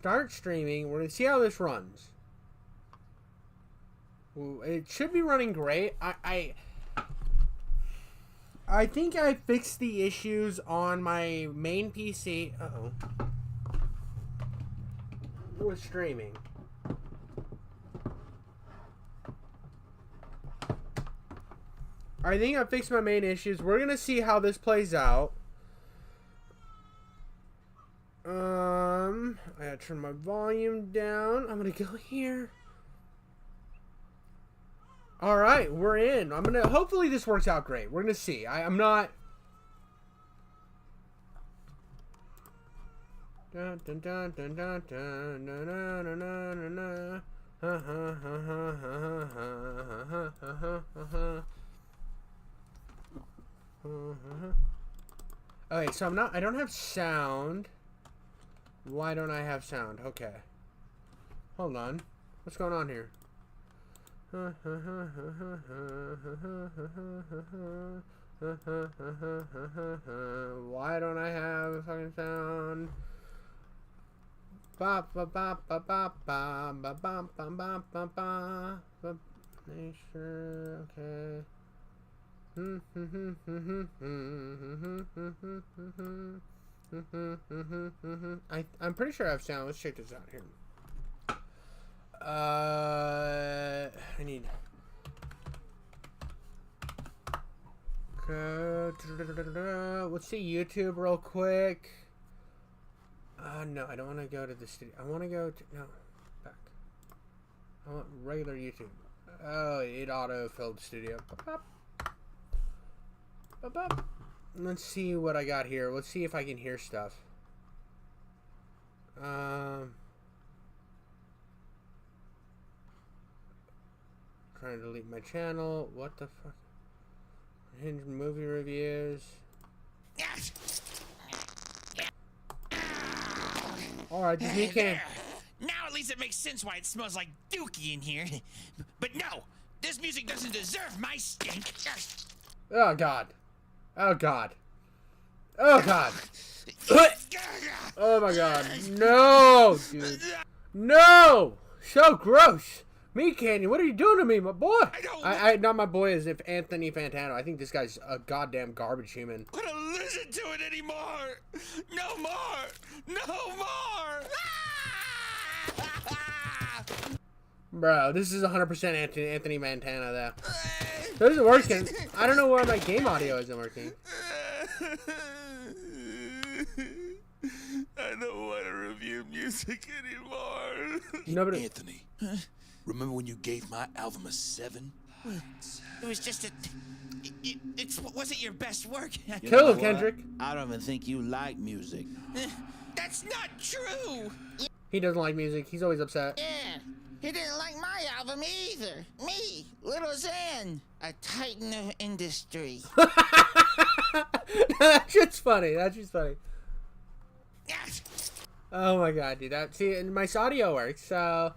Start streaming. We're gonna see how this runs. It should be running great. I think I fixed the issues on my main PC. Uh-oh. With streaming. I think I fixed my main issues. We're gonna see how this plays out. I gotta turn my volume down. I'm gonna go here. Alright, we're in. Hopefully this works out great. We're gonna see. I'm not... Dun, dun, dun, dun, dun, dun, dun, dun, dun, dun, dun. Okay, so I don't have sound. Why don't I have sound? Okay. Hold on. What's going on here? Why don't I have fucking sound? Ba ba ba ba ba ba ba ba ba ba ba. Make sure. Okay. I'm pretty sure I have sound. Let's check this out here. I need. Let's see YouTube real quick. No, I don't want to go to the studio. I want to go to back. I want regular YouTube. Oh, it auto-filled studio. Let's see what I got here. Let's see if I can hear stuff. Trying to delete my channel. What the fuck? Hinge movie reviews. Alright, just me can. Now at least it makes sense why it smells like dookie in here. But no, this music doesn't deserve my stink. Oh god. Oh god. Oh god. Oh my god. No, dude. No! So gross. Me Canyon, what are you doing to me, my boy? Not my boy as if Anthony Fantano. I think this guy's a goddamn garbage human. I don't listen to it anymore. No more. No more. Bro, this is 100% Anthony Fantano though. This isn't working. I don't know why my game audio isn't working. I don't want to review music anymore. Nobody. Anthony, remember when you gave my album a 7? It was just a... It wasn't your best work. Kill him, Kendrick. I don't even think you like music. That's not true. He doesn't like music. He's always upset. Yeah, he didn't like my album either. Me, Little Zen, a titan of industry. That shit's funny. That shit's funny. Oh my god, dude. See, and my audio works. So,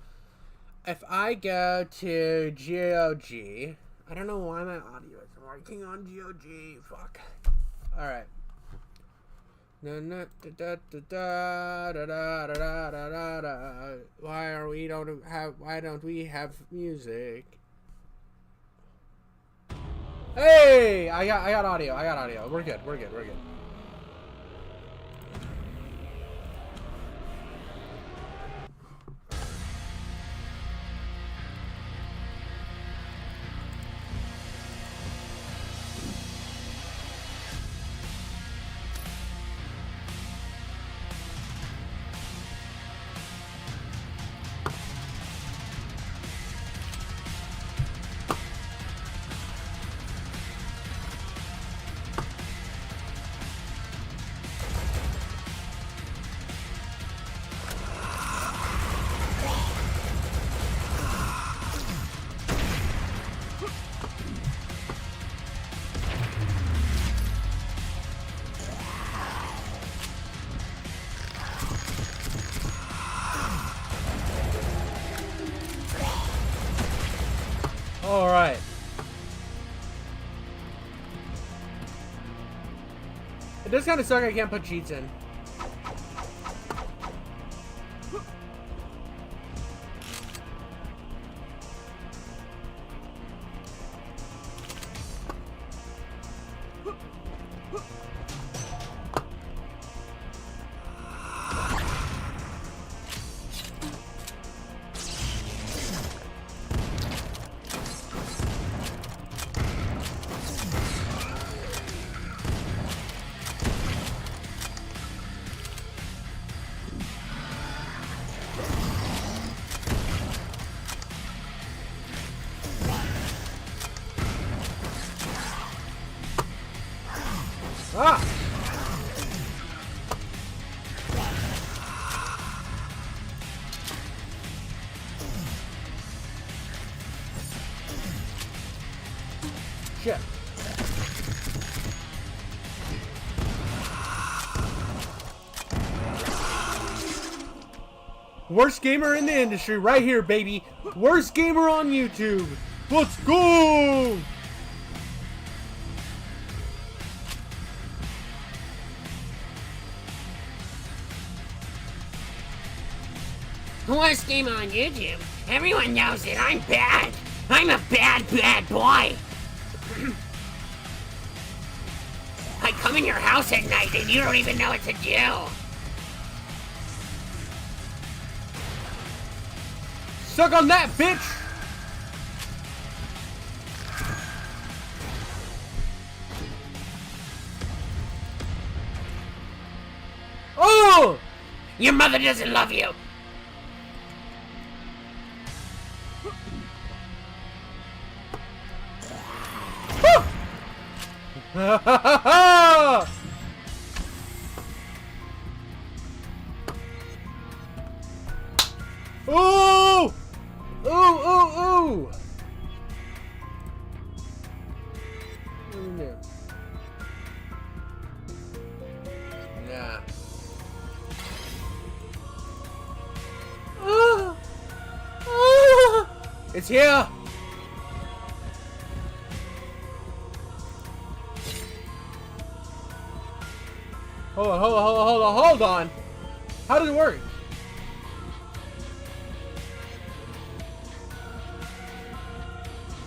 if I go to GOG, I don't know why my audio isn't working on GOG. Fuck. All right. Why don't we have music? Hey, I got audio. We're good. All right. It does kind of suck I can't put cheats in. shit. Worst gamer in the industry right here, baby. Worst gamer on YouTube. Let's go! Worst gamer on YouTube. Everyone knows it. I'm bad. I'm a bad, bad boy. I come in your house at night and you don't even know what to do. Suck on that, bitch! Oh! Your mother doesn't love you. Ha ha ha ha! Ooh! Ooh, ooh, ooh! Nah. It's here! Hold on, hold on, hold on, hold on, hold on! How does it work?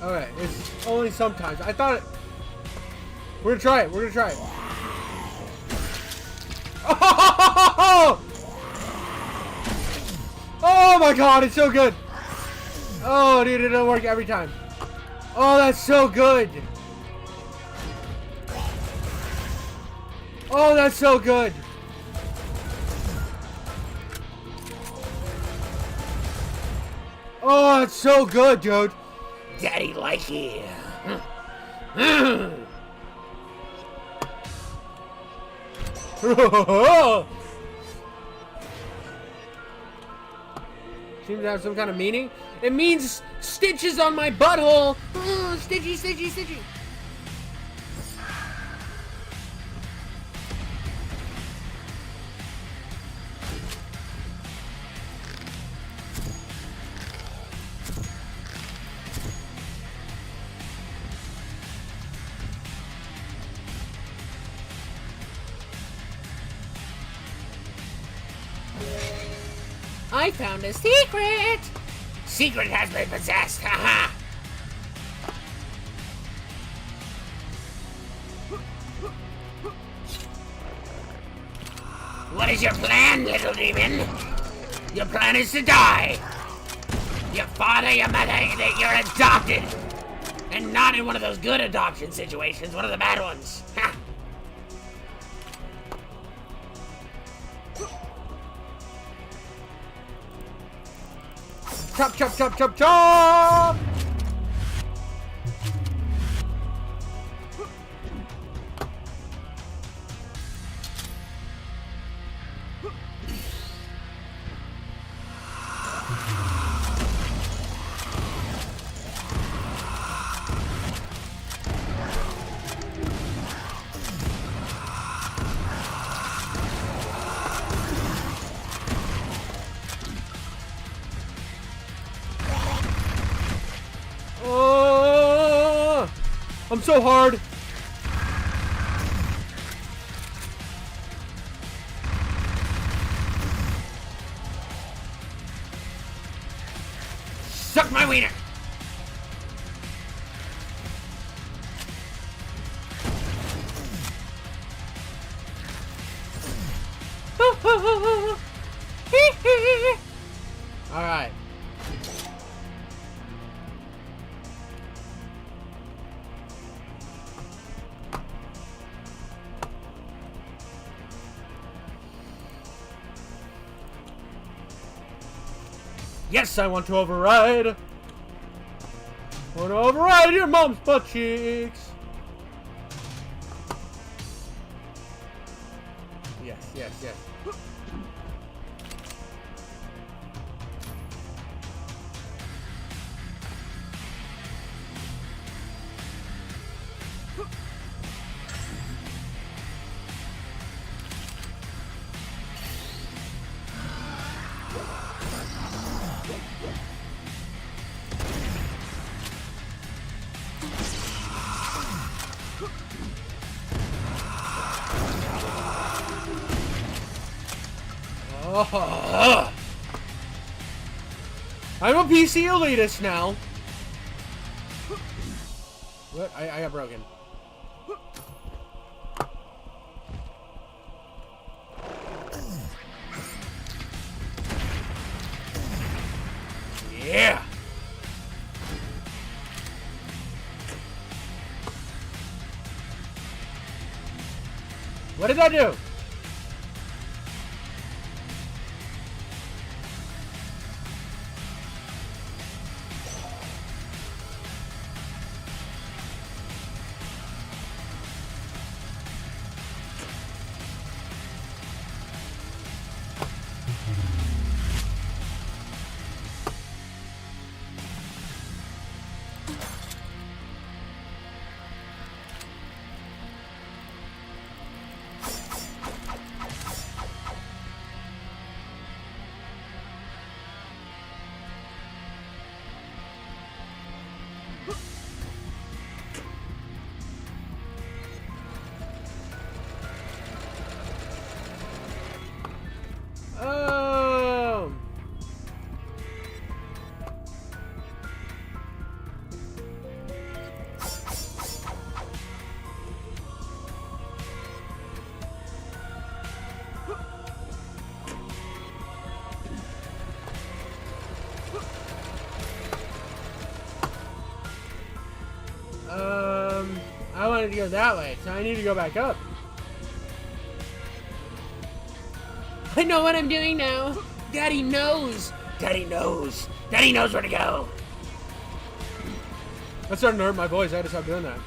Okay, it's only sometimes. I thought it... We're gonna try it, we're gonna try it. Oh! Oh my god, it's so good! Oh, dude, it doesn't work every time. Oh, that's so good! Oh, that's so good! Oh, that's so good, dude! Daddy like it. Seems to have some kind of meaning. It means stitches on my butthole. Oh, stitchy, stitchy, stitchy. I found a secret. Secret has been possessed. Haha. What is your plan, little demon? Your plan is to die. Your father, your mother, you're adopted. And not in one of those good adoption situations, one of the bad ones. Ha. Chop, chop, chop, chop, chop! Oh, I'm so hard. Suck my wiener. All right. Yes, I want to override. I want to override your mom's butt cheeks. Yes, yes, yes. Oh. I'm a PC elitist now. What? I got broken. Yeah. What did I do? Oh. I wanted to go that way, so I need to go back up. I know what I'm doing now. Daddy knows. Daddy knows. Daddy knows where to go. That's starting to hurt my voice. I had to stop doing that.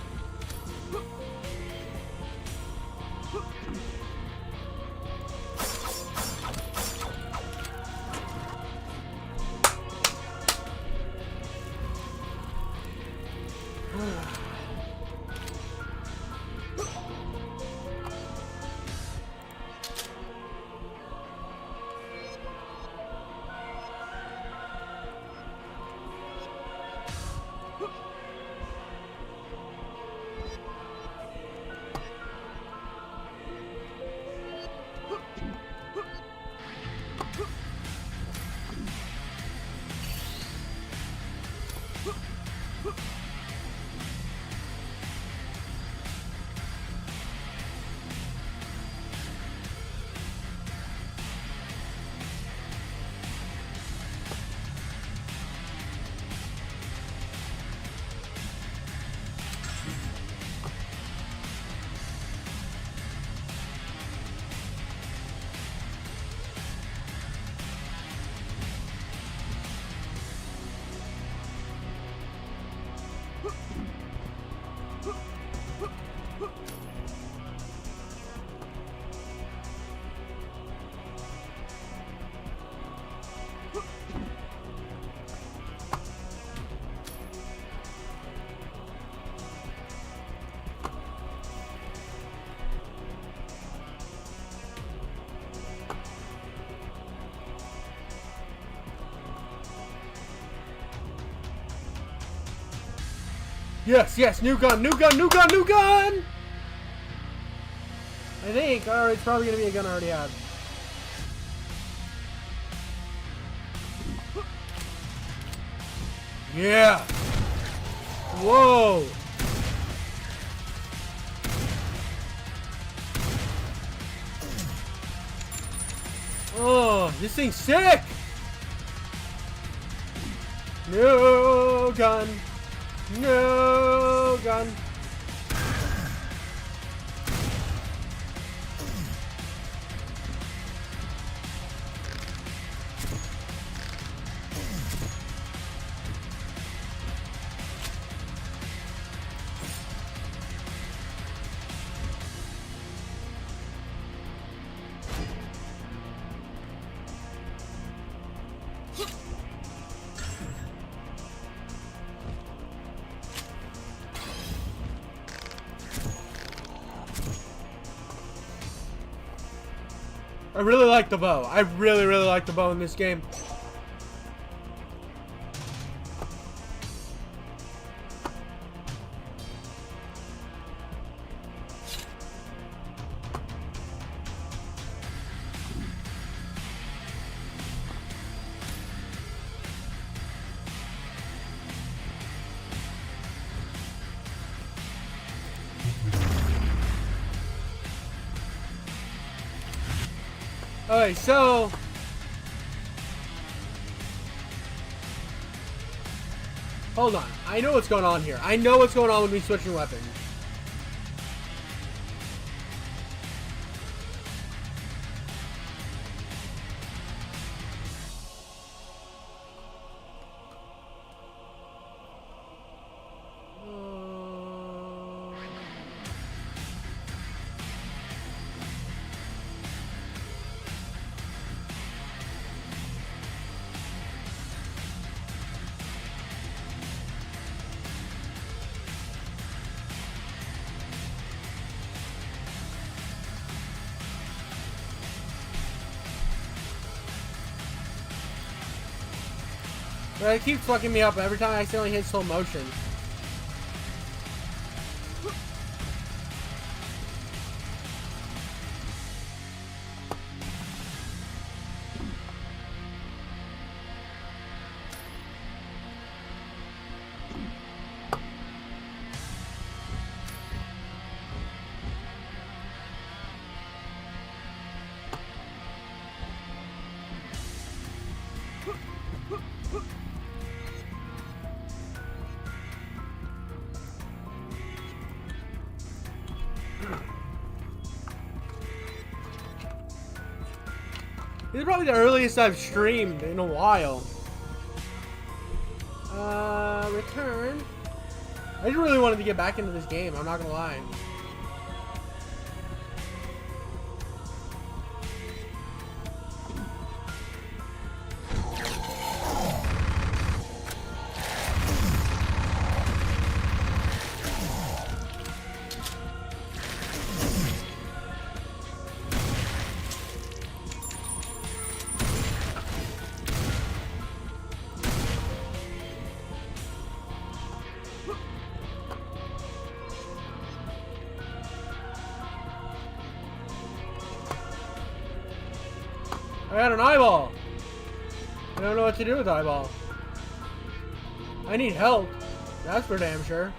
Yes, yes, new gun, new gun, new gun, new gun! I think, or it's probably gonna be a gun I already have. Yeah! Whoa! Oh, this thing's sick! No gun! No gun! I really like the bow. I really, really like the bow in this game. Okay, so hold on. I know what's going on here. I know what's going on with me switching weapons. But it keeps fucking me up every time I accidentally hit slow motion. This is probably the earliest I've streamed in a while. Return. I just really wanted to get back into this game, I'm not gonna lie. I got an eyeball. I don't know what to do with the eyeball. I need help. That's for damn sure.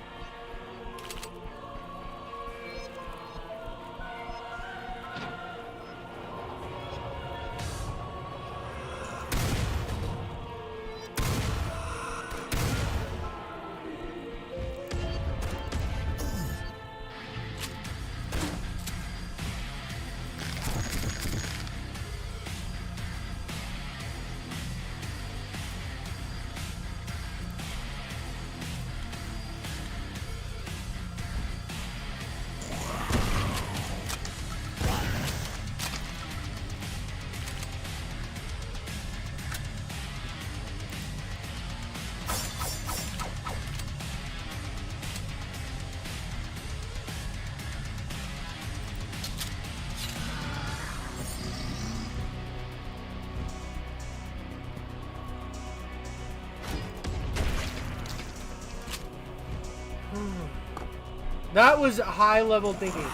That was high level thinking.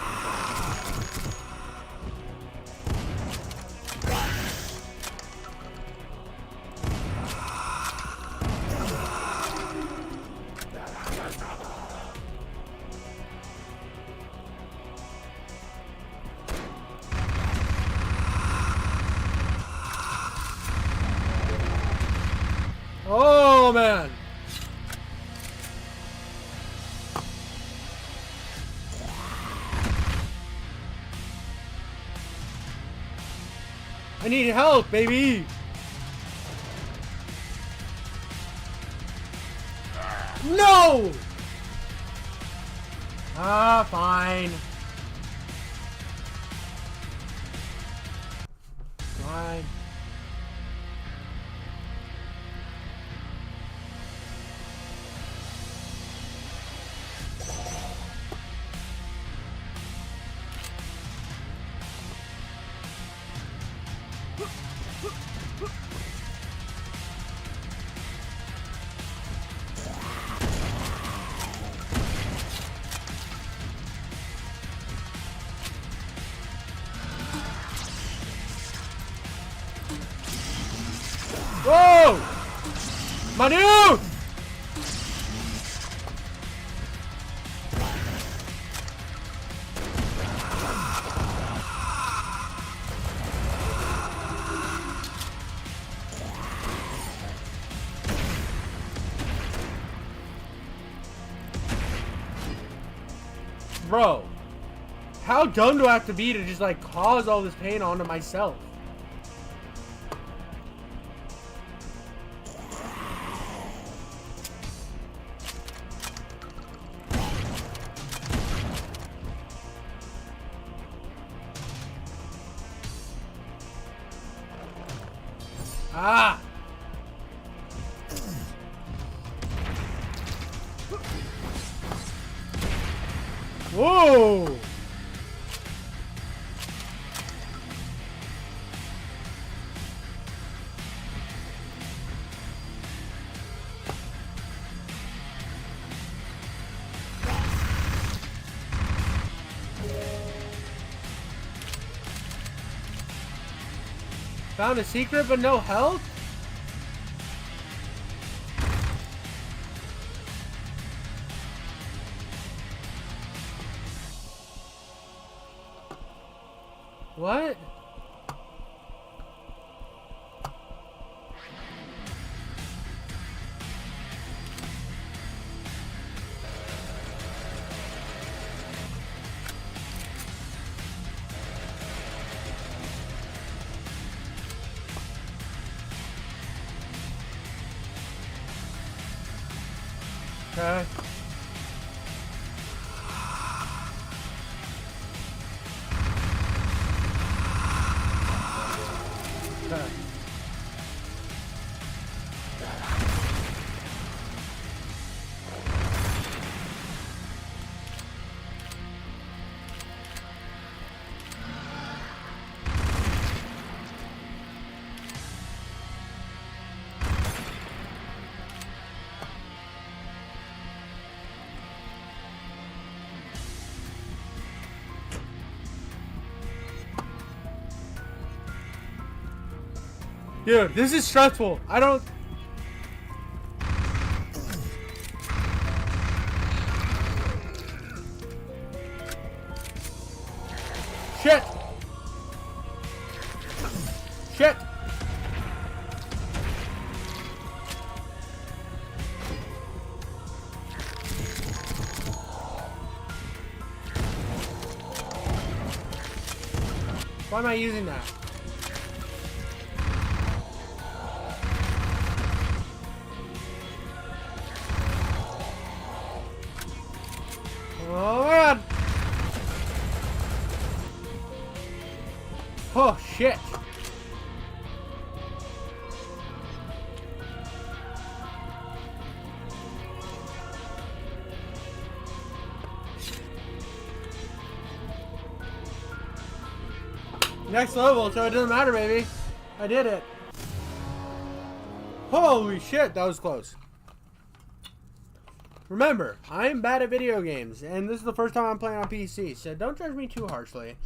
Oh man. I need help, baby! No! Ah, fine. Fine. Whoa! My dude! Bro. How dumb do I have to be to just like cause all this pain onto myself? Ah! Whoa! Found a secret but no health? What? Okay. Okay. Dude, this is stressful. I don't... Shit! Shit! Why am I using that? Oh my god! Oh shit! Next level, so it doesn't matter, baby. I did it. Holy shit, that was close. Remember, I am bad at video games, and this is the first time I'm playing on PC, so don't judge me too harshly.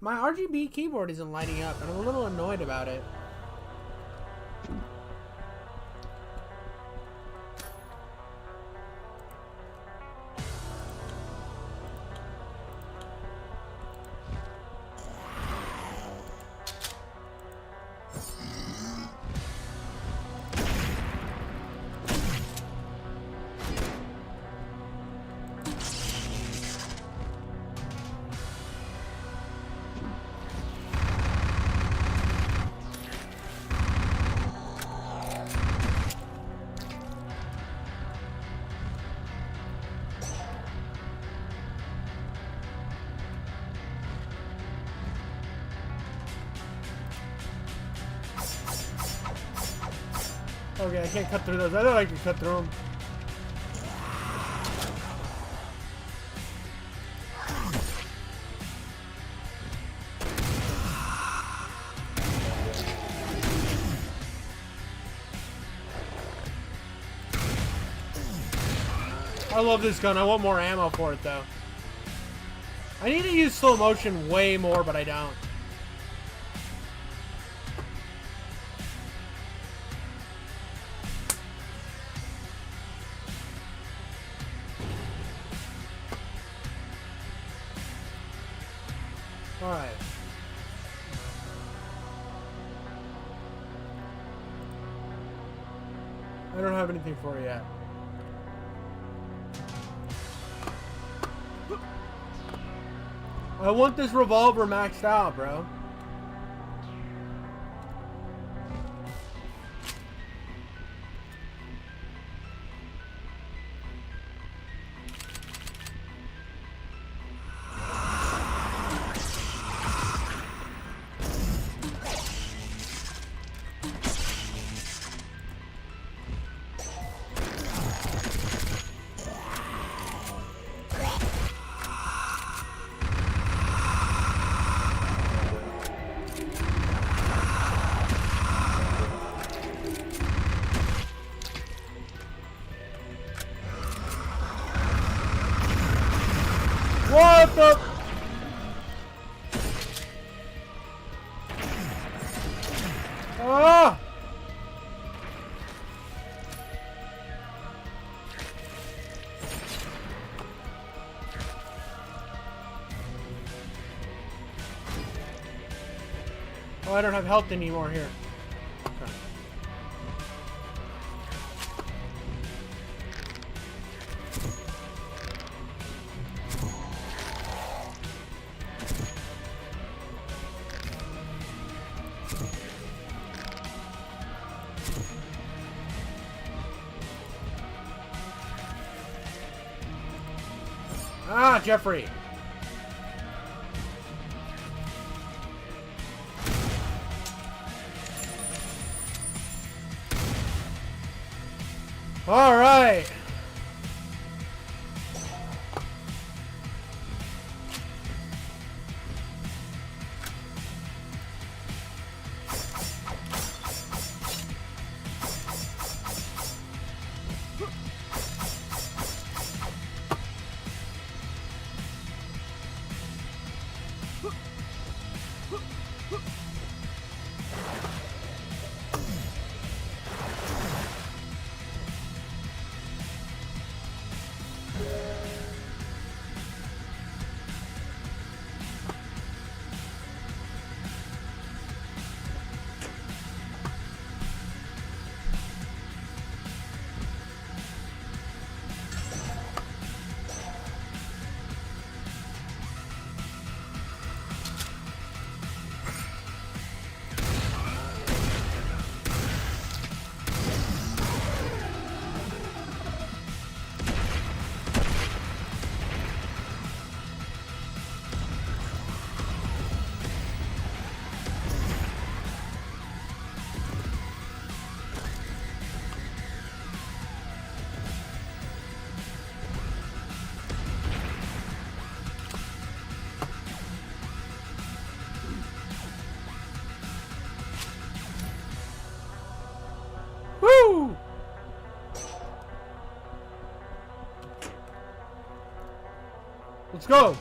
My RGB keyboard isn't lighting up, and I'm a little annoyed about it. Okay, I can't cut through those. I thought I could cut through them. I love this gun. I want more ammo for it, though. I need to use slow motion way more, but I don't. Alright. I don't have anything for it yet. I want this revolver maxed out, bro. What the? Ah! Oh, I don't have health anymore here. Okay. Ah, Jeffrey. All right. Woo! Let's go.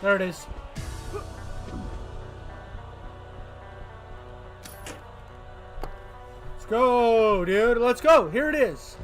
There it is. Let's go, dude. Let's go. Here it is.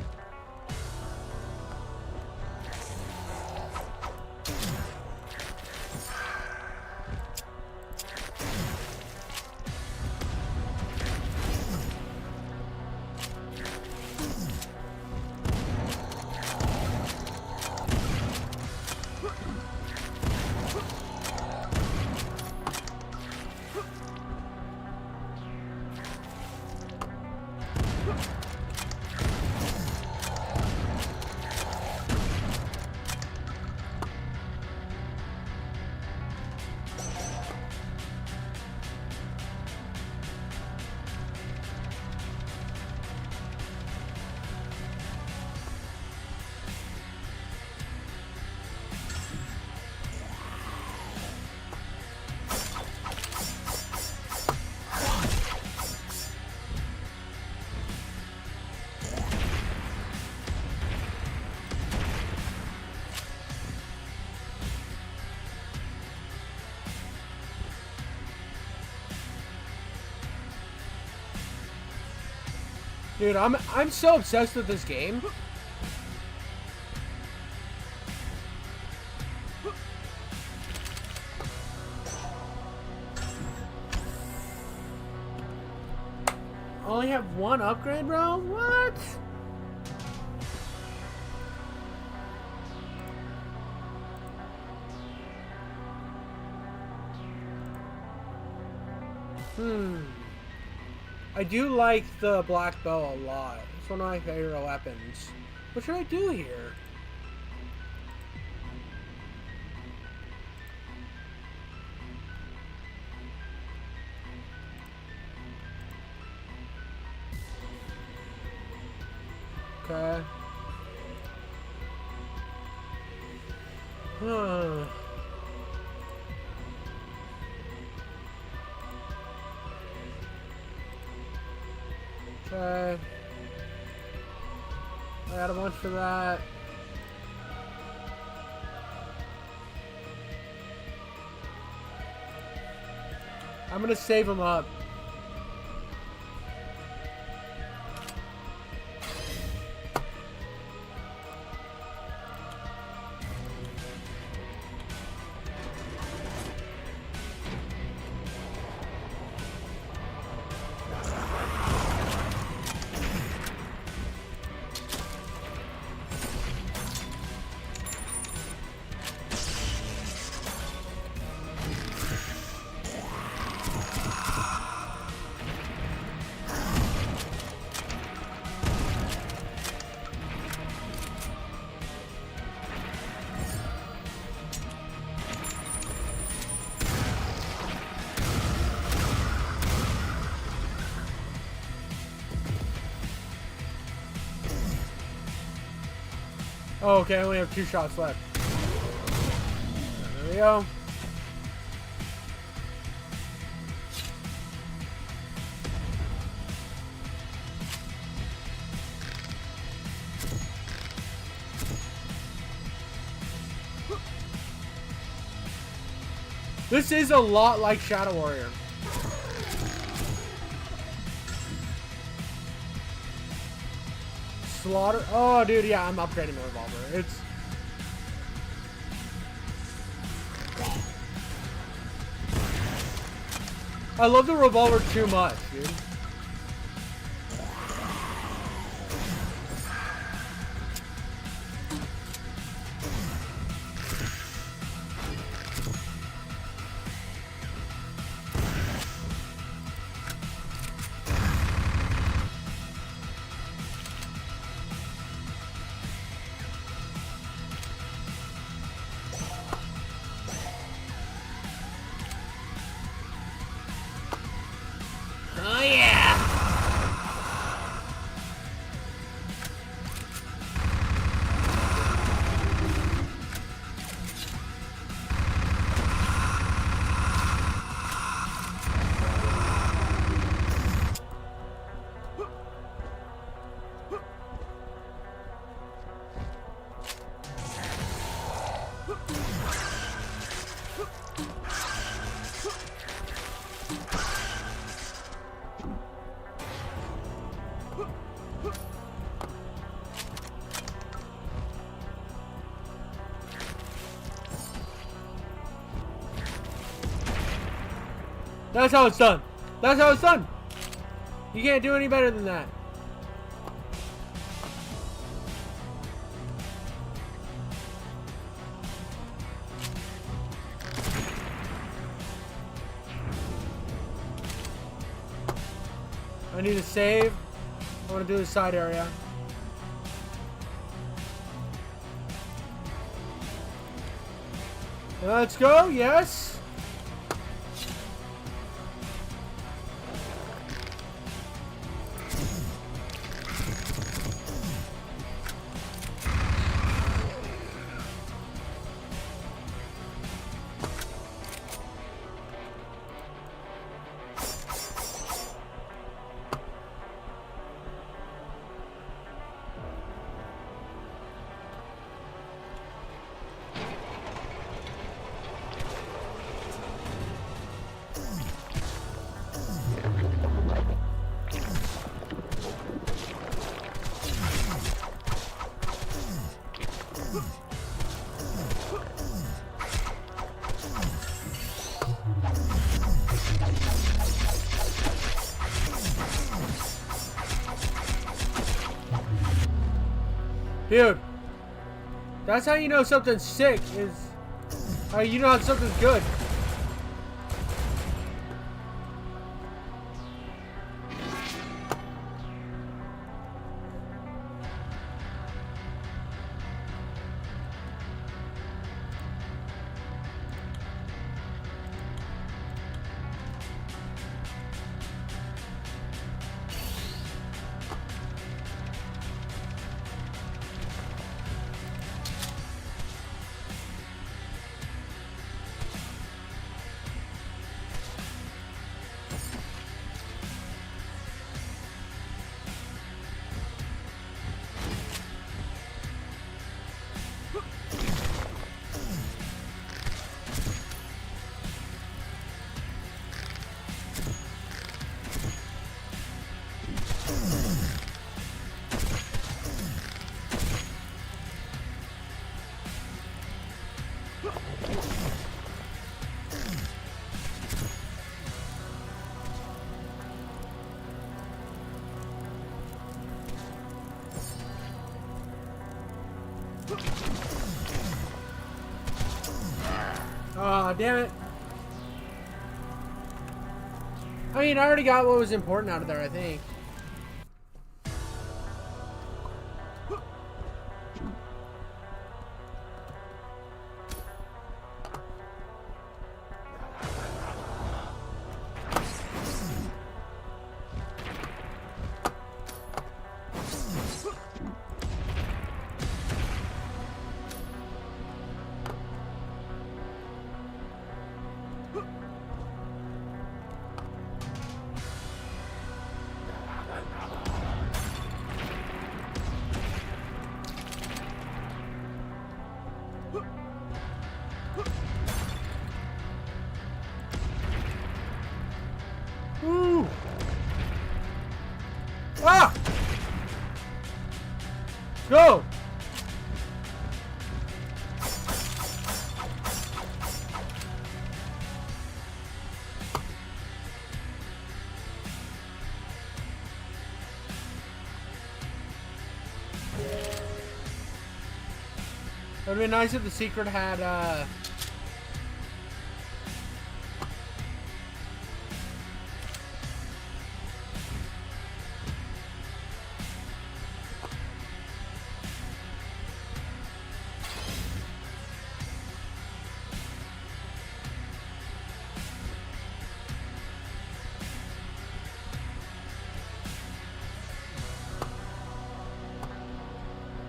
Dude, I'm so obsessed with this game. Only have one upgrade, bro? What? I do like the black bow a lot. It's one of my favorite weapons. What should I do here? Okay. Okay. I got a bunch for that. I'm gonna save them up. Oh, okay, I only have 2 shots left. There we go. This is a lot like Shadow Warrior. Slaughter. Oh, dude, yeah, I'm upgrading my revolver. It's. I love the revolver too much, dude. Oh yeah. That's how it's done. That's how it's done. You can't do any better than that. I need to save. I want to do the side area. Let's go. Yes. Dude, that's how you know something's sick, is how you know something's good. Aw, damn it. I mean, I already got what was important out of there, I think. Woo! Ah! Go! It would be nice if the secret had,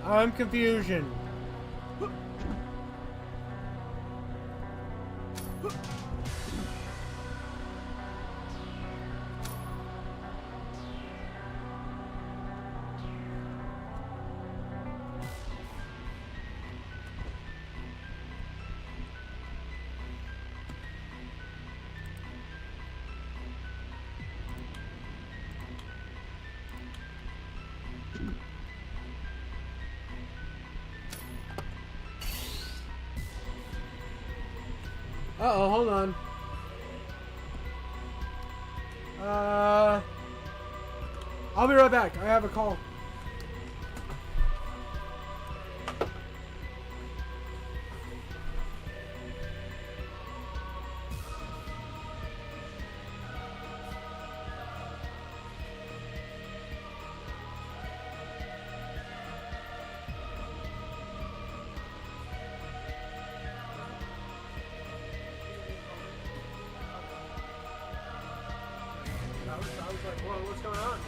I'm confusion. Uh-oh, hold on. I'll be right back. I have a call. I was like, whoa, what's going on, dude?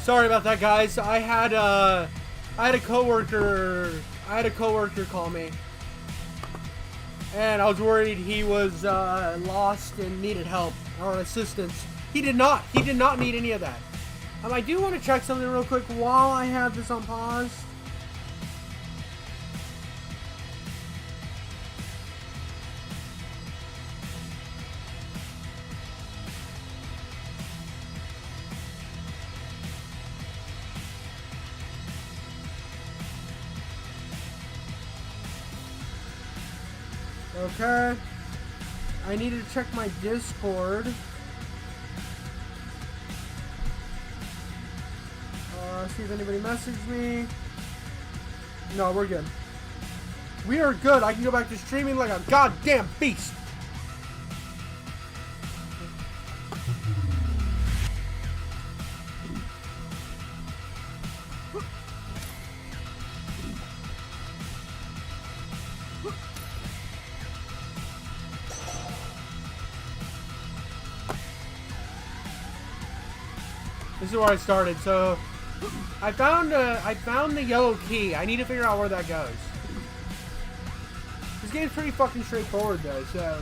Sorry about that, guys. I had a coworker call me, and I was worried he was lost and needed help or assistance. He did not. He did not need any of that. I do want to check something real quick while I have this on pause. Okay. I needed to check my Discord. See if anybody messaged me. No, we're good. We are good. I can go back to streaming like a goddamn beast. This is where I started. So I found the yellow key. I need to figure out where that goes. This game's pretty fucking straightforward though, so.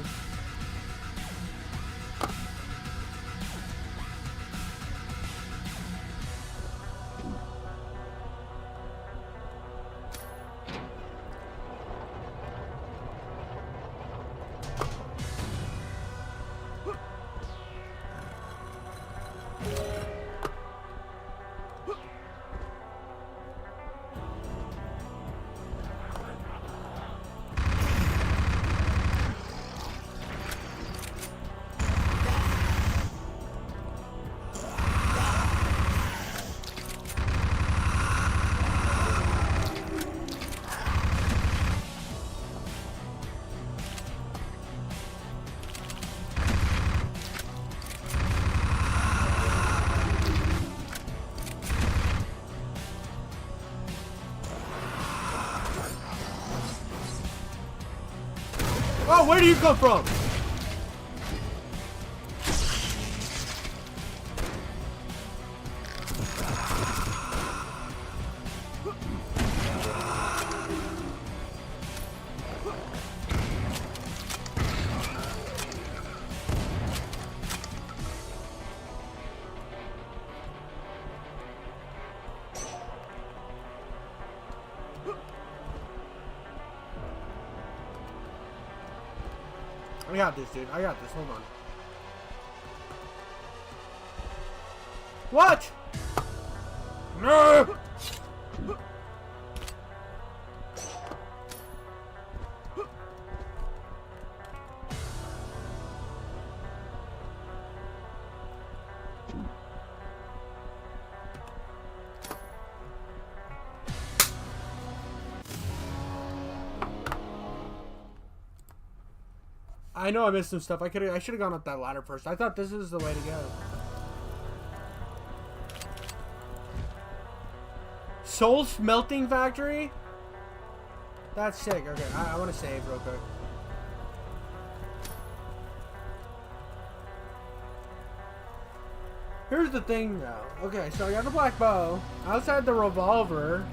Oh, where do you come from? I got this, dude. I got this. Hold on. What? No! I know I missed some stuff. I should have gone up that ladder first. I thought this was the way to go. Soul Smelting Factory? That's sick. Okay, I want to save real quick. Here's the thing though. Okay, so I got the black bow. Outside the revolver.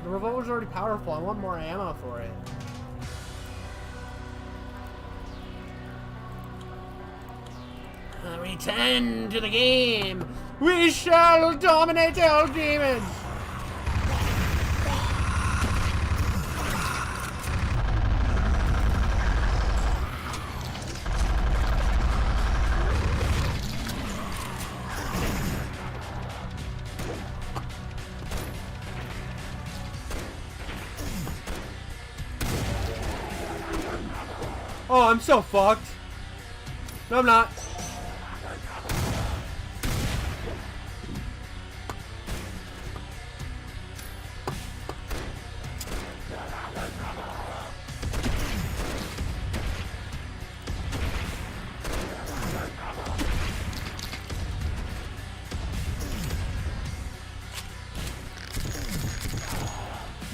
The revolver's already powerful. I want more ammo for it. Return to the game. We shall dominate all demons. Oh, I'm so fucked. No, I'm not.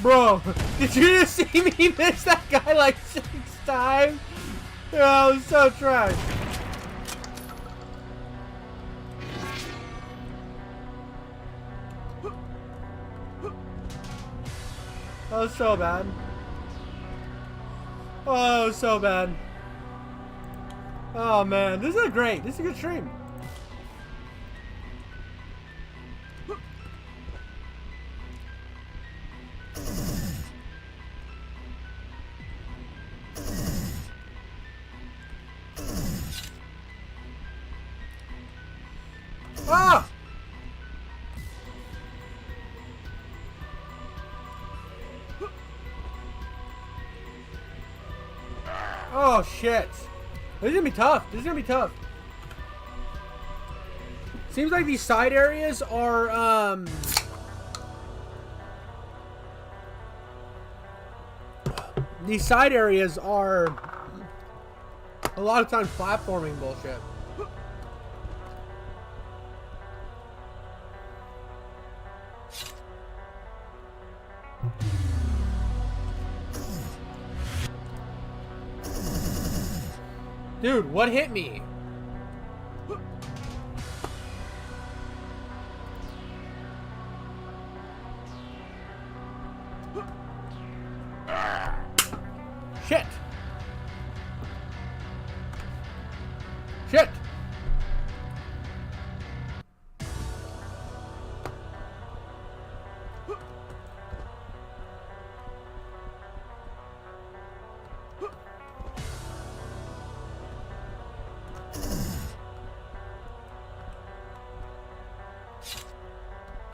Bro, did you just see me miss that guy like 6 times? Oh, it was so trash. That was so bad. Oh, so bad. Oh man, this is great. This is a good stream. Ah! Oh shit. This is gonna be tough. This is gonna be tough. Seems like these side areas are, these side areas are a lot of times platforming bullshit. Dude, what hit me? Shit. Shit.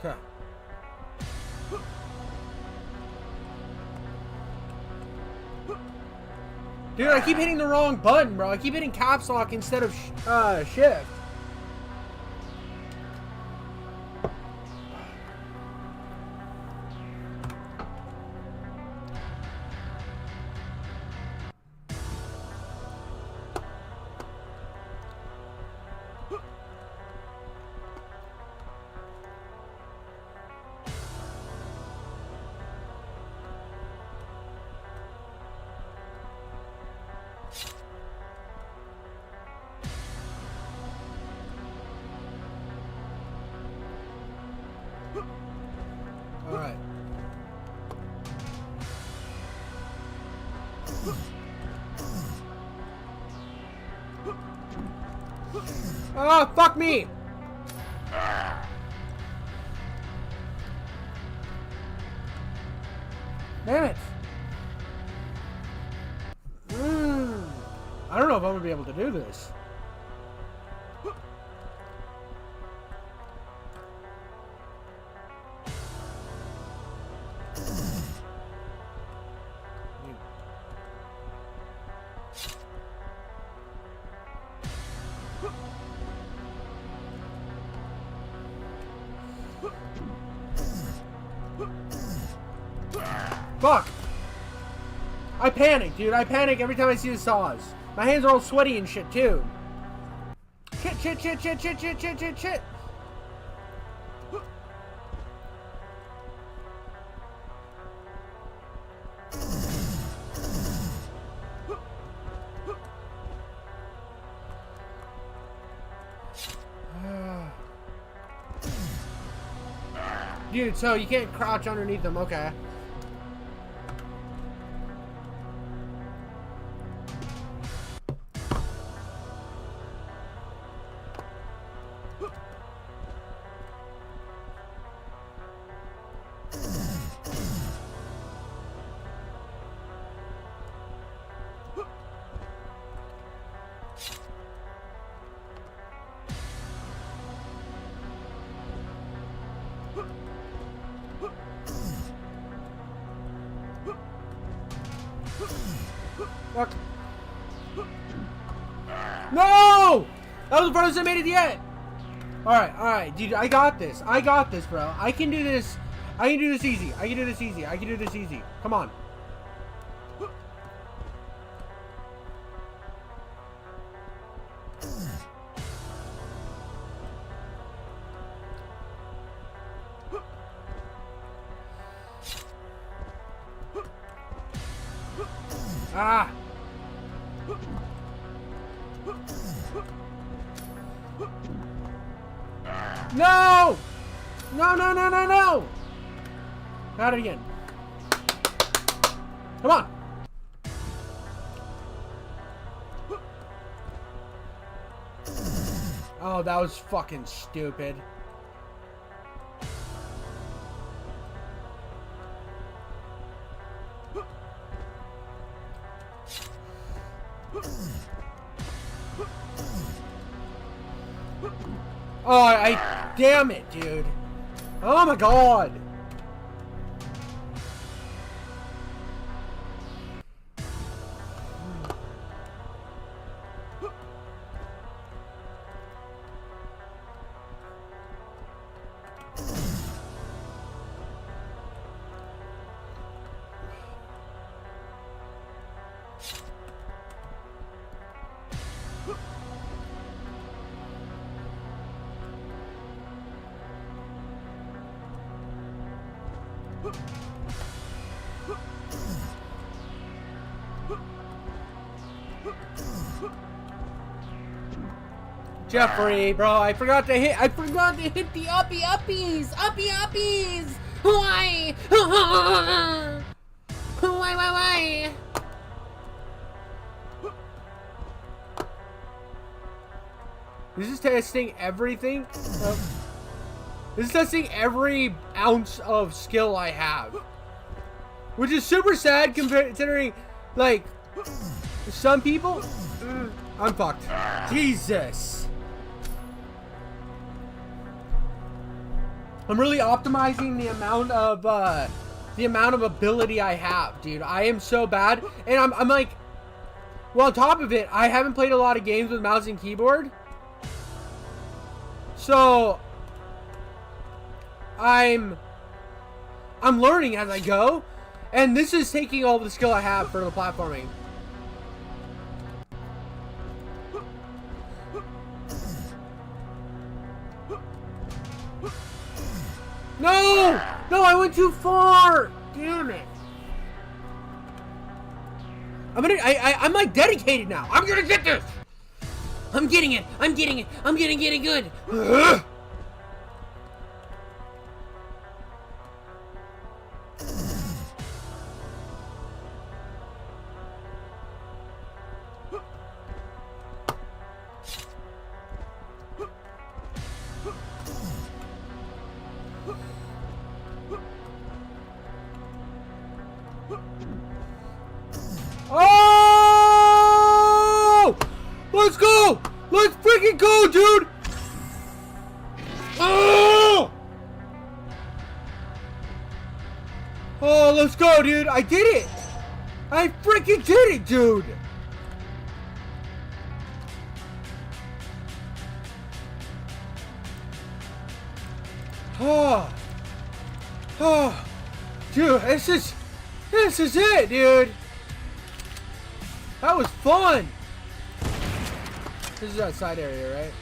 Okay. Dude, I keep hitting the wrong button, bro. I keep hitting caps lock instead of shift. Alright. Oh, fuck me! Damn it! I don't know if I'm gonna be able to do this. Fuck! I panic, dude. I panic every time I see the saws. My hands are all sweaty and shit, too. Shit, shit, shit, shit, shit, shit, shit, shit, shit. Dude, so you can't crouch underneath them, okay. Fuck. No! That was the farthest I made it yet! Alright, dude, I got this. I got this, bro. I can do this. I can do this easy. I can do this easy. I can do this easy. Come on. Ah! No! No, no, no, no, no! Got it again. Come on! Oh, that was fucking stupid. Oh, damn it, dude. Oh my god. Jeffrey, bro, I forgot to hit the uppies. Why? Why? This is testing everything. This is testing every ounce of skill I have, which is super sad considering, like, some people. I'm fucked. Jesus. I'm really optimizing the amount of ability I have, dude. I am so bad, and I'm like, well, on top of it, I haven't played a lot of games with mouse and keyboard, so I'm learning as I go, and this is taking all the skill I have for the platforming. No! No, I went too far! Damn it. I'm like dedicated now. I'm gonna get this! I'm getting it! I'm getting it! I'm gonna get it good! Oh! Let's go! Let's freaking go, dude! Oh! Oh, let's go, dude! I did it! I freaking did it, dude! Oh! Oh! Dude, this is it, dude! That was fun! This is that side area, right?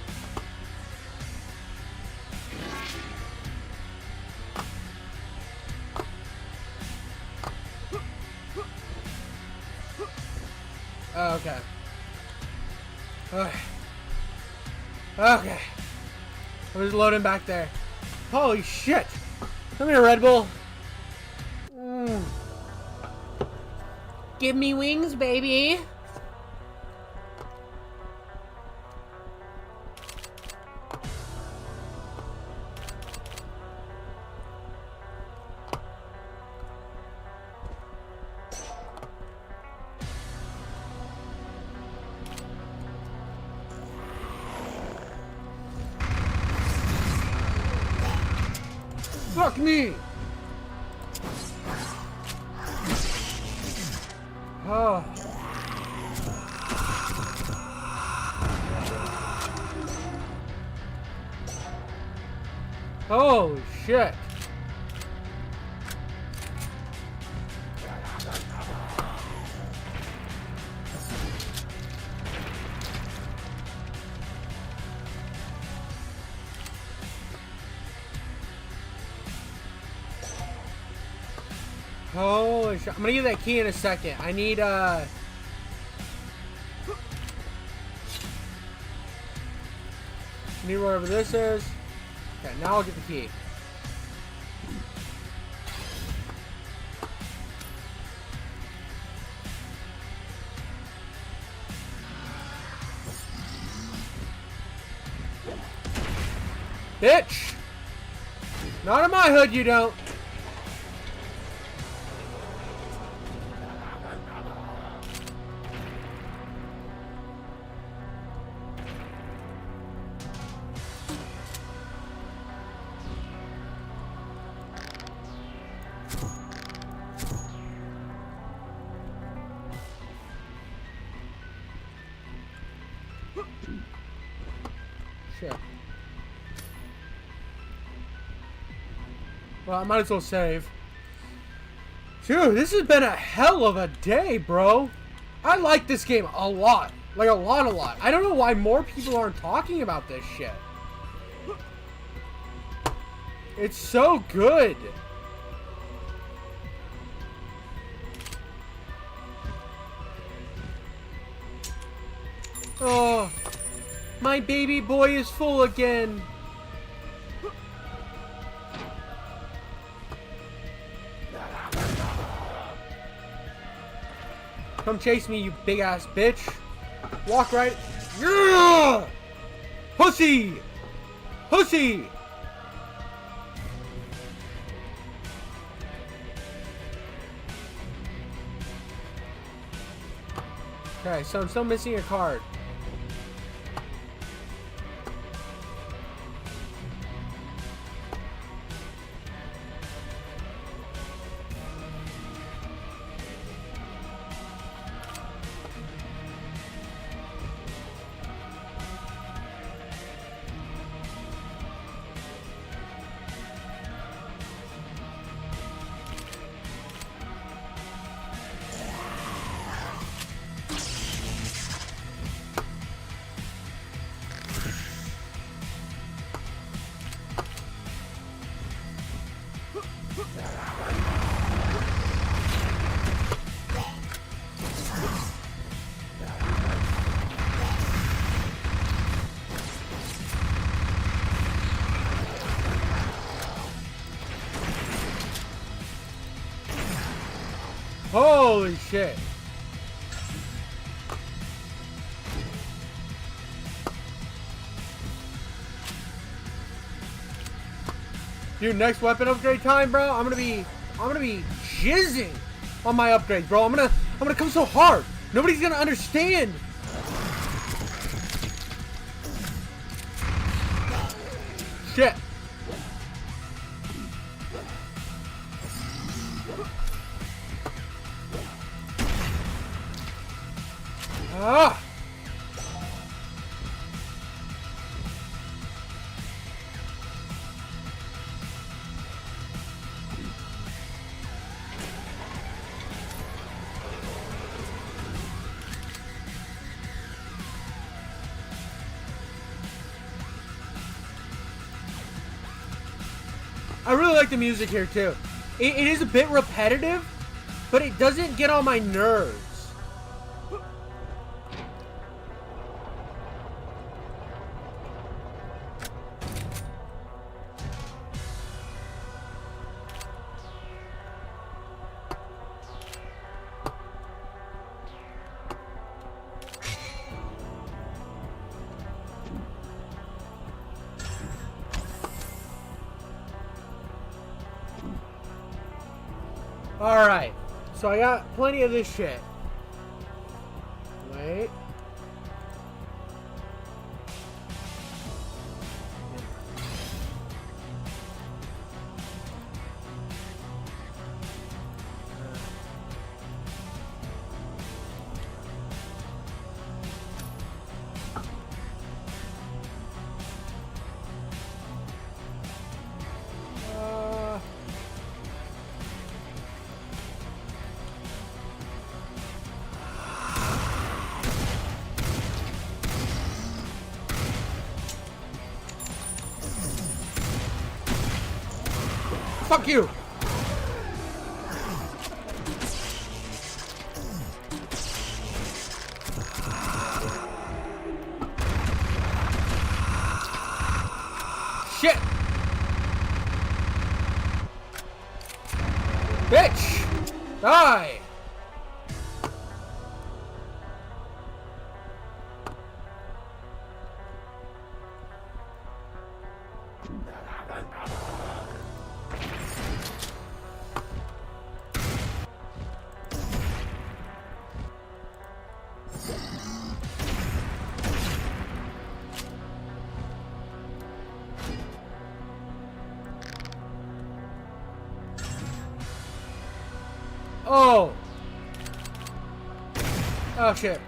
Oh, okay. Okay. Okay. I'm just loading back there. Holy shit! Come here, Red Bull. Give me wings, baby. Fuck me! Oh. Holy shit. Holy shit. I'm gonna get that key in a second. I need, need whatever this is. Okay, now I'll get the key. Bitch! Not in my hood, you don't. Shit. Well, I might as well save. Dude, this has been a hell of a day, bro. I like this game a lot. Like, a lot. I don't know why more people aren't talking about this shit. It's so good. Oh, my baby boy is full again. Come chase me, you big ass bitch. Walk right. Yeah! Pussy! Pussy! Okay, so I'm still missing a card. Holy shit. Dude, next weapon upgrade time, bro. I'm gonna be jizzing on my upgrades, bro. I'm gonna come so hard. Nobody's gonna understand. Shit. Ah! I really like the music here too. It is a bit repetitive, but it doesn't get on my nerves. Alright, so I got plenty of this shit. Wait. Fuck you! Shit! Bitch! Die! Oh shit.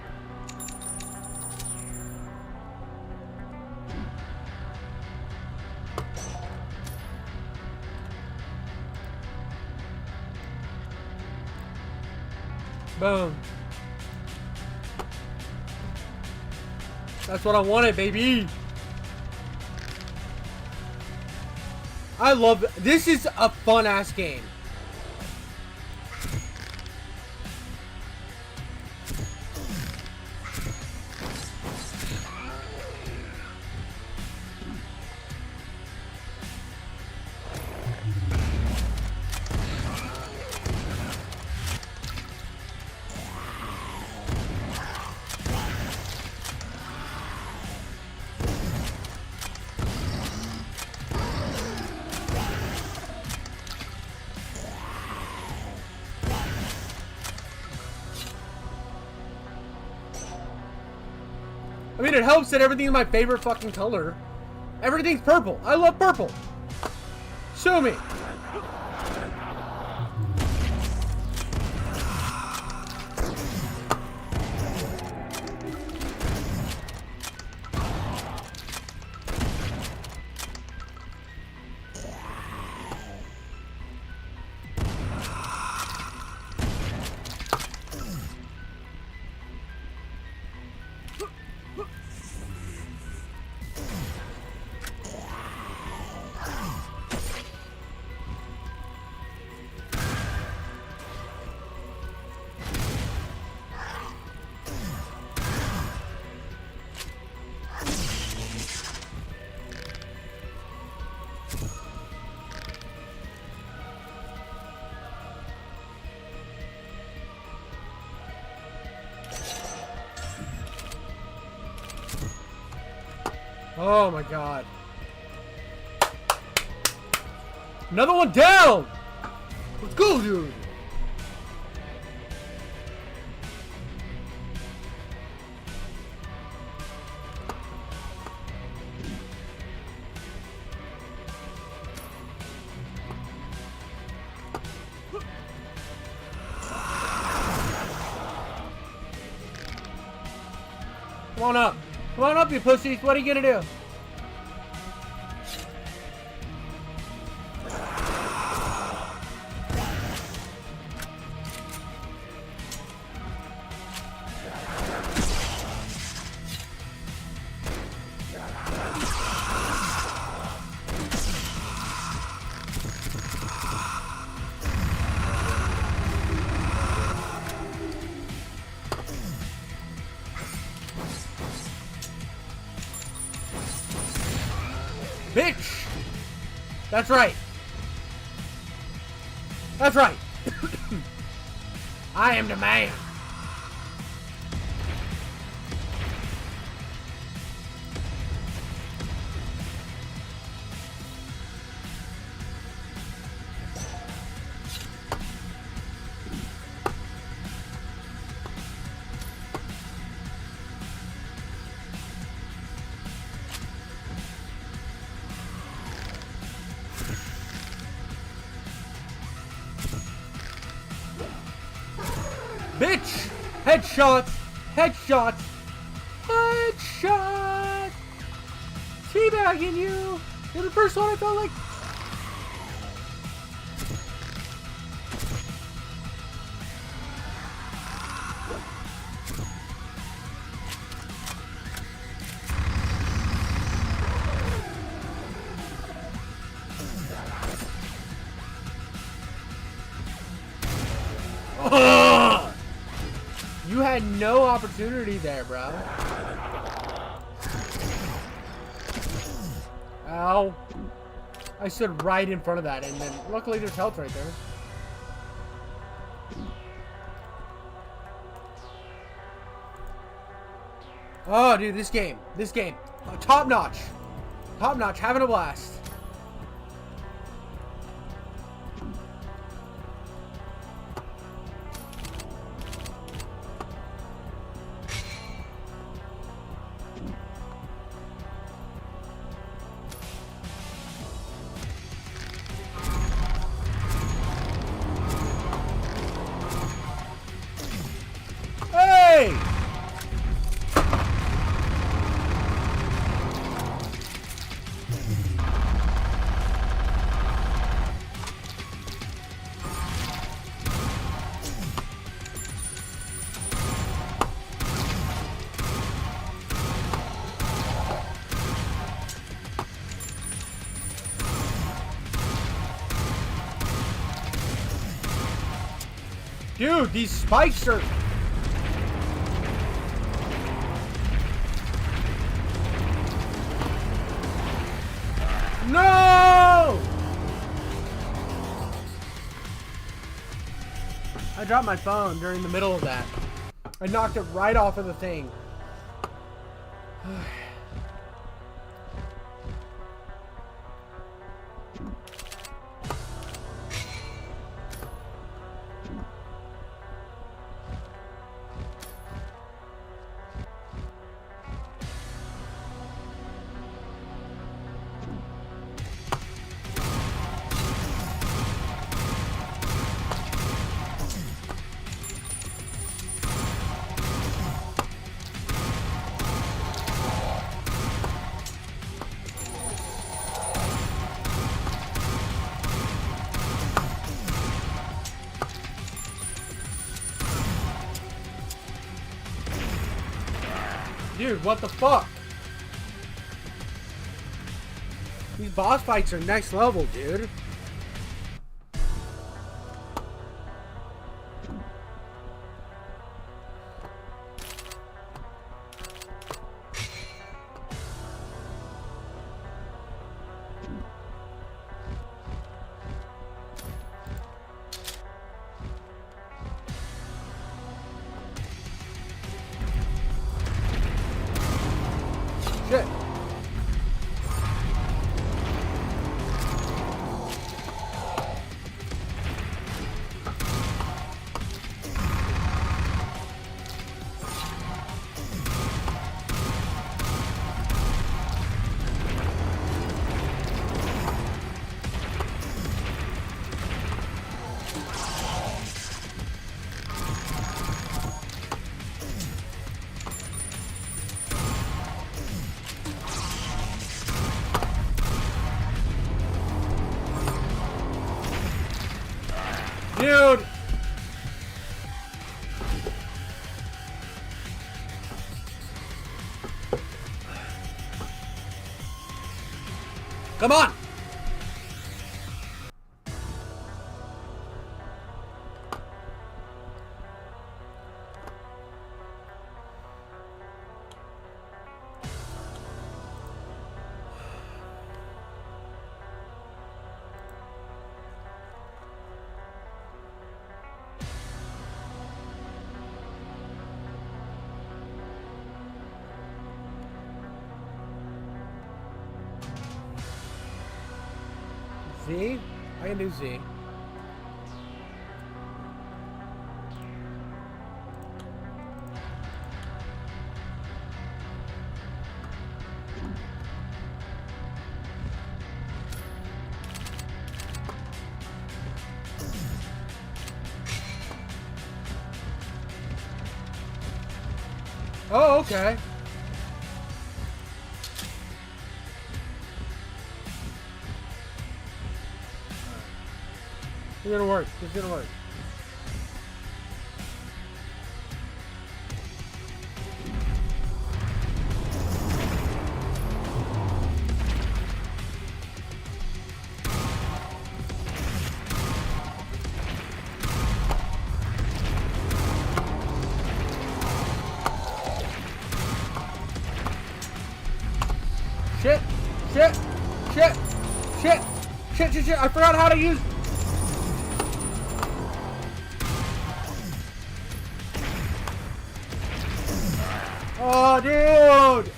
Boom. That's what I wanted, baby. I love it. This is a fun ass game. I mean, it helps that everything's my favorite fucking color. Everything's purple. I love purple. Show me. Oh my god. Another one down! Let's go, dude! Come on up. Come on up, you pussies. What are you gonna do? Bitch! That's right. That's right. I am the man. Bitch! Headshots! Headshots! Headshot! Teabagging you! You're the first one I felt like. Ugh! You had no opportunity there, bro. Ow. I stood right in front of that, and then luckily there's health right there. Oh, dude, this game. Top notch. Top notch, having a blast. way! Dude, these spikes are... No! I dropped my phone during the middle of that. I knocked it right off of the thing. Dude, what the fuck? These boss fights are next level, dude. Shit. Dude! Come on! Z? I can do Z. Oh, okay. It's gonna work. It's gonna work. Shit! Shit! Shit! Shit! Shit! Shit! Shit! I forgot how to use. Oh, dude!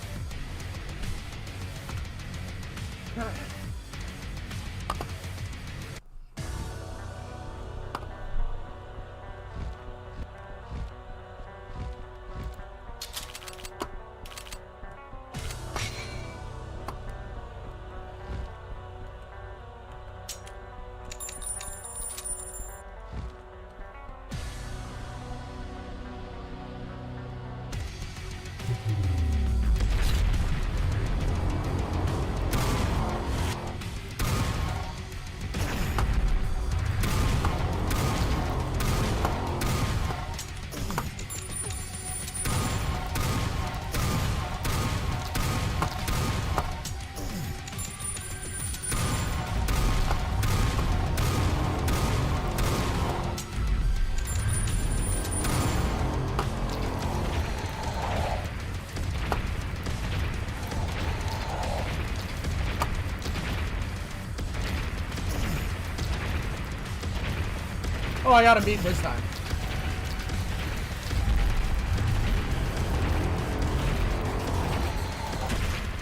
Oh, I got him beat this time.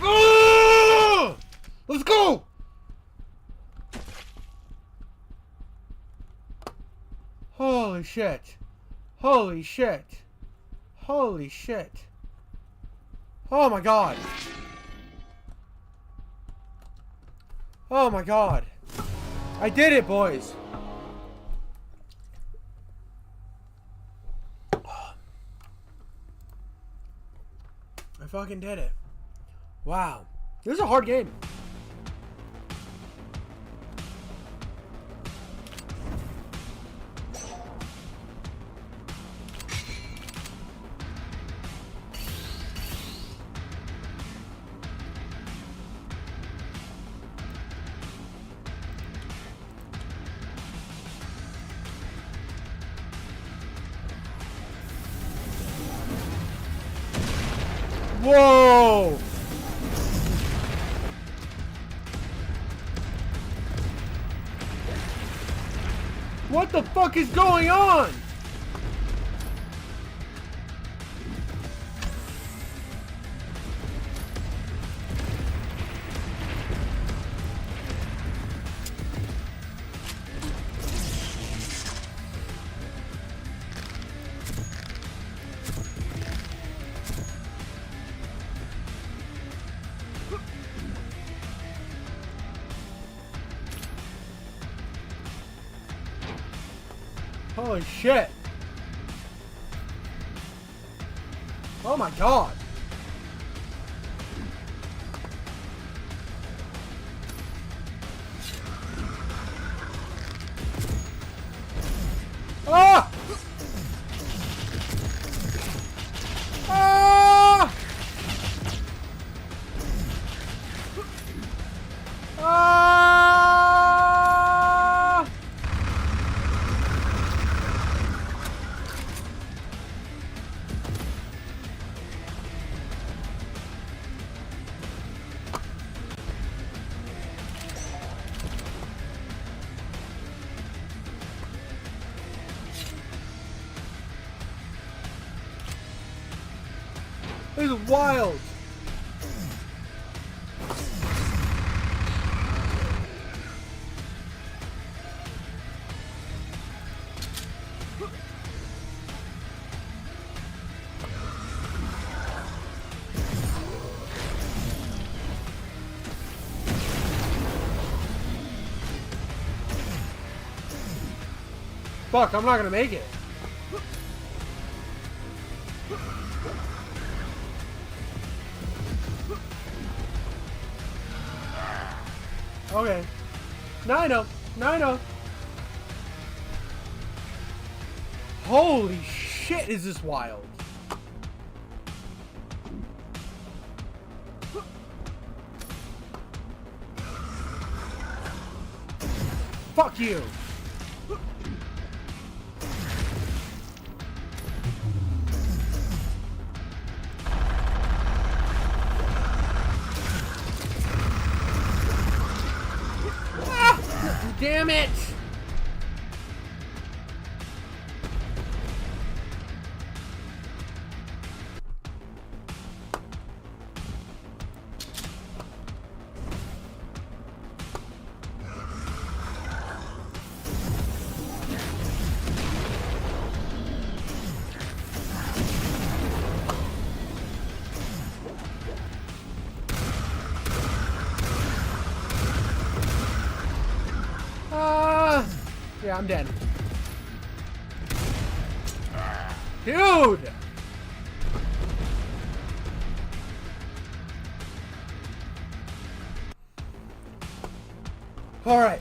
Oh! Let's go! Holy shit. Holy shit. Holy shit. Oh my god. Oh my god. I did it, boys. I fucking did it. Wow. This is a hard game. Whoa! What the fuck is going on? Holy shit. Oh my god. Ah! Ah! Ah! This is wild. Fuck, I'm not gonna make it. Okay. Now I know. Now I know. Holy shit, is this wild. Fuck you. Damn it! Yeah, I'm dead. Dude! All right.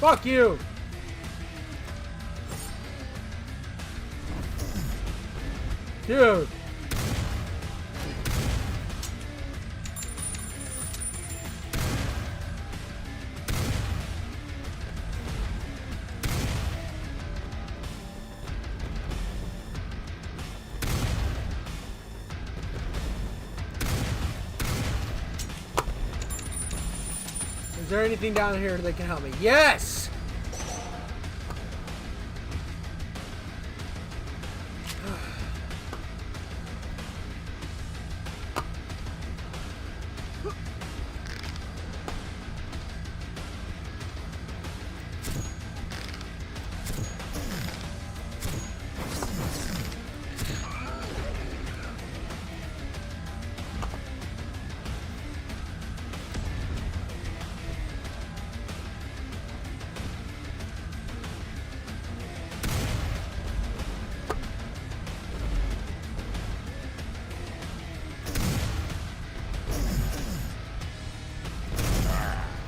Fuck you! Dude! Is there anything down here that can help me? Yes!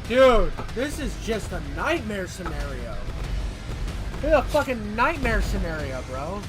Dude, this is just a nightmare scenario. This is a fucking nightmare scenario, bro.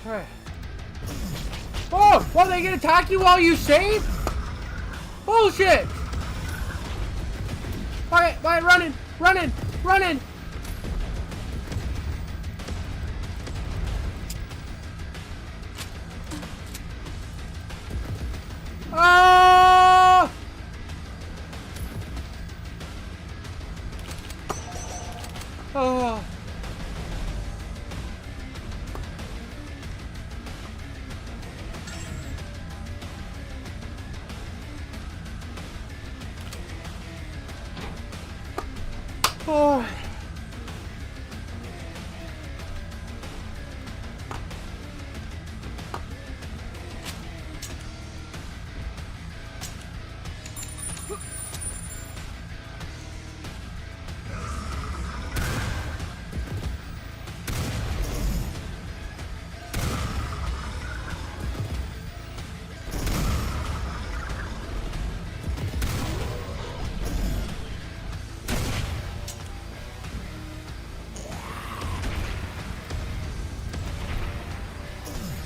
Alright. Oh! What, they can attack you while you save? Bullshit! Alright, running! Running! Running! Ah! Oh. Oh.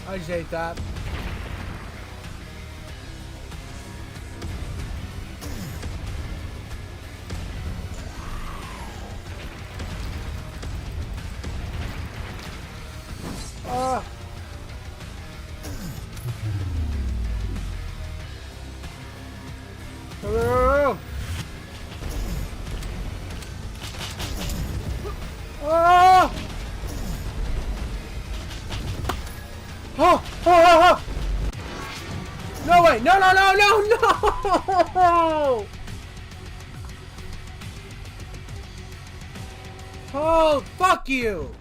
I just hate that. Ah. Hello. Ah. Oh, oh, oh, oh! No way! No, no, no, no, no! Oh, fuck you!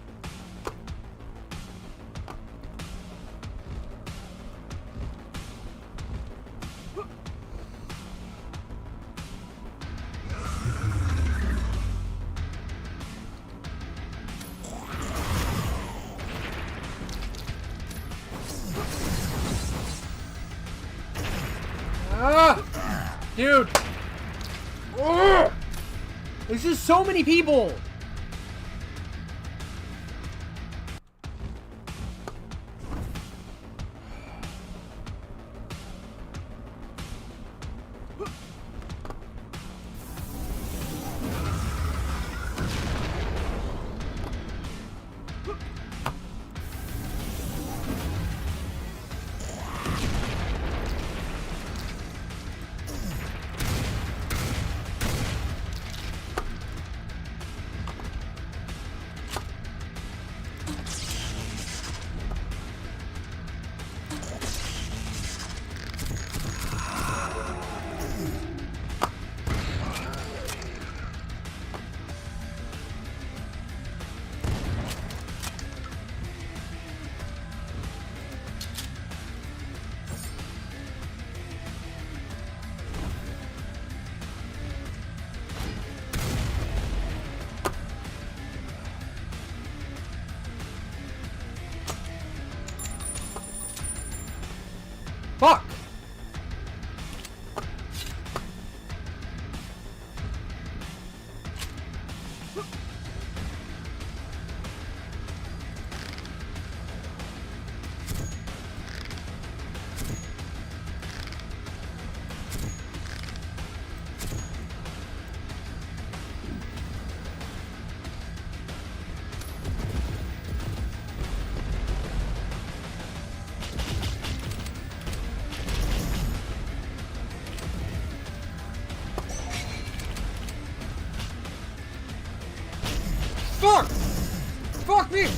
Ah! Dude! Ugh! There's just so many people! Fuck! Fuck! Fuck me!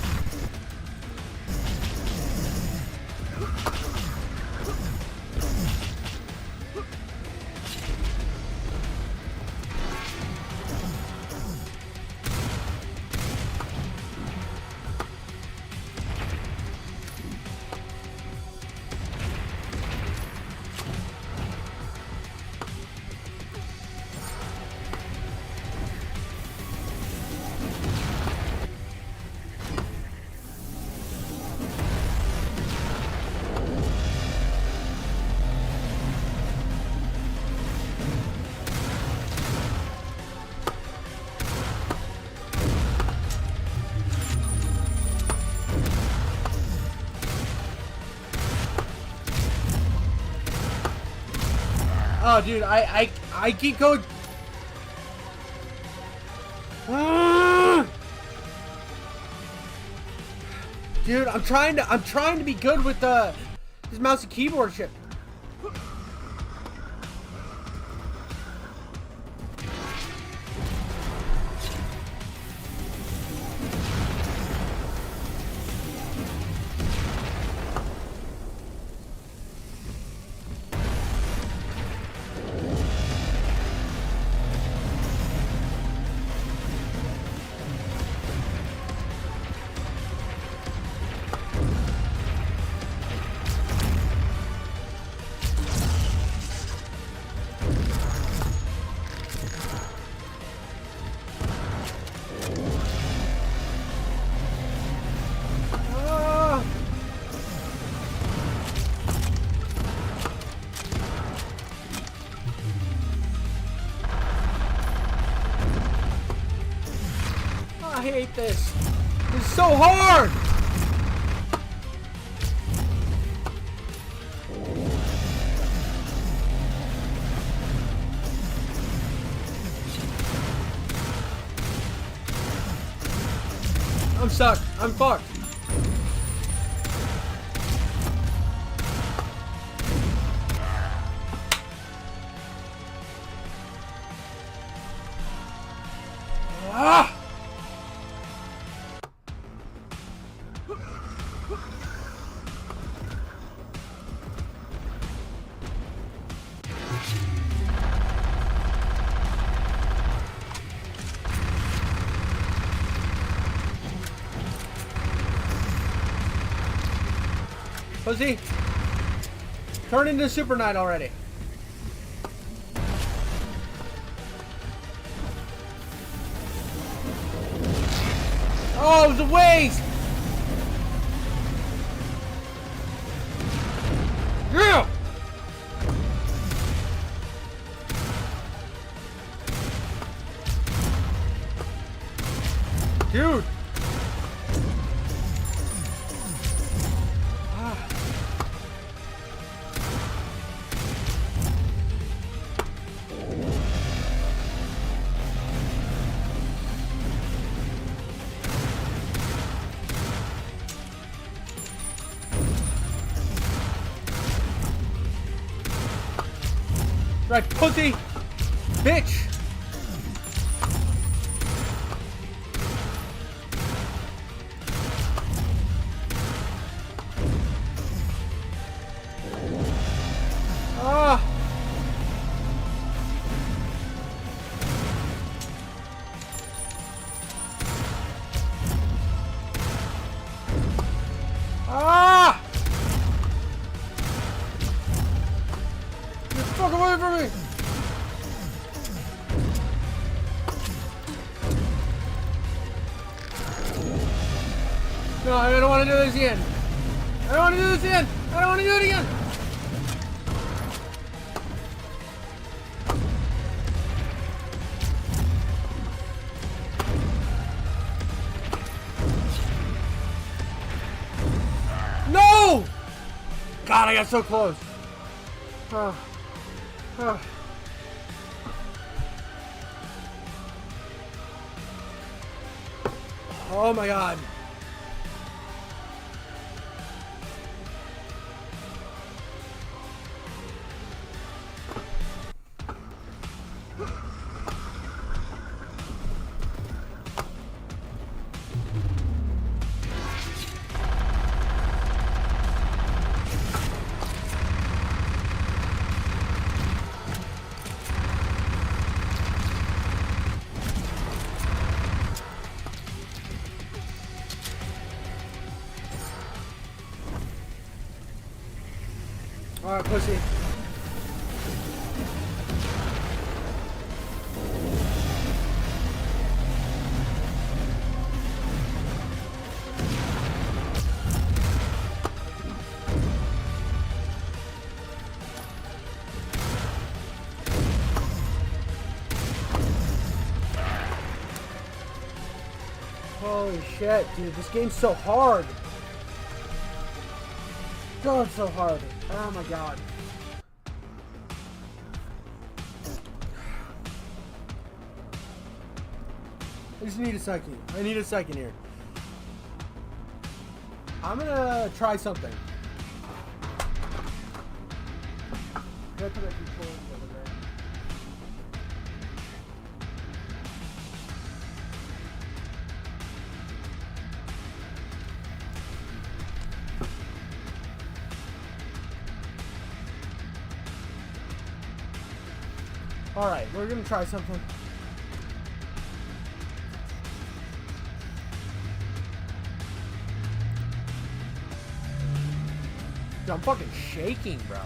Oh, dude, I keep going. Ah! Dude, I'm trying to be good with this mouse and keyboard shit. I hate this. It's so hard. I'm stuck. I'm fucked. Ah! Pussy, turn into Super Knight already. Oh, it was a waste! Yeah! Dude! Right, pussy! Bitch! Ah! Ah! Get the fuck away from me! No, I don't want to do this again. I don't want to do this again. I don't want to do it again. god, I got so close. Oh. Oh. Oh my god. Alright, pussy. Holy shit, dude, this game's so hard. Oh, it's so hard. Oh my god. I just need a second. I need a second here. I'm gonna try something. Can I put that controller over there? Alright, we're gonna try something. Dude, I'm fucking shaking, bro.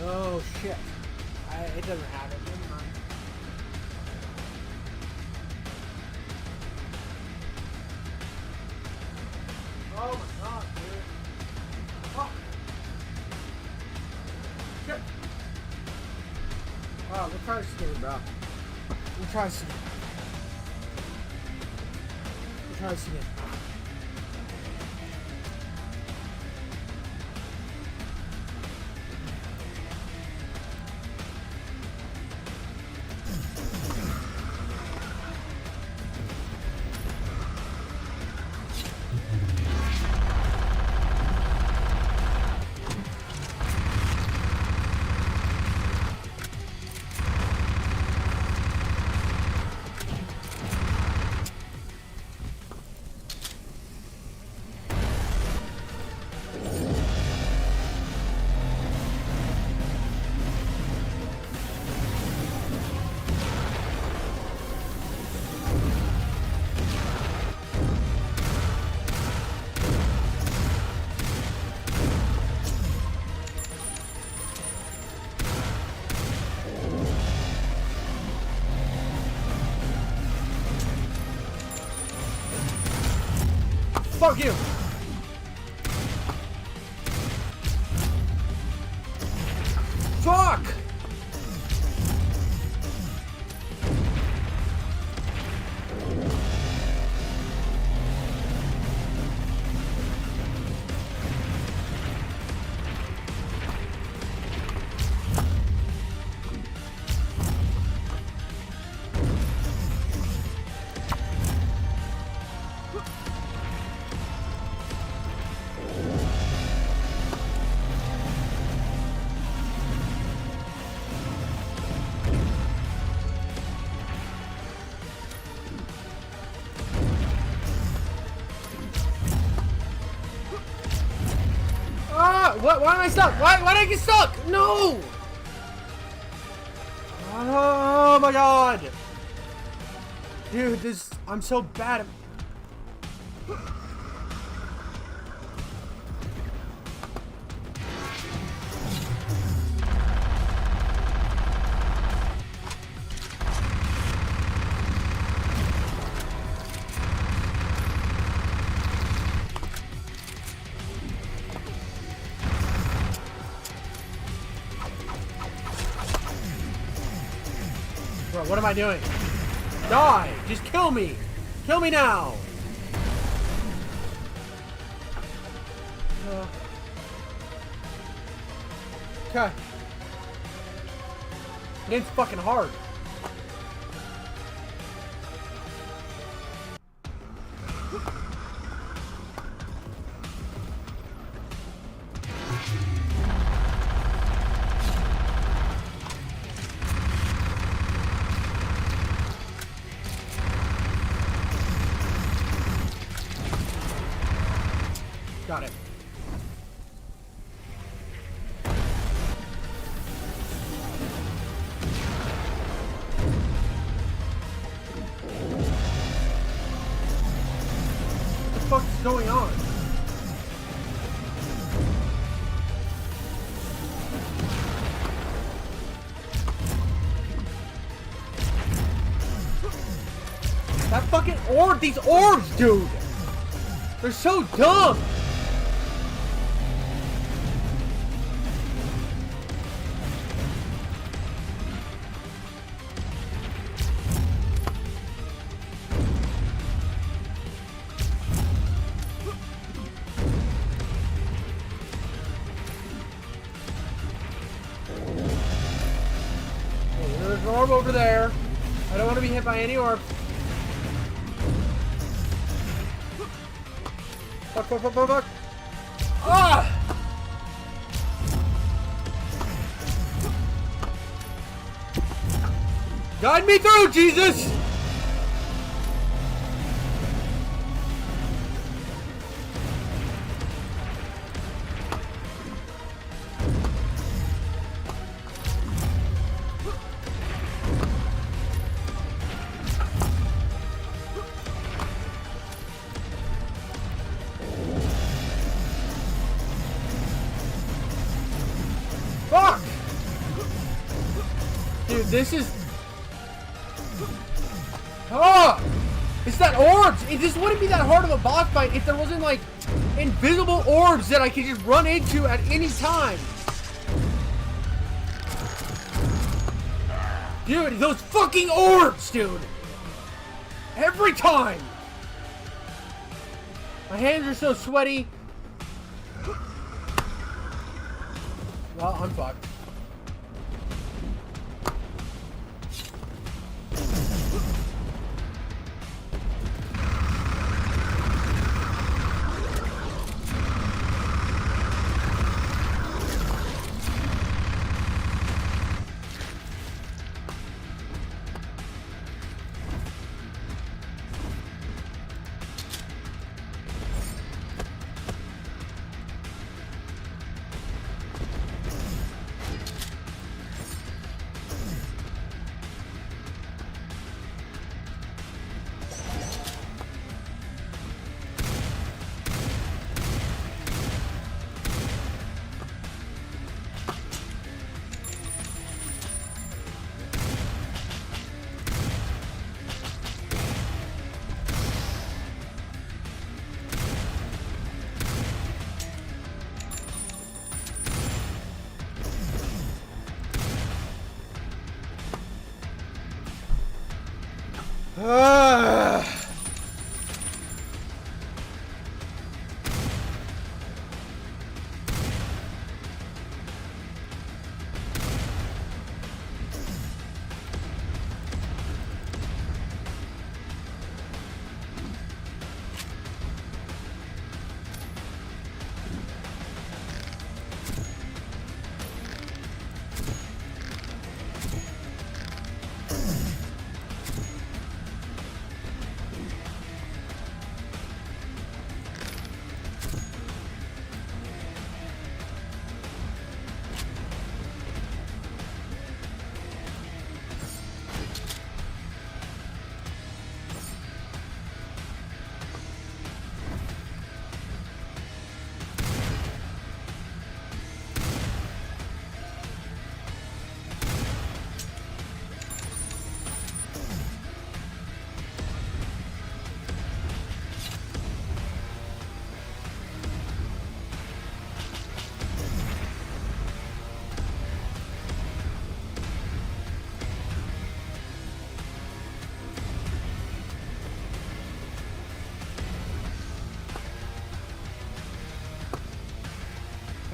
Oh shit. It doesn't have it. Never mind. Oh my god, dude. Fuck. Shit. Wow, we'll try this again, bro. We'll try this again. We'll try this again. Fuck you! Fuck! What? Why am I stuck? Why did I get stuck? No! Oh my god! Dude, I'm so bad at... Bro, what am I doing? Die! Just kill me! Kill me now! Okay. It's fucking hard. Got it. What the fuck is going on? That fucking orb, these orbs, dude! They're so dumb! There's an orb over there. I don't want to be hit by any orbs. Fuck, fuck, fuck, fuck, fuck. Ah! Guide me through, Jesus! Fuck! Dude, this is... Oh! It's that orbs! This wouldn't be that hard of a boss fight if there wasn't, like, invisible orbs that I could just run into at any time. Dude, those fucking orbs, dude! Every time! My hands are so sweaty. Well, I'm fucked.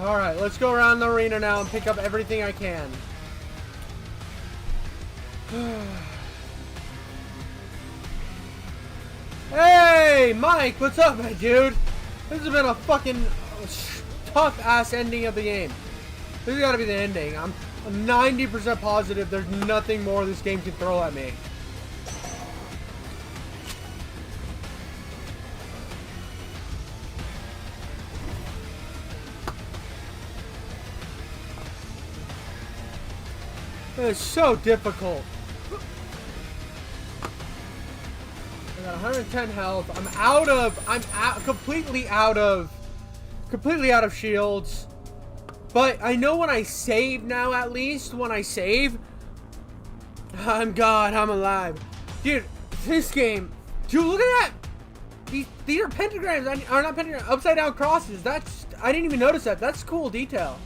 Alright, let's go around the arena now and pick up everything I can. Hey, Mike, what's up, my dude? This has been a fucking tough ass ending of the game. This has got to be the ending. I'm 90% positive there's nothing more this game can throw at me. It's so difficult. I got 110 health. I'm completely out of shields. But I know when I save now, at least when I save, I'm God, I'm alive. Dude, this game, dude, look at that. These are pentagrams, or not pentagrams, upside down crosses. I didn't even notice that. That's cool detail.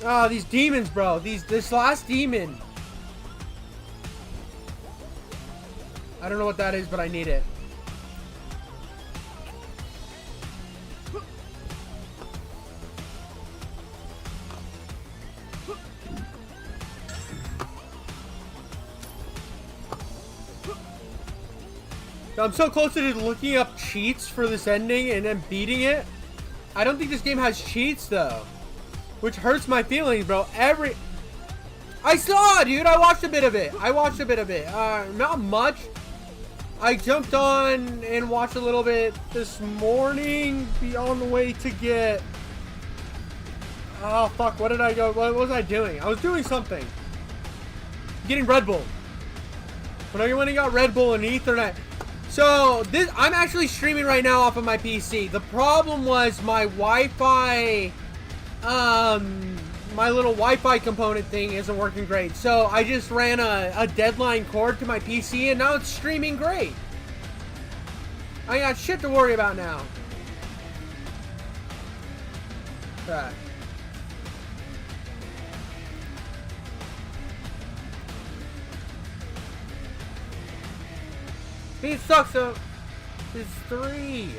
Oh, these demons, bro. This last demon. I don't know what that is, but I need it. I'm so close to just looking up cheats for this ending and then beating it. I don't think this game has cheats, though. Which hurts my feelings, bro. I saw, dude. I watched a bit of it. Not much. I jumped on and watched a little bit this morning. Be on the way to get... Oh, fuck. What did I go? What was I doing? I was doing something. Getting Red Bull. When I got Red Bull and Ethernet. So, I'm actually streaming right now off of my PC. The problem was my Wi-Fi... my little Wi-Fi component thing isn't working great. So I just ran a deadline cord to my PC and now it's streaming great. I got shit to worry about now. Okay. He sucks though. It's 3.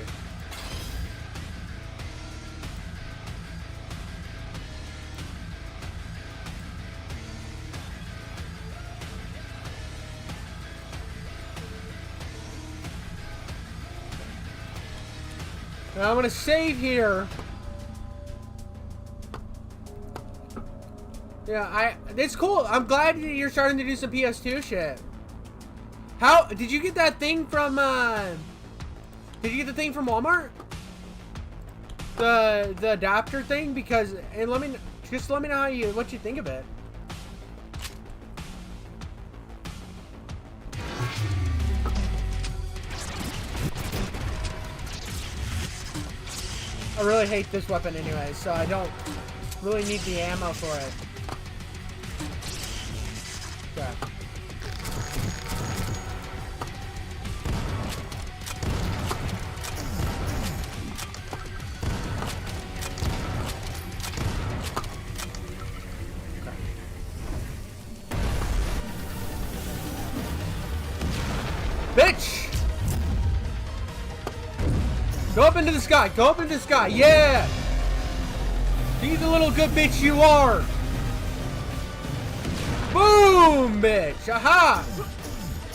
Now I'm gonna save here. Yeah, it's cool. I'm glad you're starting to do some PS2 shit. How did you get that thing from? Did you get the thing from Walmart? The adapter thing, because and let me know what you think of it. I really hate this weapon anyway, so I don't really need the ammo for it. Okay. Bitch! Go up into the sky. Go up into the sky. Yeah! Be the little good bitch you are. Boom, bitch. Aha!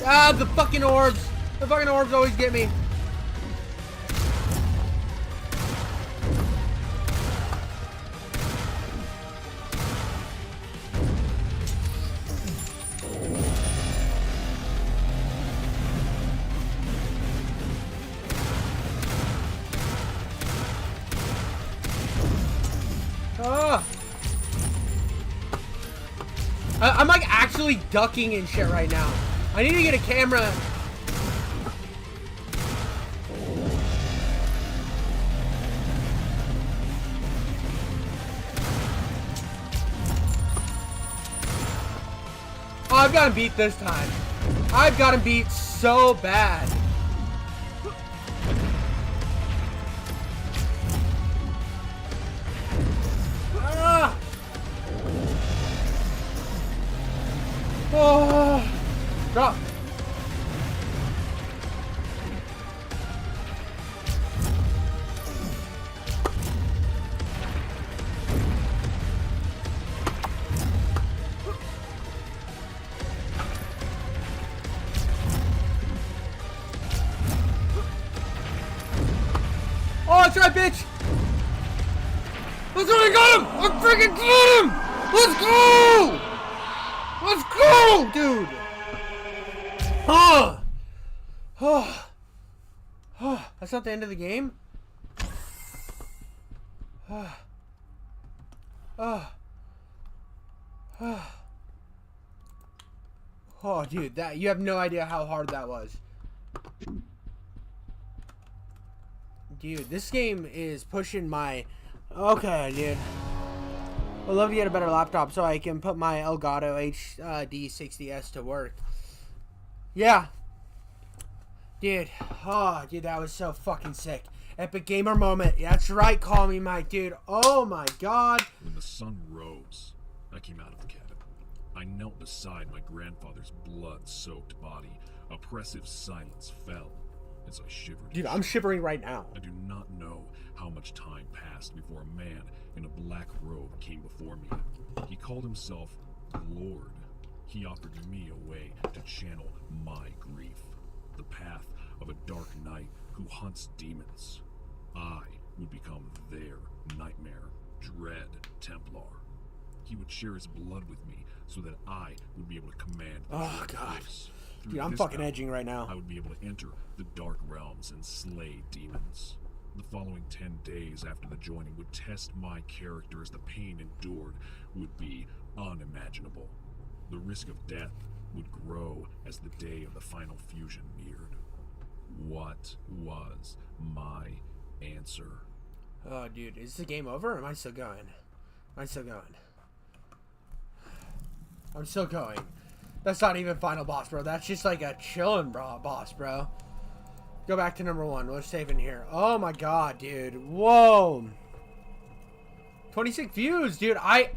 Ah, the fucking orbs. The fucking orbs always get me. I'm like actually ducking and shit right now. I need to get a camera. Oh, I've got him beat this time. I've got him beat so bad. Oh, drop. That's right, bitch! That's right, I got him! I freaking got him! Let's go! Let's go, dude! That's not the end of the game? Oh, dude, that you have no idea how hard that was. Dude, this game is pushing my... Okay, dude. I'd love to get a better laptop so I can put my Elgato HD60S to work. Yeah. Dude. Oh, dude, that was so fucking sick. Epic gamer moment. That's right, call me Mike, dude. Oh my god. When the sun rose, I came out of the cabin. I knelt beside my grandfather's blood-soaked body. Oppressive silence fell as I shivered. Dude, I'm shivering right now. I do not know how much time passed before a man in a black robe came before me. He called himself Lord. He offered me a way to channel my grief. The path of a dark knight who hunts demons. I would become their nightmare, dread Templar. He would share his blood with me so that I would be able to command the Oh, God. force. Dude, Through I'm this fucking power, edging right now. I would be able to enter the dark realms and slay demons. The following 10 days after the joining would test my character, as the pain endured would be unimaginable. The risk of death would grow as the day of the final fusion neared. What was my answer? Oh, dude, is the game over or am I still going? I'm still going. I'm still going. That's not even final boss, bro. That's just like a chillin' boss, bro. Go back to number 1. Let's save in here. Oh my god, dude. Whoa. 26 views, dude. I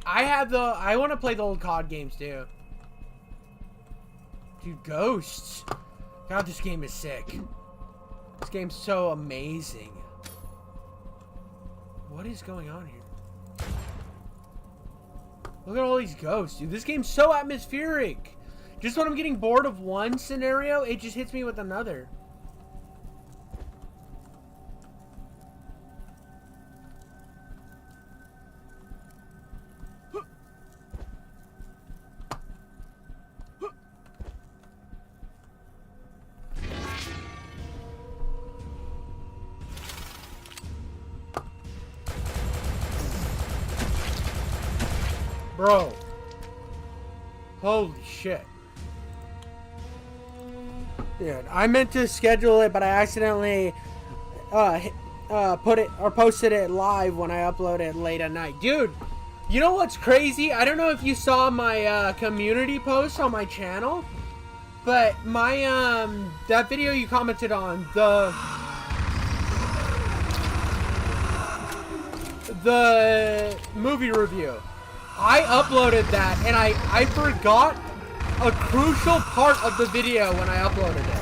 want to play the old COD games, too. Dude, Ghosts. God, this game is sick. This game's so amazing. What is going on here? Look at all these ghosts, dude. This game's so atmospheric. Just when I'm getting bored of one scenario, it just hits me with another. Bro. Holy shit. Dude, I meant to schedule it, but I accidentally put it or posted it live when I uploaded it late at night. Dude, you know what's crazy? I don't know if you saw my community post on my channel, but my that video you commented on, the movie review. I uploaded that and I forgot a crucial part of the video when I uploaded it.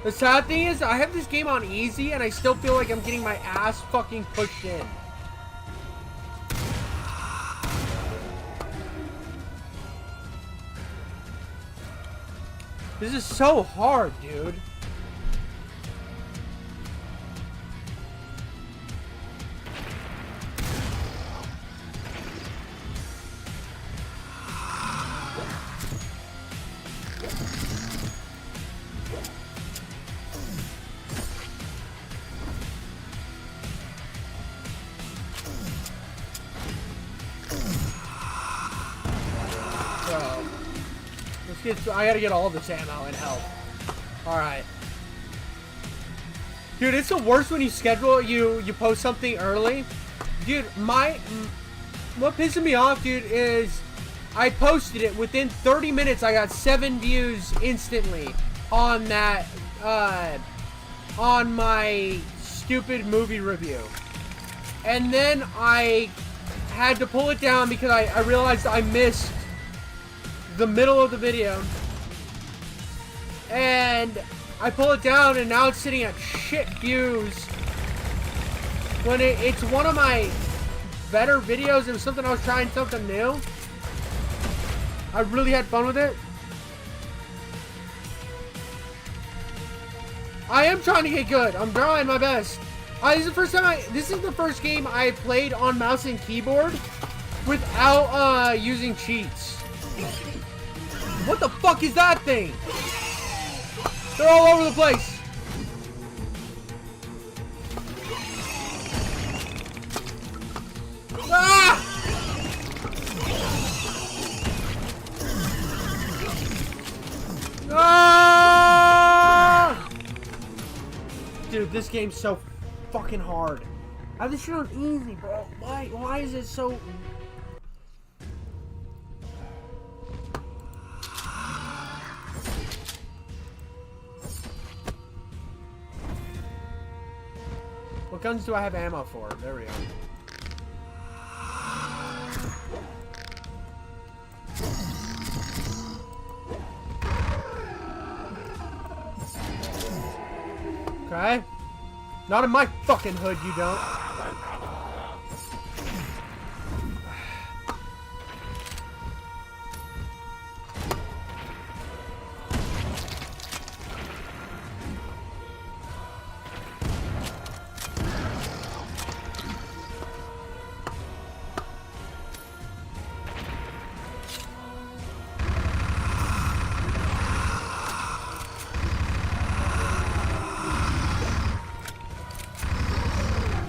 The sad thing is, I have this game on easy and I still feel like I'm getting my ass fucking pushed in. This is so hard, dude. I gotta get all this ammo and health. Alright. Dude, it's the worst when you schedule, you post something early. Dude, what pisses me off, dude, is I posted it. Within 30 minutes, I got 7 views instantly on that, on my stupid movie review. And then I had to pull it down because I realized I missed the middle of the video, and I pull it down and now it's sitting at shit views when it's one of my better videos. It was something I was trying something new. I really had fun with it. I am trying to get good. I'm trying my best. This is the first game I played on mouse and keyboard without using cheats. What the fuck is that thing? They're all over the place. Ah! Ah! Dude, this game's so fucking hard. I have this shit on easy, bro. Why is it so... What guns do I have ammo for? There we go. Okay. Not in my fucking hood, you don't.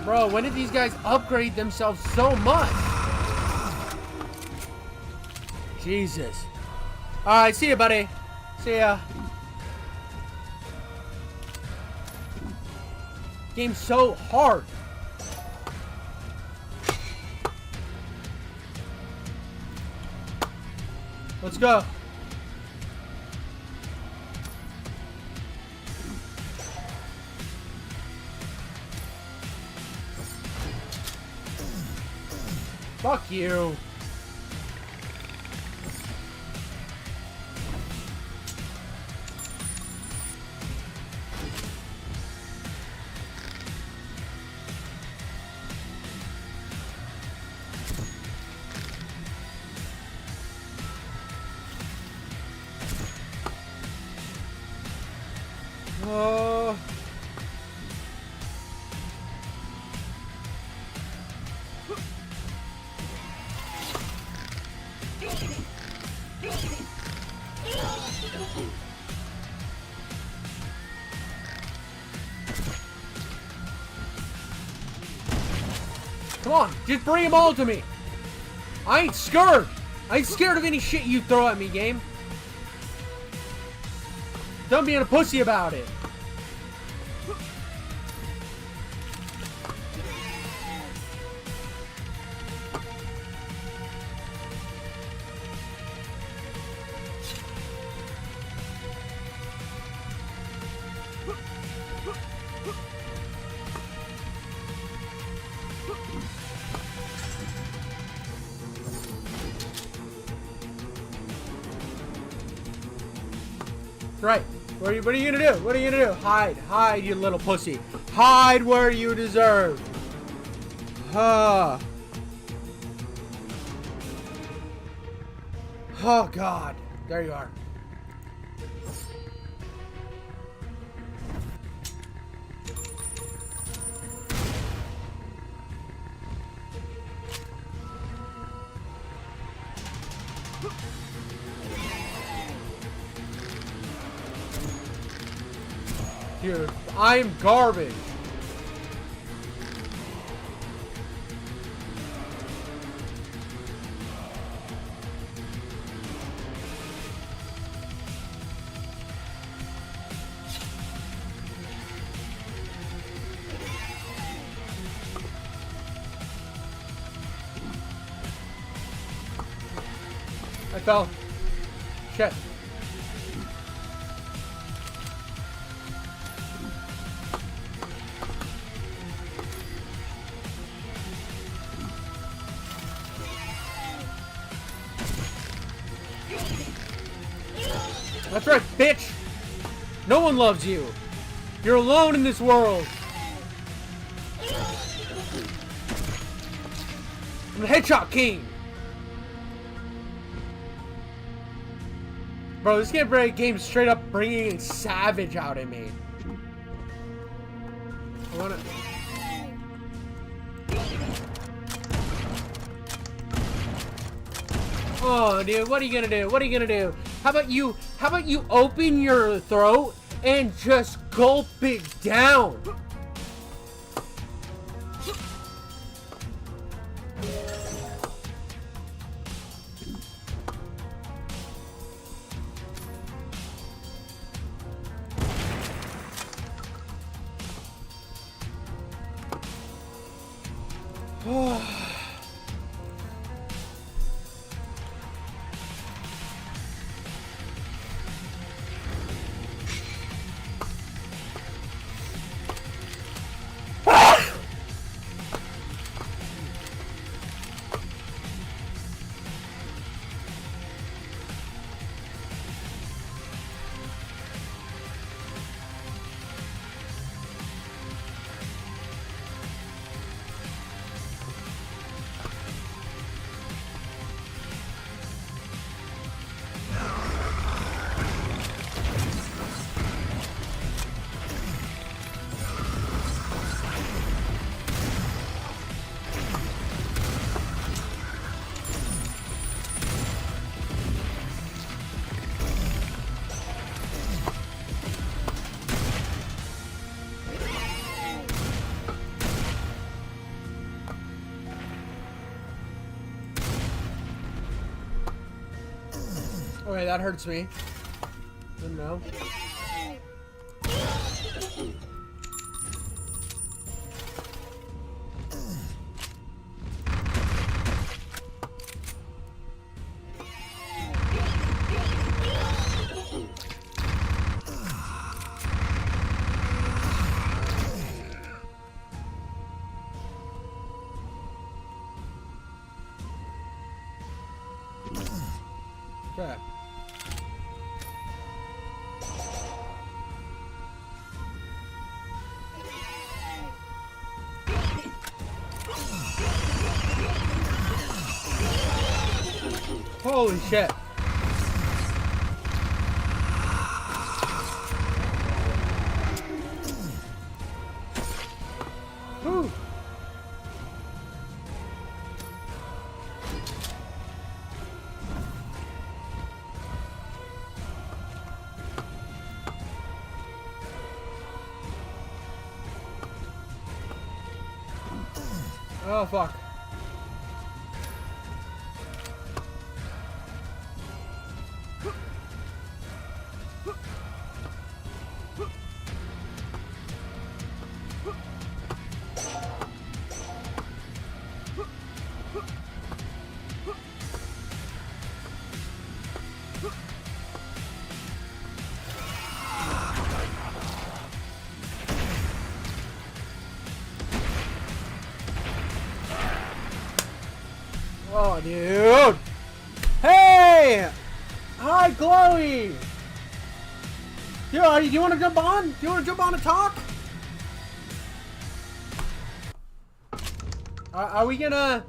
Bro, when did these guys upgrade themselves so much? Jesus. Alright, see ya, buddy. See ya. Game's so hard. Let's go. Fuck you. Oh. Come on, just bring them all to me. I ain't scared. I ain't scared of any shit you throw at me, game. Don't being a pussy about it. Right. What are you gonna do? What are you gonna do? Hide. Hide, you little pussy. Hide where you deserve. Oh, God. There you are. Dude, I'm garbage. I fell. Shit. That's right, bitch! No one loves you! You're alone in this world! I'm the Headshot King. Bro, this game straight up bringing Savage out in me. I wanna... Oh, dude, what are you gonna do? What are you gonna do? How about you open your throat and just gulp it down? Okay, that hurts me. Didn't know. Crap. Holy shit. Whew. Oh fuck. Oh, dude! Hey! Hi, Chloe! Yo, do you want to jump on? Do you want to jump on and talk? Are we gonna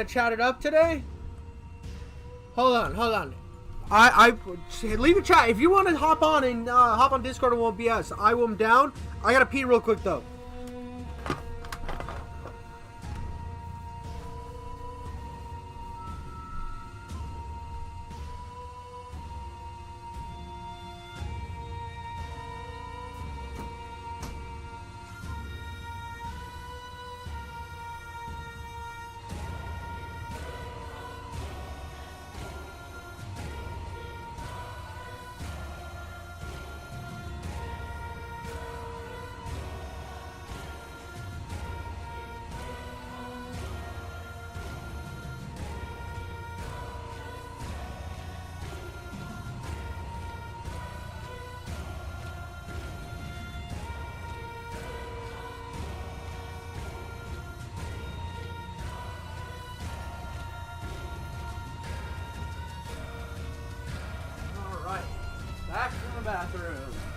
chat it up today? Hold on. I leave a chat if you want to hop on and hop on Discord and won't BS. I am down. I gotta pee real quick though.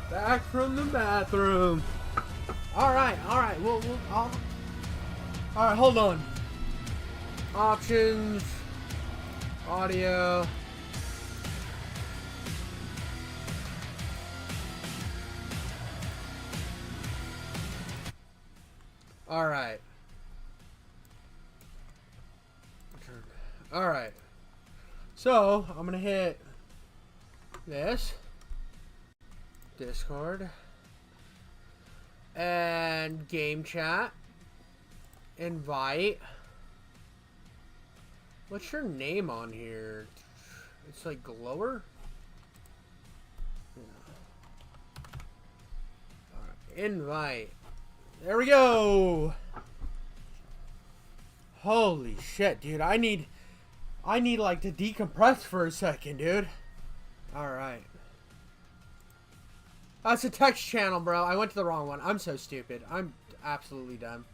Back from the bathroom. All right. All right, hold on. Options. Audio. Alright. Alright. So, I'm gonna hit this. Discord. And game chat. Invite. What's your name on here? It's like Glower? Alright, invite. There we go. Holy shit, dude. I need like to decompress for a second, dude. Alright. That's a text channel, bro. I went to the wrong one. I'm so stupid. I'm absolutely dumb.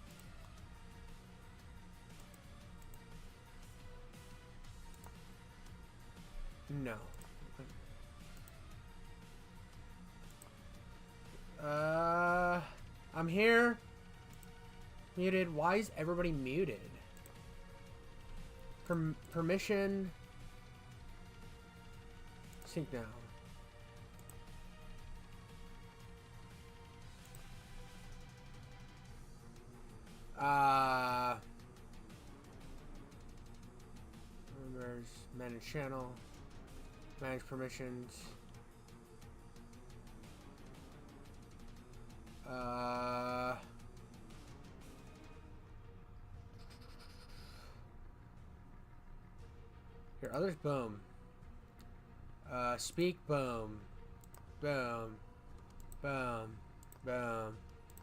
No. I'm here. Muted. Why is everybody muted? Permission. Sync now. There's manage channel. Manage permissions. Here, others, boom. Speak, boom. Boom. Boom. Boom.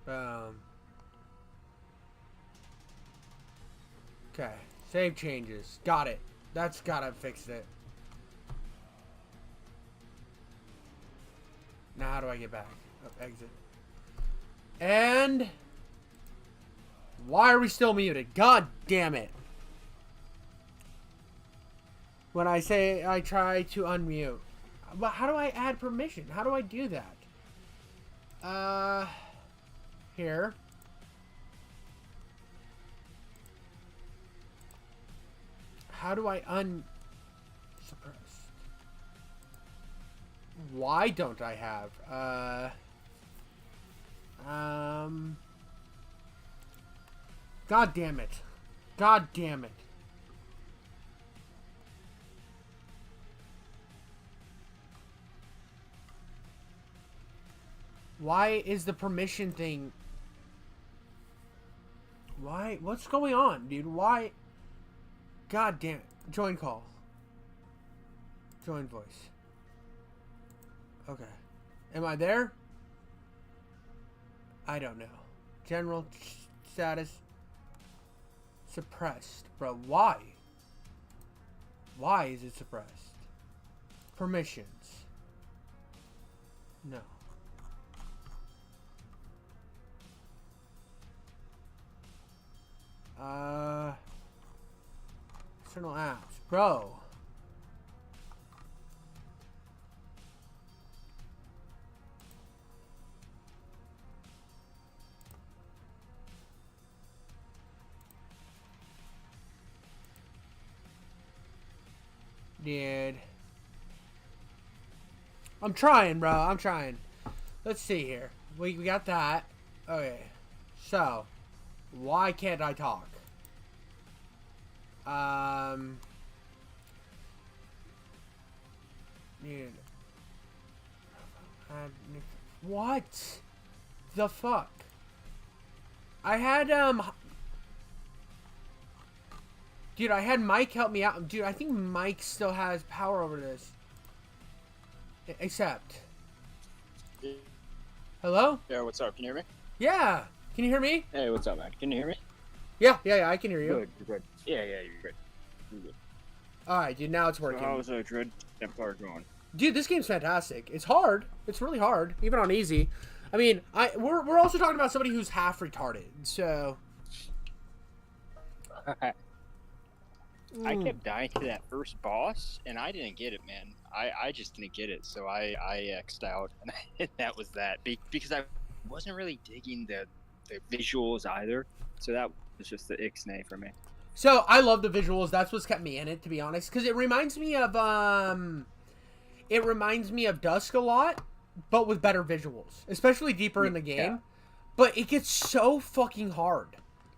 Boom. Okay. Save changes. Got it. That's gotta fix it. Now how do I get back? Oh, exit. And why are we still muted? God damn it. When I say I try to unmute. But how do I add permission? How do I do that? Here. How do I unsuppress? Why don't I have? God damn it. God damn it. Why is the permission thing? Why? What's going on, dude? Why? God damn it. Join call. Join voice. Okay. Am I there? I don't know. General status. Suppressed. Bro, why? Why is it suppressed? Permissions. No. External apps. Bro. Dude. I'm trying, bro. I'm trying. Let's see here. We got that. Okay. So, why can't I talk? Dude. What the fuck? I had, dude, I had Mike help me out. Dude, I think Mike still has power over this. Except. Hello? Yeah, what's up? Can you hear me? Yeah. Can you hear me? Hey, what's up, man? Can you hear me? Yeah, I can hear you. Good, you're good. Yeah, you're good. You're good. Alright, dude, now it's working. So how's Dread Templar going? Dude, this game's fantastic. It's hard. It's really hard, even on easy. I mean, we're also talking about somebody who's half retarded, so. I kept dying to that first boss, and I didn't get it, man. I just didn't get it, so I X'd out, and that was that. Because I wasn't really digging the visuals either, so that was just the ixnay for me. So I love the visuals. That's what's kept me in it, to be honest, because it reminds me of Dusk a lot, but with better visuals, especially deeper in the game. Yeah. But it gets so fucking hard.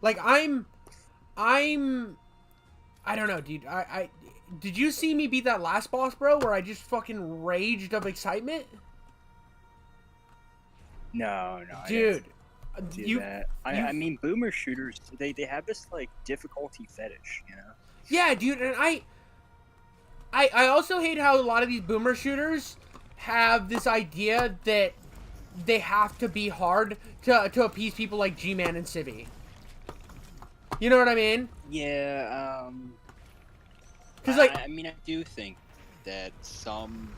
Like I don't know, dude. I did you see me beat that last boss, bro? Where I just fucking raged of excitement. No, Dude, I mean, boomer shooters, they have this like difficulty fetish, you know? Yeah, dude, and I also hate how a lot of these boomer shooters have this idea that they have to be hard to appease people like G-Man and Civvy. You know what I mean? Yeah, Because like, I mean, I do think that some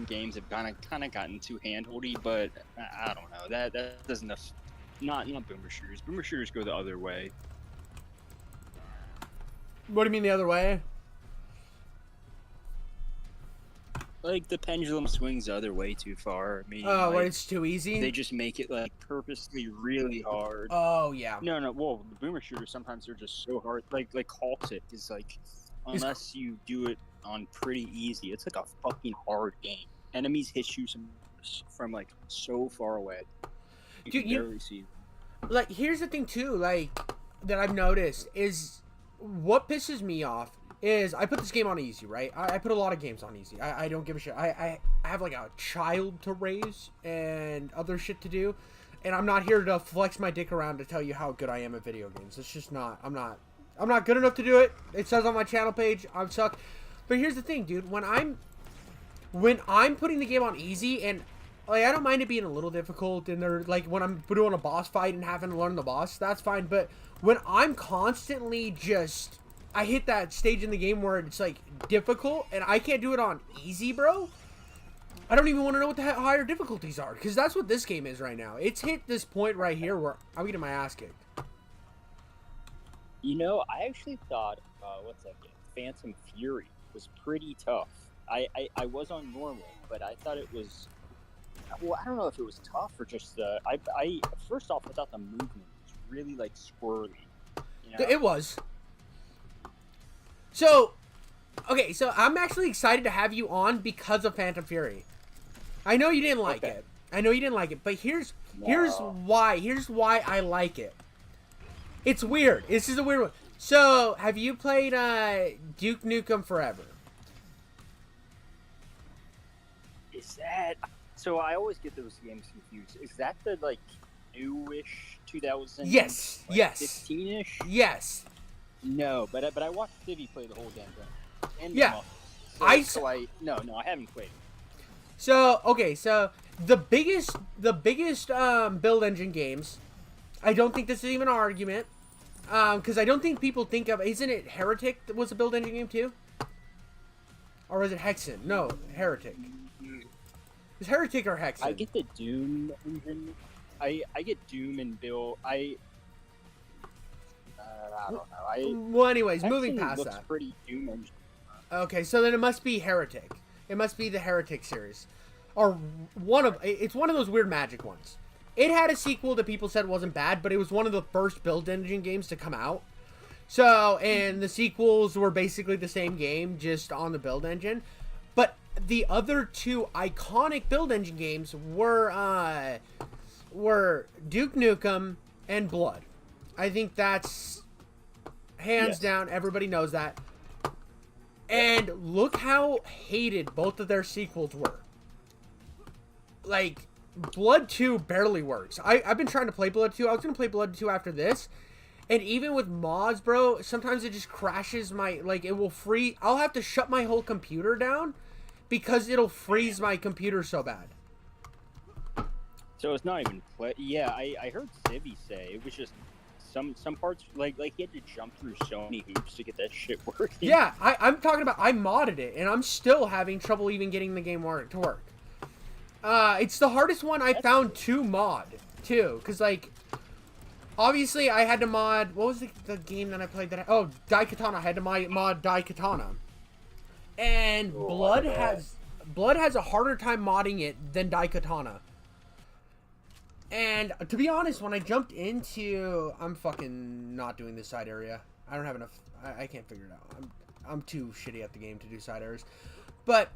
games have kind of gotten too handholdy, but I don't know. That doesn't not boomer shooters. Boomer shooters go the other way. what do you mean the other way? Like the pendulum swings the other way too far. I mean, Oh, like, where it's too easy? they just make it like purposely really hard. Oh, yeah. No. Well, the boomer shooters sometimes they're just so hard. Like Halt It is like, unless you do it on pretty easy, it's like a fucking hard game. Enemies hit you from like so far away. You Dude, can barely see. Like, here's the thing too, like, that I've noticed is what pisses me off is I put this game on easy, right? I put a lot of games on easy. I don't give a shit. I have like a child to raise and other shit to do, and I'm not here to flex my dick around to tell you how good I am at video games. It's just not. I'm not good enough to do it. It says on my channel page I suck. But here's the thing, dude. When I'm putting the game on easy, and like I don't mind it being a little difficult, and they're like when I'm doing a boss fight and having to learn the boss, that's fine. But when I'm constantly just I hit that stage in the game where it's like difficult and I can't do it on easy, bro, I don't even want to know what the higher difficulties are, because that's what this game is right now. It's hit this point right here where I'm getting my ass kicked. You know, I actually thought, what's that game? Phantom Fury was pretty tough. I was on normal, but I thought it was. Well, I don't know if it was tough or just I first off, I thought the movement was really like squirrely. You know? It was. So, okay, so I'm actually excited to have you on because of Phantom Fury. I know you didn't like it. I know you didn't like it, but here's why. Here's why I like it. It's weird. This is a weird one. So, have you played Duke Nukem Forever? Is that so? I always get those games confused. Is that the like newish 2000? Yes. Like, yes. 15ish. Yes. No, but I watched Civvy play the whole damn thing. And Yeah. No, I haven't played. So, okay, so the biggest build engine games, I don't think this is even an argument, because I don't think people think of, isn't it Heretic that was a build engine game too? Or was it Hexen? No, Heretic. Is Heretic or Hexen? I get the Doom engine. I get Doom and Bill. I don't know. Well, anyways, moving Hexen past looks that. pretty Doom engine. Okay, so then it must be Heretic. It must be the Heretic series. Or it's one of those weird magic ones. It had a sequel that people said wasn't bad, but it was one of the first build engine games to come out. So, and the sequels were basically the same game, just on the build engine. But the other two iconic build engine games were Duke Nukem and Blood. I think that's hands down, everybody knows that. And look how hated both of their sequels were. Like, Blood 2 barely works. I've been trying to play Blood 2. I was going to play Blood 2 after this. And even with mods, bro, sometimes it just crashes my... Like, it will freeze... I'll have to shut my whole computer down because it'll freeze my computer so bad. So it's not even play. Yeah, I heard Civvy say it was just some parts like he had to jump through so many hoops to get that shit working. Yeah, I'm talking about I modded it and I'm still having trouble even getting the game to work. It's the hardest one I found to mod too, because like obviously I had to mod. What was the game that I played that? Oh, Daikatana. I had to mod Daikatana, and Blood has a harder time modding it than Daikatana. And to be honest, when I jumped into... I'm fucking not doing this side area. I don't have enough. I can't figure it out. I'm too shitty at the game to do side errors. But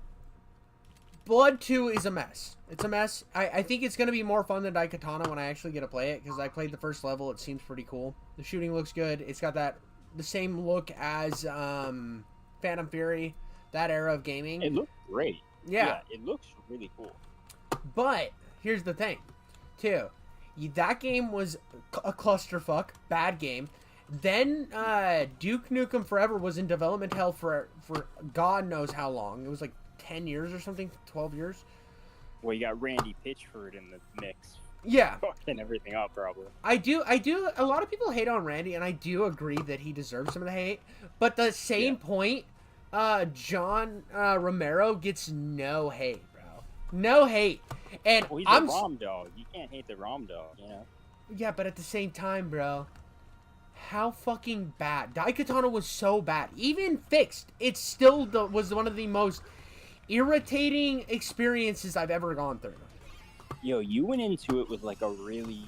Blood 2 is a mess. It's a mess. I think it's going to be more fun than Daikatana when I actually get to play it, because I played the first level. It seems pretty cool. The shooting looks good. It's got the same look as Phantom Fury, that era of gaming. It looks great. Yeah. It looks really cool. But here's the thing, too. That game was a clusterfuck, bad game. Then Duke Nukem Forever was in development hell for God knows how long. It was like 10 years or something, 12 years. Well, you got Randy Pitchford in the mix. Yeah. Fucking everything up, probably. I do. A lot of people hate on Randy, and I do agree that he deserves some of the hate. But the same point, John Romero gets no hate, bro. No hate. And Well, he's a ROM dog. You can't hate the ROM dog, you know? Yeah, but at the same time, bro, how fucking bad. Daikatana was so bad. Even fixed, it still was one of the most irritating experiences I've ever gone through. Yo, you went into it with like a really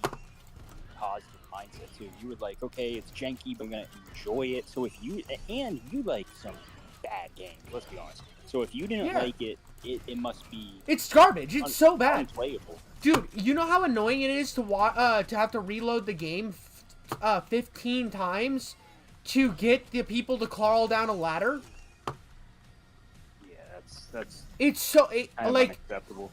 positive mindset too. You were like, okay, it's janky, but I'm gonna enjoy it. So if you like some bad games, let's be honest. So if you didn't like it, it must be. It's garbage. It's so bad, unplayable. dude. You know how annoying it is to have to reload the game 15 times to get the people to crawl down a ladder. Yeah, that's. It's so like unacceptable.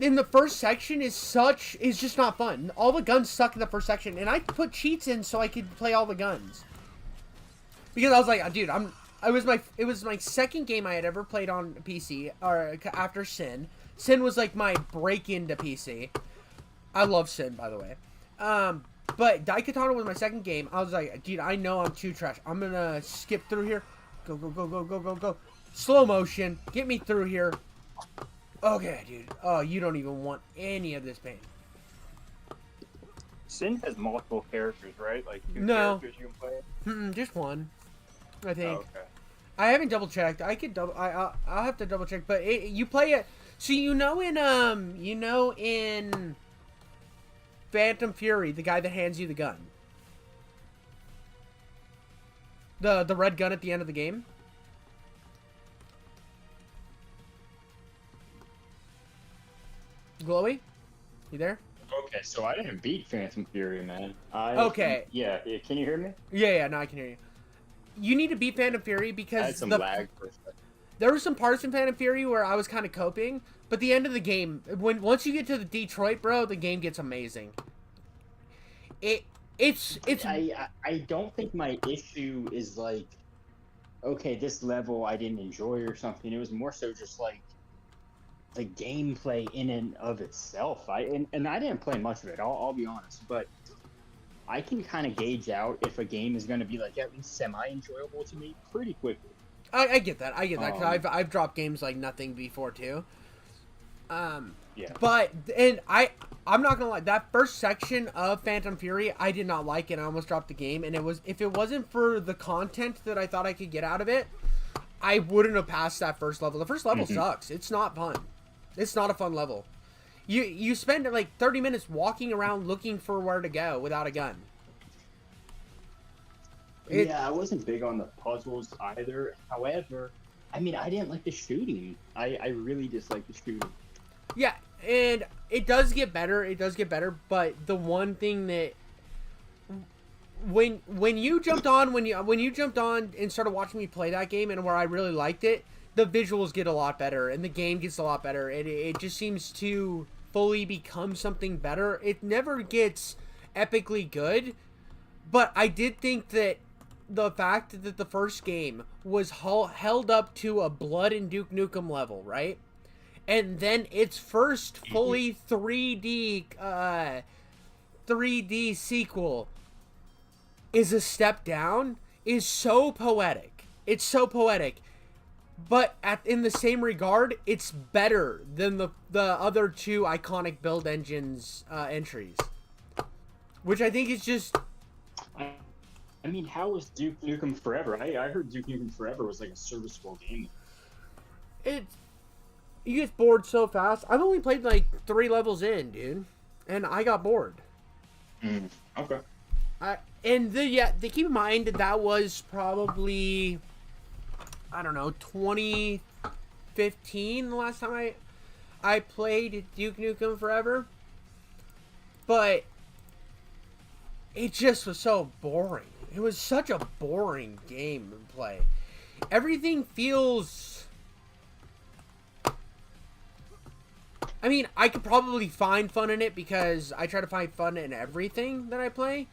In the first section is just not fun. All the guns suck in the first section, and I put cheats in so I could play all the guns. Because I was like, dude, it was my second game I had ever played on PC, or after Sin. Sin was like my break into PC. I love Sin, by the way. But Daikatana was my second game. I was like, dude, I know I'm too trash. I'm gonna skip through here. Go, go, go, go, go, go, go. Slow motion. Get me through here. Okay, dude. Oh, you don't even want any of this pain. Sin has multiple characters, right? Like two No. characters you can play? Just one, I think. Oh, okay. I haven't double checked. I could double. I'll have to double check. But you play it. So in Phantom Fury, the guy that hands you the gun, the red gun at the end of the game. Glowy, you there? Okay, so I didn't beat Phantom Fury, man. Okay. Yeah, can you hear me? Yeah, now I can hear you. You need to beat Phantom Fury I had because some lag for a second. there were some parts in Phantom Fury where I was kind of coping, but the end of the game, once you get to the Detroit, bro, the game gets amazing. It's. I don't think my issue is like, okay, this level I didn't enjoy or something. It was more so just like the gameplay in and of itself. And I didn't play much of it. I'll be honest, but I can kind of gauge out if a game is going to be like at least semi-enjoyable to me pretty quickly. I get that. Cause I've dropped games like nothing before too. Yeah. But I'm not gonna lie. That first section of Phantom Fury, I did not like it. I almost dropped the game, and if it wasn't for the content that I thought I could get out of it, I wouldn't have passed that first level. The first level sucks. It's not fun. It's not a fun level. You spend like 30 minutes walking around looking for where to go without a gun. Yeah, I wasn't big on the puzzles either. However, I mean, I didn't like the shooting. I really disliked the shooting. Yeah, and it does get better. But the one thing that when you jumped on and started watching me play that game, and where I really liked it, the visuals get a lot better and the game gets a lot better, and it just seems to fully become something better. It never gets epically good, but I did think that the fact that the first game was held up to a Blood and Duke Nukem level, right? And then its first fully 3D sequel is a step down is so poetic. It's so poetic. But in the same regard, it's better than the other two iconic build engines entries. Which I think is just... I mean, how was Duke Nukem Forever? I heard Duke Nukem Forever was like a serviceable game. You get bored so fast. I've only played like 3 levels in, dude. And I got bored. Okay. They keep in mind that was probably, I don't know, 2015 the last time I played Duke Nukem Forever. But it just was so boring. It was such a boring game to play. Everything feels... I mean, I could probably find fun in it because I try to find fun in everything that I play.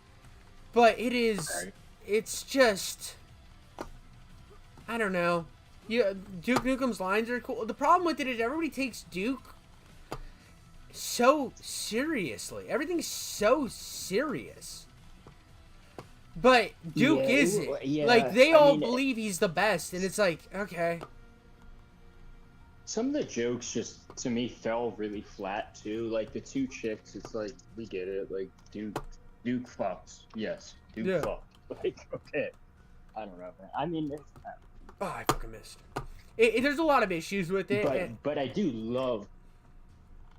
But it is... It's just... I don't know. Yeah, Duke Nukem's lines are cool. The problem with it is everybody takes Duke so seriously. Everything's so serious. But Duke isn't. Yeah, like, they all believe he's the best, and it's like, okay. Some of the jokes just, to me, fell really flat, too. Like, the two chicks, it's like, we get it. Like, Duke fucks. Yes, Duke fucked. Like, okay. I don't know, man. I mean, oh, I fucking missed. There's a lot of issues with it. But I do love...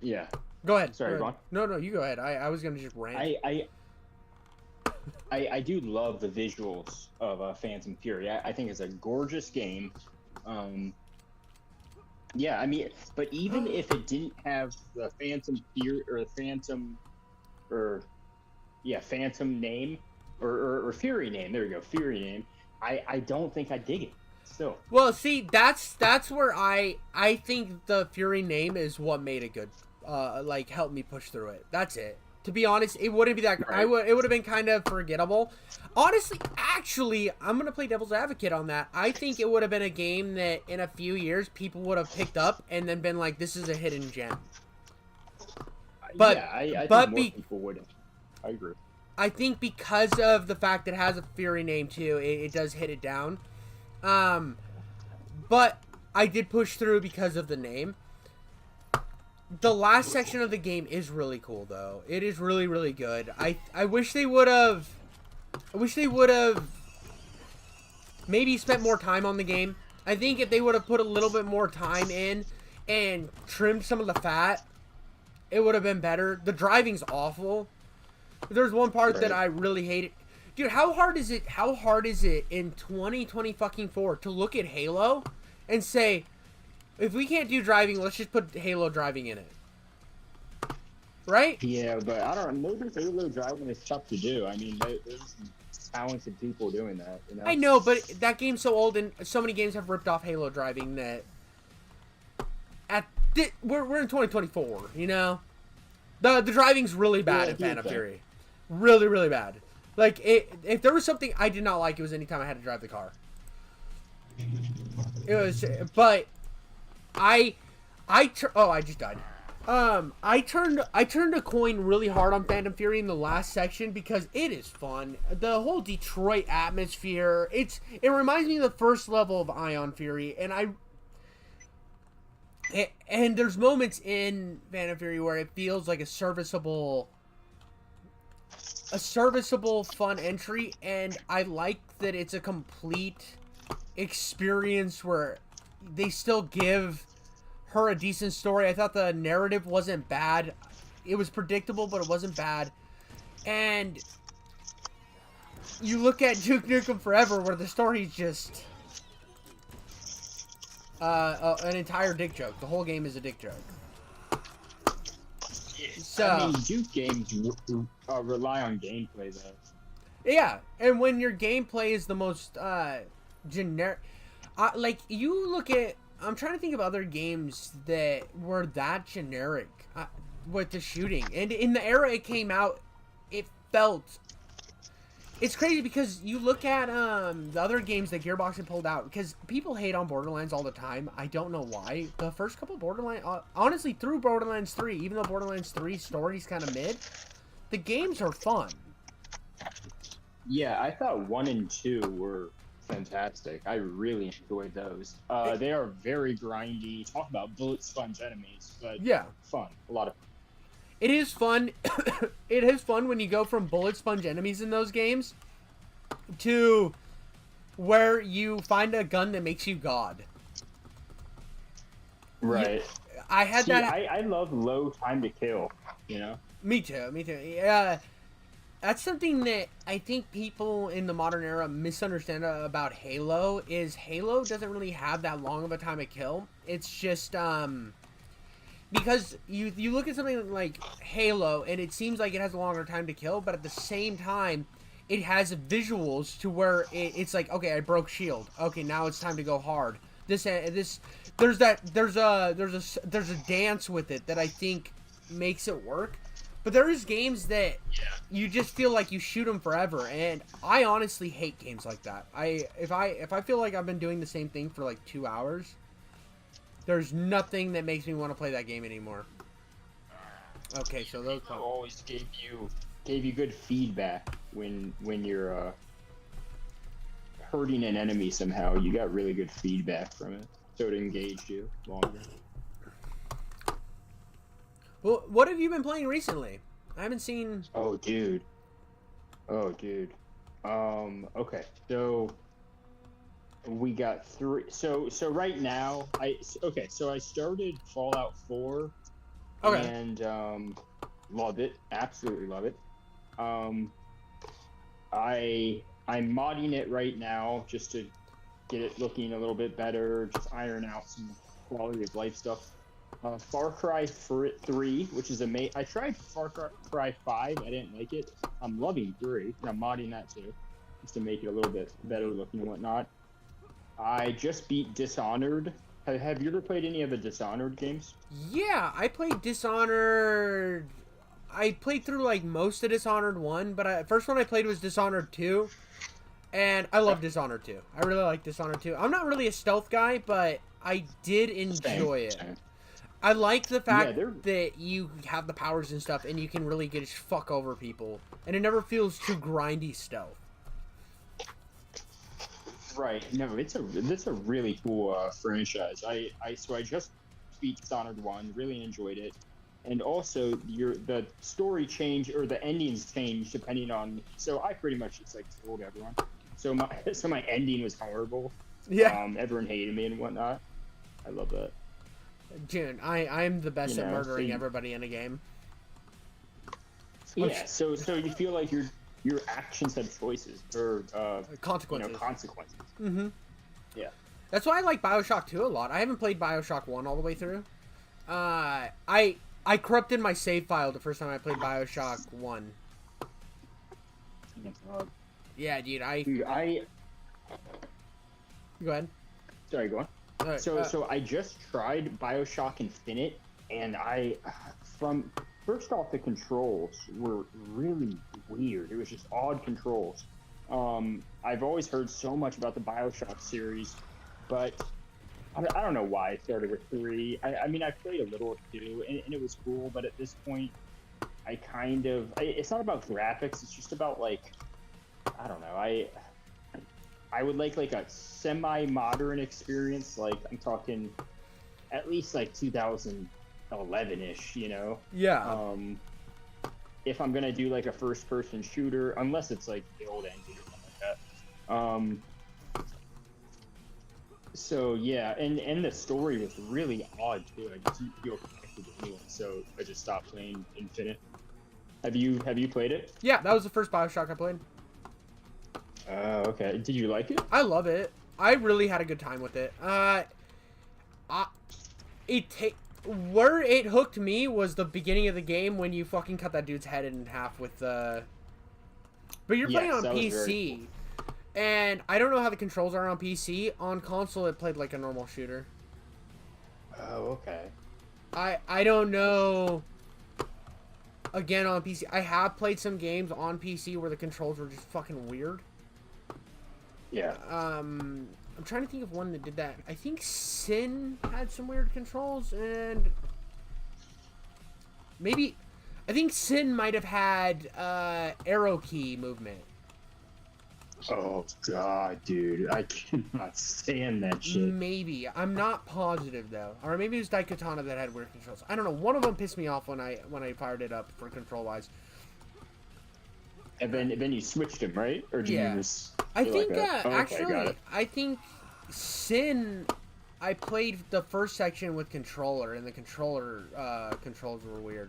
Yeah. Go ahead. Sorry, go on. No, you go ahead. I was going to just rant. I do love the visuals of Phantom Fury. I think it's a gorgeous game. Yeah, I mean, but even if it didn't have the Phantom Fury or Phantom name or Fury name, there we go, Fury name, I don't think I dig it still. Well, see, that's where I think the Fury name is what made it good. Like, helped me push through it. That's it. To be honest, it wouldn't be that. Right. It would have been kind of forgettable. Honestly, actually, I'm gonna play devil's advocate on that. I think it would have been a game that in a few years people would have picked up and then been like, "This is a hidden gem." But yeah, I think more people would. I agree. I think because of the fact that it has a Fury name too, it does hit it down. But I did push through because of the name. The last section of the game is really cool, though. It is really, really good. I wish they would have... I wish they would have maybe spent more time on the game. I think if they would have put a little bit more time in and trimmed some of the fat, it would have been better. The driving's awful. There's one part that I really hated. Dude, how hard is it in 2024 to look at Halo and say... If we can't do driving, let's just put Halo driving in it. Right? Yeah, but I don't know. Maybe Halo driving is tough to do. I mean, there's some talented people doing that. You know? I know, but that game's so old, and so many games have ripped off Halo driving that... We're in 2024, you know? The driving's really bad in Phantom Fury. Really, really bad. Like, if there was something I did not like, it was anytime I had to drive the car. It was... But... I just died. I turned a coin really hard on Phantom Fury in the last section because it is fun. The whole Detroit atmosphere, it reminds me of the first level of Ion Fury, and there's moments in Phantom Fury where it feels like a serviceable fun entry, and I like that it's a complete experience where they still give her a decent story. I thought the narrative wasn't bad. It was predictable, but it wasn't bad. And you look at Duke Nukem Forever, where the story's just an entire dick joke. The whole game is a dick joke. So, I mean, Duke games rely on gameplay, though. Yeah, and when your gameplay is the most generic... like, you look at... I'm trying to think of other games that were that generic with the shooting. And in the era it came out, it felt... It's crazy because you look at the other games that Gearbox had pulled out, because people hate on Borderlands all the time. I don't know why. The first couple Borderlands... honestly, through Borderlands 3, even though Borderlands 3's story's kind of mid, the games are fun. Yeah, I thought 1 and 2 were... fantastic. I really enjoyed those. They are very grindy. Talk about bullet sponge enemies, but yeah, fun. A lot of fun. It is fun. It is fun when you go from bullet sponge enemies in those games to where you find a gun that makes you God. Right. I had that. I love low time to kill. You know. Me too. Yeah. That's something that I think people in the modern era misunderstand about Halo. Is Halo doesn't really have that long of a time to kill. It's just because you look at something like Halo and it seems like it has a longer time to kill, but at the same time, it has visuals to where it's like, okay, I broke shield. Okay, now it's time to go hard. There's a dance with it that I think makes it work. But there is games that you just feel like you shoot them forever, and I honestly hate games like that. If I feel like I've been doing the same thing for like 2 hours, there's nothing that makes me want to play that game anymore. Okay, so those always gave you good feedback when you're hurting an enemy somehow. You got really good feedback from it, so it engaged you longer. Well, what have you been playing recently? I haven't seen. Oh, dude. Okay, so we got 3. So right now, I started Fallout 4. Okay. And love it, absolutely love it. I'm modding it right now just to get it looking a little bit better, just iron out some quality of life stuff. Far Cry 3, which is I tried Far Cry 5, I didn't like it. I'm loving 3, and I'm modding that too, just to make it a little bit better looking and whatnot. I just beat Dishonored. Have you ever played any of the Dishonored games? Yeah, I played Dishonored. I played through like most of Dishonored 1, but first one I played was Dishonored 2. And I love Dishonored 2. I really like Dishonored 2. I'm not really a stealth guy, but I did enjoy it. Same. I like the fact that you have the powers and stuff, and you can really just fuck over people. And it never feels too grindy stealth. Right. No, it's a really cool franchise. I just beat Dishonored 1, really enjoyed it. And also the story change or the endings change depending on, so I pretty much just like told everyone. So my ending was horrible. Yeah. Everyone hated me and whatnot. I love that. Dude, I'm the best at murdering everybody in a game. Yeah, so you feel like your actions have choices or consequences. Consequences. Mm-hmm. Yeah. That's why I like BioShock 2 a lot. I haven't played BioShock 1 all the way through. I corrupted my save file the first time I played BioShock 1. Yeah, dude, Go ahead. Sorry, go on. Right, So I just tried BioShock Infinite, and first off, the controls were really weird. It was just odd controls. I've always heard so much about the BioShock series, but I don't know why I started with 3. I mean, I played a little of 2, and it was cool, but at this point, it's not about graphics, it's just about, like, I don't know, I would like a semi-modern experience, like, I'm talking at least, like, 2011-ish, you know? Yeah. If I'm gonna do, like, a first-person shooter, unless it's, like, the old engine or something like that. So, yeah, and the story was really odd, too. I just didn't feel connected to anyone, so I just stopped playing Infinite. Have you played it? Yeah, that was the first BioShock I played. Okay. Did you like it? I love it. I really had a good time with it. Where it hooked me was the beginning of the game when you fucking cut that dude's head in half with the. But you're playing on PC, and I don't know how the controls are on PC. On console, it played like a normal shooter. Oh, okay. I don't know. Again, on PC, I have played some games on PC where the controls were just fucking weird. Yeah. I'm trying to think of one that did that. I think Sin had some weird controls, and maybe I think Sin might have had arrow key movement. Oh god, dude, I cannot stand that shit. Maybe. I'm not positive though. Or maybe it was Daikatana that had weird controls. I don't know. One of them pissed me off when I fired it up for control wise. And then you switched him, right? Or did you just I think actually I think Sin I played the first section with controller, and the controls were weird.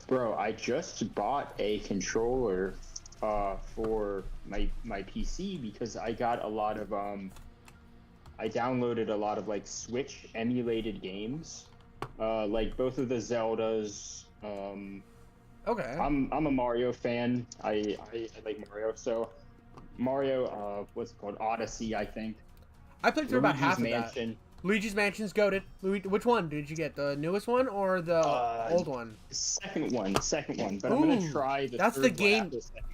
Bro, I just bought a controller for my PC because I got a lot of I downloaded a lot of like Switch emulated games. Like both of the Zeldas. Okay. I'm a Mario fan. I like Mario, so Mario what's it called? Odyssey, I think. I played through about Luigi's half of Mansion. that. Luigi's Mansion's goated. Which one did you get? The newest one or the old one? Second one. But I'm gonna try the that's third the one game. after the second.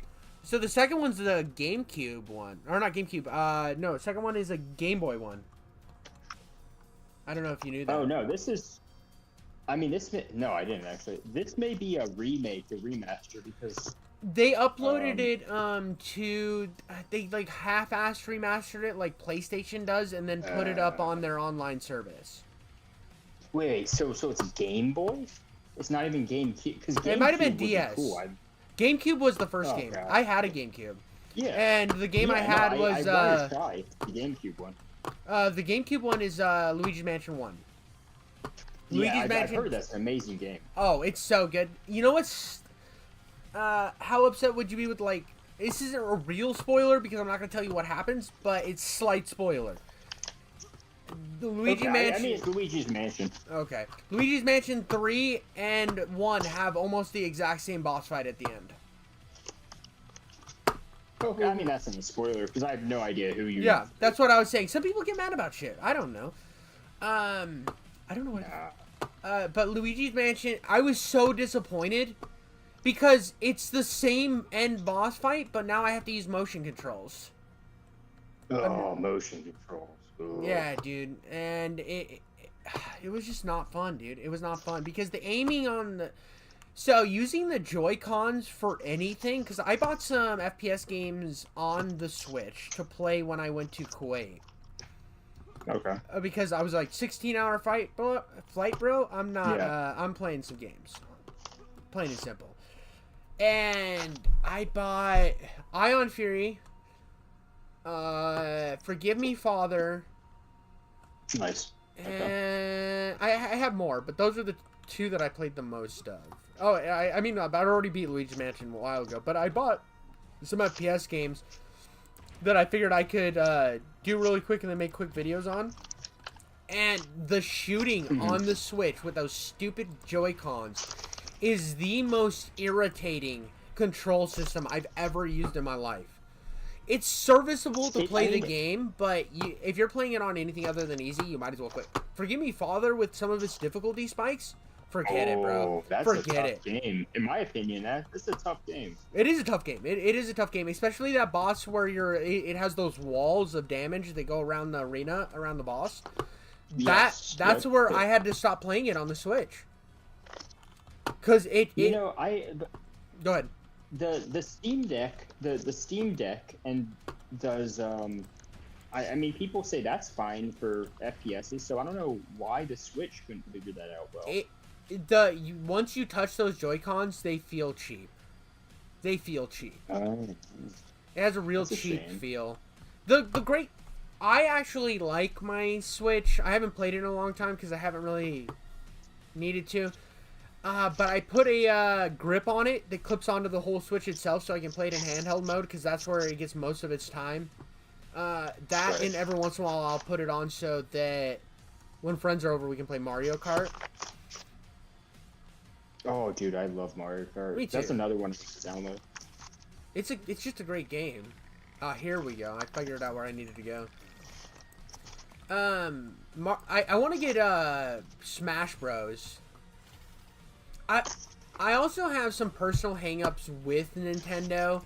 So the second one's the GameCube one, or not GameCube? No, second one is a Game Boy one. I don't know if you knew that. Oh no, this is. I mean, no, I didn't actually. This may be a remake, a remaster, because they uploaded it to they like half-assed remastered it like PlayStation does, and then put it up on their online service. Wait, so it's a Game Boy? It's not even GameCube, because It might have been DS. Cool. GameCube was the first Oh, game. God. I had a GameCube. Yeah. And the game I had I was wanted to try the GameCube one. the GameCube one is Luigi's Mansion 1. Yeah, Luigi's I've heard that's an amazing game. Oh, it's so good. You know what's how upset would you be with, like, this isn't a real spoiler because I'm not going to tell you what happens, but it's slight spoiler. The Luigi Mansion. I mean, it's Luigi's Mansion. Okay. Luigi's Mansion 3 and 1 have almost the exact same boss fight at the end. Okay, I mean, that's not a spoiler, because I have no idea who you... Yeah, that's what I was saying. Some people get mad about shit. I don't know. I don't know what... but Luigi's Mansion, I was so disappointed because it's the same end boss fight, but now I have to use motion controls. Oh, motion controls. Ugh. Yeah, dude, and it was just not fun, dude. It was not fun because the aiming on the... So, using the Joy-Cons for anything, because I bought some FPS games on the Switch to play when I went to Kuwait. Okay. Because I was like, 16-hour flight, bro. I'm not, Yeah. I'm playing some games. Plain and simple. And I bought Ion Fury, Forgive Me, Father. Nice. And I have more, but those are the two that I played the most of. Oh, I mean, I'd already beat Luigi's Mansion a while ago, but I bought some FPS games that I figured I could do really quick and then make quick videos on. And the shooting on the Switch with those stupid Joy-Cons is the most irritating control system I've ever used in my life. It's serviceable to play the game, but if you're playing it on anything other than easy, you might as well quit. Forgive Me, Father, with some of its difficulty spikes, forget it, bro. That's forget a tough game. In my opinion, that's a tough game. It is a tough game. It is a tough game, especially that boss where it has those walls of damage that go around the arena, around the boss. Yes, that's where I had to stop playing it on the Switch. Cause Go ahead. The Steam Deck, the Steam Deck, and does I mean, people say that's fine for FPSs, so I don't know why the Switch couldn't figure that out well. Once you touch those Joy-Cons, they feel cheap. They feel cheap. It has a real cheap feel. I actually like my Switch. I haven't played it in a long time because I haven't really needed to. But I put a grip on it that clips onto the whole Switch itself so I can play it in handheld mode because that's where it gets most of its time. And every once in a while I'll put it on so that when friends are over we can play Mario Kart. Oh, dude, I love Mario Kart. Me too. That's another one to download. It's just a great game. Here we go. I figured out where I needed to go. I want to get Smash Bros. I also have some personal hang-ups with Nintendo,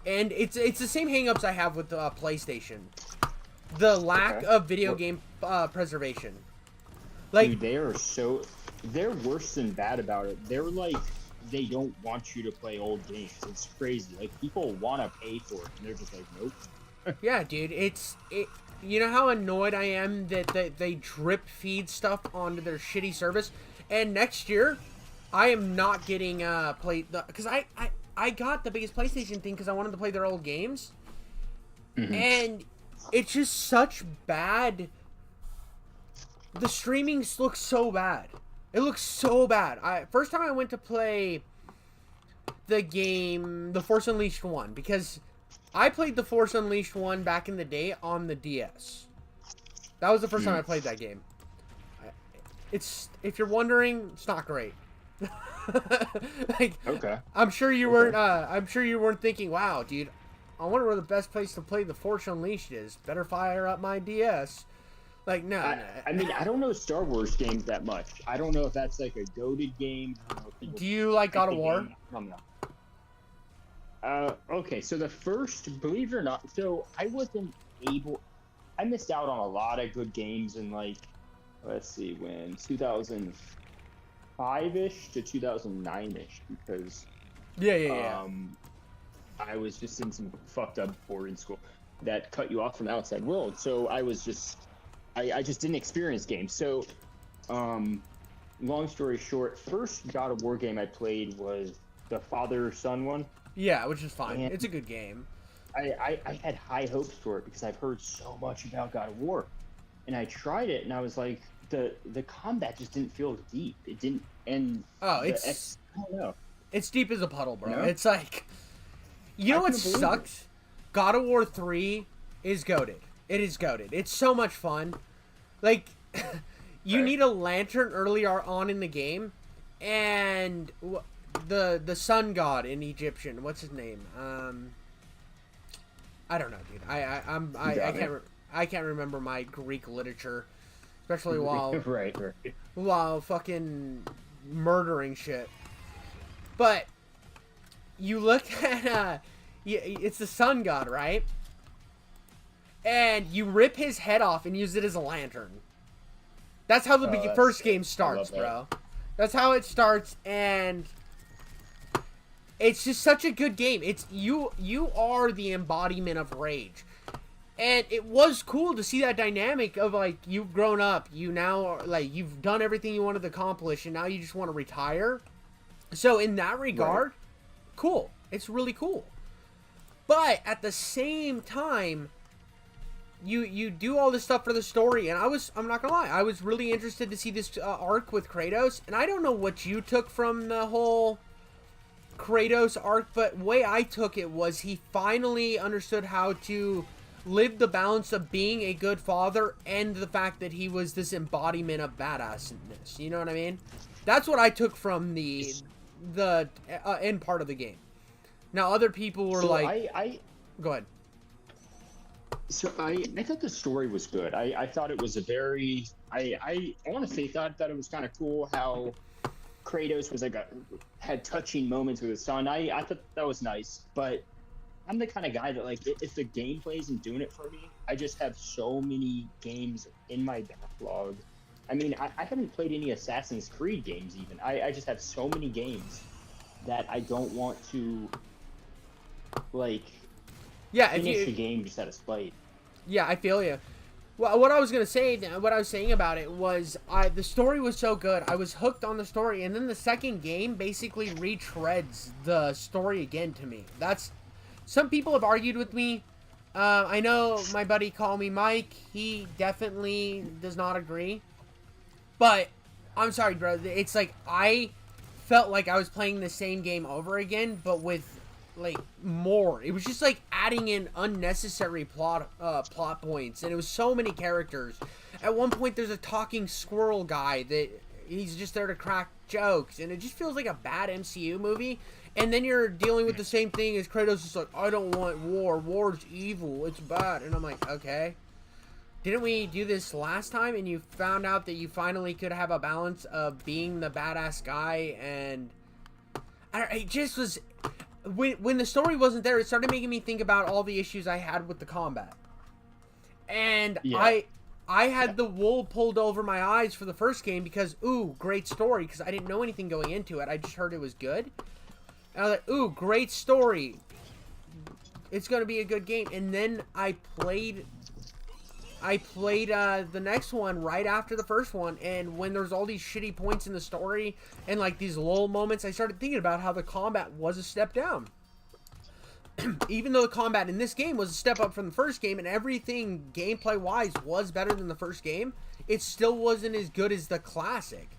and it's the same hang-ups I have with PlayStation. The lack of video game preservation. Like, dude, they're worse than bad about it. They're like, they don't want you to play old games. It's crazy. Like, people want to pay for it, and they're just like, nope. Yeah, dude, you know how annoyed I am that they drip feed stuff onto their shitty service, and next year I am not getting because I got the biggest PlayStation thing because I wanted to play their old games, and it's just such bad. The streaming looks so bad. It looks so bad. First time I went to play the game, The Force Unleashed 1, because I played The Force Unleashed 1 back in the day on the DS. That was the first time I played that game. It's, if you're wondering, it's not great. Like, Okay. I'm sure you weren't thinking, wow, dude, I wonder where the best place to play The Force Unleashed is. Better fire up my DS. Like, no. I mean, I don't know Star Wars games that much. I don't know if that's like a goated game. Do you like God of War? No. Okay, so the first, believe it or not, so I missed out on a lot of good games in, like, let's see, when 2005-ish to 2009-ish, because I was just in some fucked up boarding school that cut you off from the outside world. So I just didn't experience games. So, long story short, first God of War game I played was the father-son one. Yeah, which is fine. And it's a good game. I had high hopes for it because I've heard so much about God of War. And I tried it, and I was like, the combat just didn't feel deep. It didn't, and I don't know. It's deep as a puddle, bro. No? It's like, you know what sucks? God of War 3 is goated. It is goated. It's so much fun. Like, you need a lantern earlier on in the game, and the sun god in Egyptian, what's his name? I don't know, dude. I can't remember my Greek literature, especially while while fucking murdering shit. But you look at it's the sun god, right? And you rip his head off and use it as a lantern. That's how the first game starts, bro. That's how it starts, and it's just such a good game. It's you are the embodiment of rage. And it was cool to see that dynamic of, like, you've grown up, you now are, like, you've done everything you wanted to accomplish, and now you just want to retire. So in that regard, cool. It's really cool. But at the same time, you do all this stuff for the story, and I'm not gonna lie, I was really interested to see this arc with Kratos, and I don't know what you took from the whole Kratos arc, but the way I took it was he finally understood how to live the balance of being a good father and the fact that he was this embodiment of badassness. You know what I mean? That's what I took from the end part of the game. Now, other people were go ahead. So I thought the story was good. I thought it was a very I want to say thought that it was kind of cool how Kratos was had touching moments with his son. I thought that was nice, but I'm the kind of guy that, like, if the gameplay isn't doing it for me, I just have so many games in my backlog. I mean, I haven't played any Assassin's Creed games even. I just have so many games that I don't want to, like, finish a game just out of spite. Yeah, I feel you. Well, what I was saying about it was, the story was so good. I was hooked on the story, and then the second game basically retreads the story again to me. Some people have argued with me. I know my buddy Call Me Mike. He definitely does not agree. But I'm sorry, bro. It's like I felt like I was playing the same game over again, but with, like, more. It was just like adding in unnecessary plot points, and it was so many characters. At one point, there's a talking squirrel guy that he's just there to crack jokes, and it just feels like a bad MCU movie. And then you're dealing with the same thing as Kratos is like, I don't want war. War's evil. It's bad. And I'm like, okay. Didn't we do this last time? And you found out that you finally could have a balance of being the badass guy, and it just was... When the story wasn't there, it started making me think about all the issues I had with the combat. And I had the wool pulled over my eyes for the first game because, ooh, great story, because I didn't know anything going into it. I just heard it was good. And I was like, ooh, great story. It's going to be a good game. And then I played the next one right after the first one, and when there's all these shitty points in the story and, like, these lull moments, I started thinking about how the combat was a step down. Even though the combat in this game was a step up from the first game, and everything gameplay-wise was better than the first game, it still wasn't as good as the classic.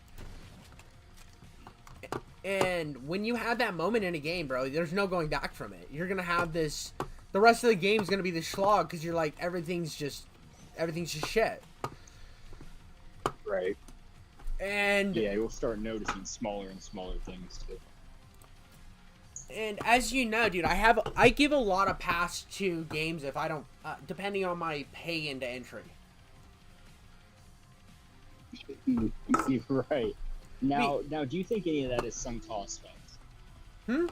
And when you have that moment in a game, bro, there's no going back from it. You're gonna have this. The rest of the game's gonna be this slog because you're like everything's just shit. Right. And yeah, you'll start noticing smaller and smaller things too. And as you know, dude, I give a lot of pass to games if I don't, depending on my pay into entry. You're right. Now, do you think any of that is sunk cost funds?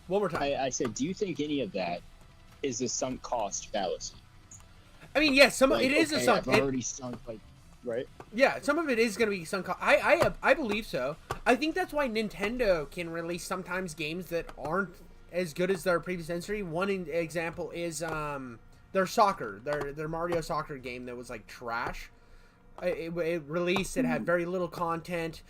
One more time. I said, do you think any of that is a sunk cost fallacy? I mean, yes, Like, it is a sunk. I've already sunk, like, right? Yeah, some of it is going to be sunk cost. I believe so. I think that's why Nintendo can release sometimes games that aren't as good as their previous entry. One example is their soccer, their Mario soccer game that was like trash. It released. It had very little content.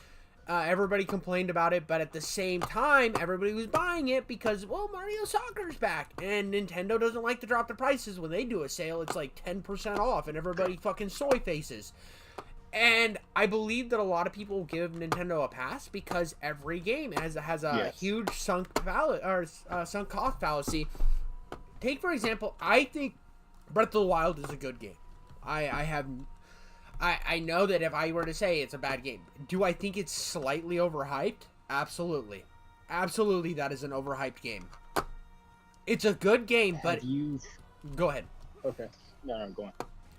Everybody complained about it, but at the same time, everybody was buying it because, well, Mario Soccer's back, and Nintendo doesn't like to drop the prices. When they do a sale, it's like 10% off, and everybody fucking soy faces. And I believe that a lot of people give Nintendo a pass because every game has a huge sunk cost fallacy. Take, for example, I think Breath of the Wild is a good game. I know that if I were to say it's a bad game, do I think it's slightly overhyped? Absolutely. Absolutely, that is an overhyped game. It's a good game, but... Go ahead. Okay. No, go on.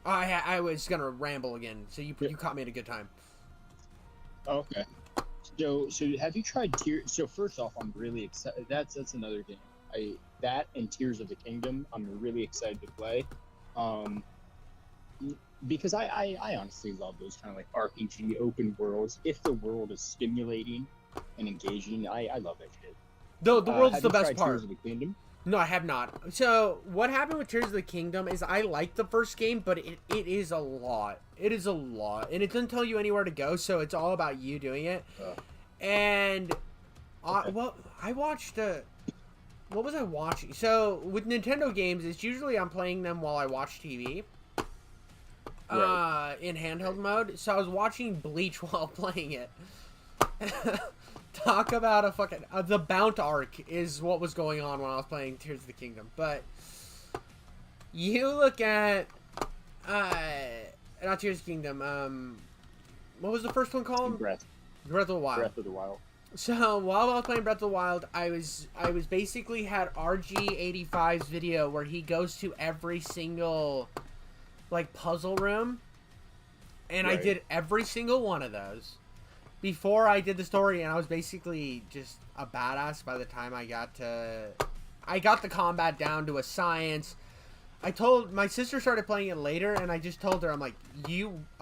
I was going to ramble again, so you caught me at a good time. Okay. So have you tried Tears... So first off, I'm really excited. That's another game. That and Tears of the Kingdom, I'm really excited to play. Because I honestly love those kind of like RPG open worlds. If the world is stimulating and engaging, I love that shit. The world's the best part. Tears of the Kingdom? No, I have not. So what happened with Tears of the Kingdom is I liked the first game, but it is a lot. It is a lot, and it doesn't tell you anywhere to go. So it's all about you doing it. And I watched what was I watching? So with Nintendo games, it's usually I'm playing them while I watch TV. Right. In handheld mode. So I was watching Bleach while playing it. Talk about a fucking... the Bount arc is what was going on when I was playing Tears of the Kingdom. But you look at... not Tears of the Kingdom. What was the first one called? Breath of the Wild. Breath of the Wild. So while I was playing Breath of the Wild, I was basically had RG85's video where he goes to every single... like puzzle room, and right. I did every single one of those before I did the story, and I was basically just a badass by the time I got the combat down to a science. I told my sister started playing it later, and I just told her, I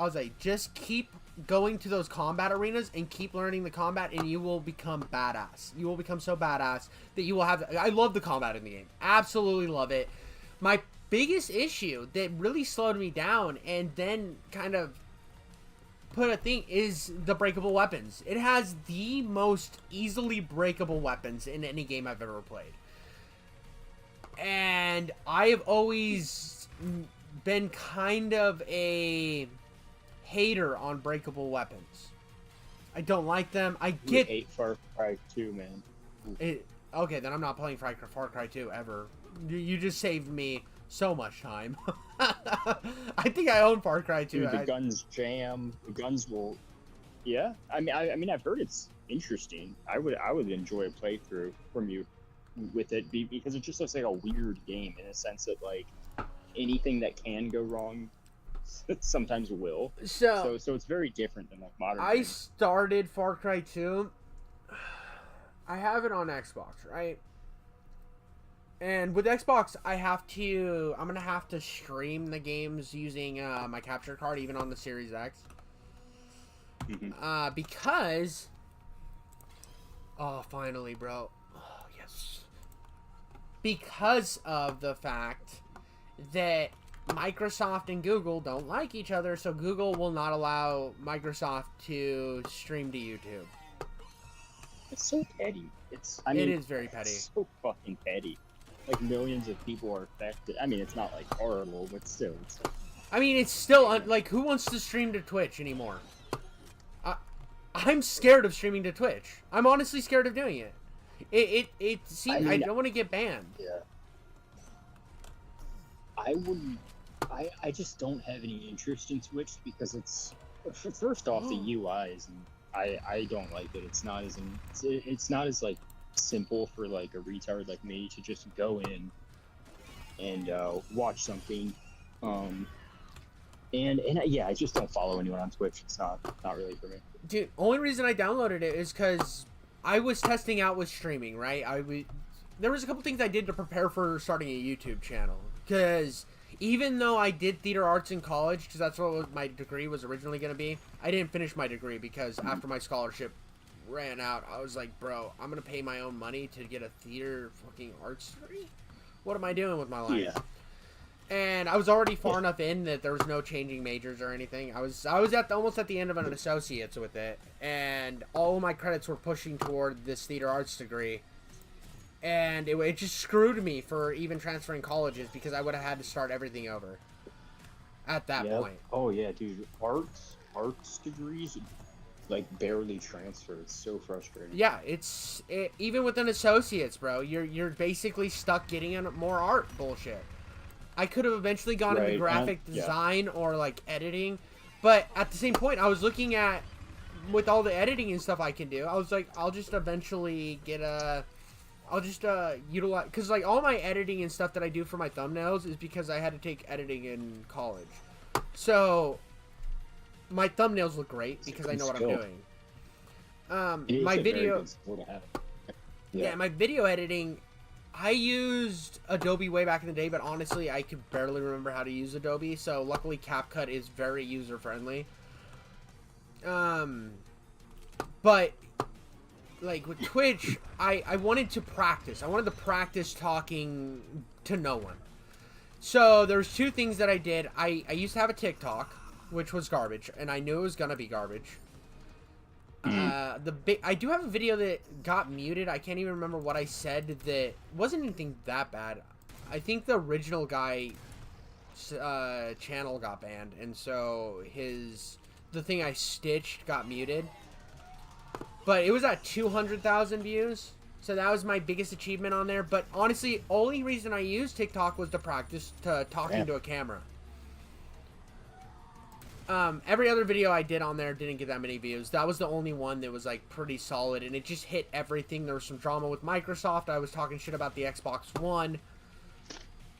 was like, just keep going to those combat arenas and keep learning the combat, and you will become badass. You will become so badass that you will have... I love the combat in the game. Absolutely love it. My biggest issue that really slowed me down and then kind of put a thing is the breakable weapons. It has the most easily breakable weapons in any game I've ever played. And I have always been kind of a hater on breakable weapons. I don't like them. I get... hate Far Cry 2, man. Okay, then I'm not playing Far Cry 2 ever. You just saved me so much time. I think I own Far Cry 2. Dude, the guns jam. The guns will... Yeah? I mean, I've heard it's interesting. I would enjoy a playthrough from you with it because it just looks like a weird game in a sense that, like, anything that can go wrong sometimes will. So it's very different than, like, modern games. Started Far Cry 2. I have it on Xbox, right? And with Xbox, I'm gonna have to stream the games using my capture card, even on the Series X. Mm-hmm. Because... Oh, finally, bro. Oh, yes. Because of the fact that Microsoft and Google don't like each other, so Google will not allow Microsoft to stream to YouTube. It's so petty. It is very petty. It's so fucking petty. Like, millions of people are affected. I mean, it's not, like, horrible, but still. I mean, it's still, like, who wants to stream to Twitch anymore? I'm scared of streaming to Twitch. I'm honestly scared of doing it. It seems I don't want to get banned. Yeah. I wouldn't. I just don't have any interest in Twitch because it's first off the UI isn't. I don't like it. It's not as like simple for like a retard like me to just go in and watch something. And yeah, I just don't follow anyone on Twitch. It's not really for me. Dude, only reason I downloaded it is because I was testing out with streaming, right? There was a couple things I did to prepare for starting a YouTube channel. Because even though I did theater arts in college, because that's what my degree was originally going to be, I didn't finish my degree because after my scholarship ran out, I was like, bro, I'm going to pay my own money to get a theater fucking arts degree? What am I doing with my life? Yeah. And I was already far enough in that there was no changing majors or anything. I was almost at the end of an associate's with it, and all of my credits were pushing toward this theater arts degree. And it just screwed me for even transferring colleges because I would have had to start everything over at that point. Oh yeah, dude. Arts degrees like barely transfer. It's so frustrating. Yeah, even with an associate's, bro, you're basically stuck getting in more art bullshit. I could have eventually gone into graphic design or like editing, but at the same point, I was looking at with all the editing and stuff I can do. I was like, I'll just eventually get utilize, because like all my editing and stuff that I do for my thumbnails is because I had to take editing in college. So my thumbnails look great because I know what I'm doing. My video, my video editing, I used Adobe way back in the day, but honestly, I could barely remember how to use Adobe. So luckily, CapCut is very user friendly. But like with Twitch, I wanted to practice. I wanted to practice talking to no one. So there's two things that I did. I used to have a TikTok, which was garbage, and I knew it was gonna be garbage. I do have a video that got muted. I can't even remember what I said that wasn't anything that bad. I think the original guy channel got banned, and so the thing I stitched got muted. But it was at 200,000 views, so that was my biggest achievement on there. But honestly, only reason I used TikTok was to practice talking to a camera. Every other video I did on there didn't get that many views. That was the only one that was like pretty solid, and it just hit everything. There was some drama with Microsoft. I was talking shit about the Xbox One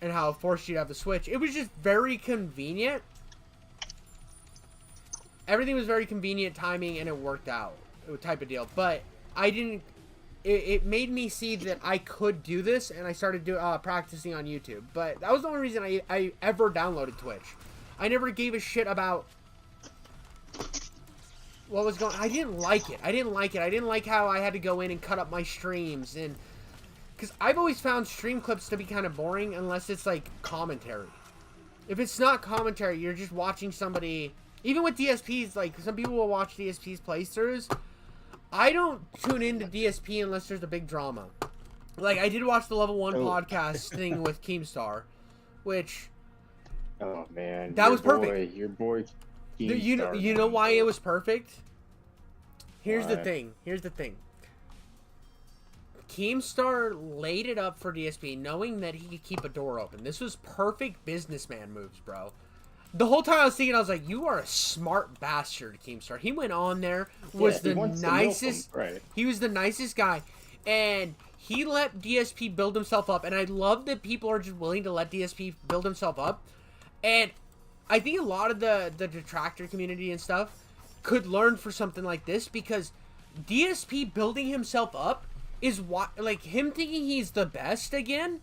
and how it forced you to have the Switch. It was just very convenient. Everything was very convenient timing, and it worked out. Type of deal. But I didn't. It made me see that I could do this, and I started practicing on YouTube. But that was the only reason I ever downloaded Twitch. I never gave a shit about what was going on. I didn't like it. I didn't like how I had to go in and cut up my streams. And because I've always found stream clips to be kind of boring unless it's like commentary. If it's not commentary, you're just watching somebody. Even with DSPs, like some people will watch DSPs playthroughs. I don't tune into DSP unless there's a big drama. Like I did watch the Level 1 podcast thing with Keemstar, which... Oh man, that was perfect. Your boy, you know why it was perfect? Here's the thing. Keemstar laid it up for DSP, knowing that he could keep a door open. This was perfect businessman moves, bro. The whole time I was thinking, I was like, "You are a smart bastard, Keemstar." He went on there, was the nicest. Right. He was the nicest guy, and he let DSP build himself up. And I love that people are just willing to let DSP build himself up. And I think a lot of the detractor community and stuff could learn for something like this, because DSP building himself up is like him thinking he's the best again.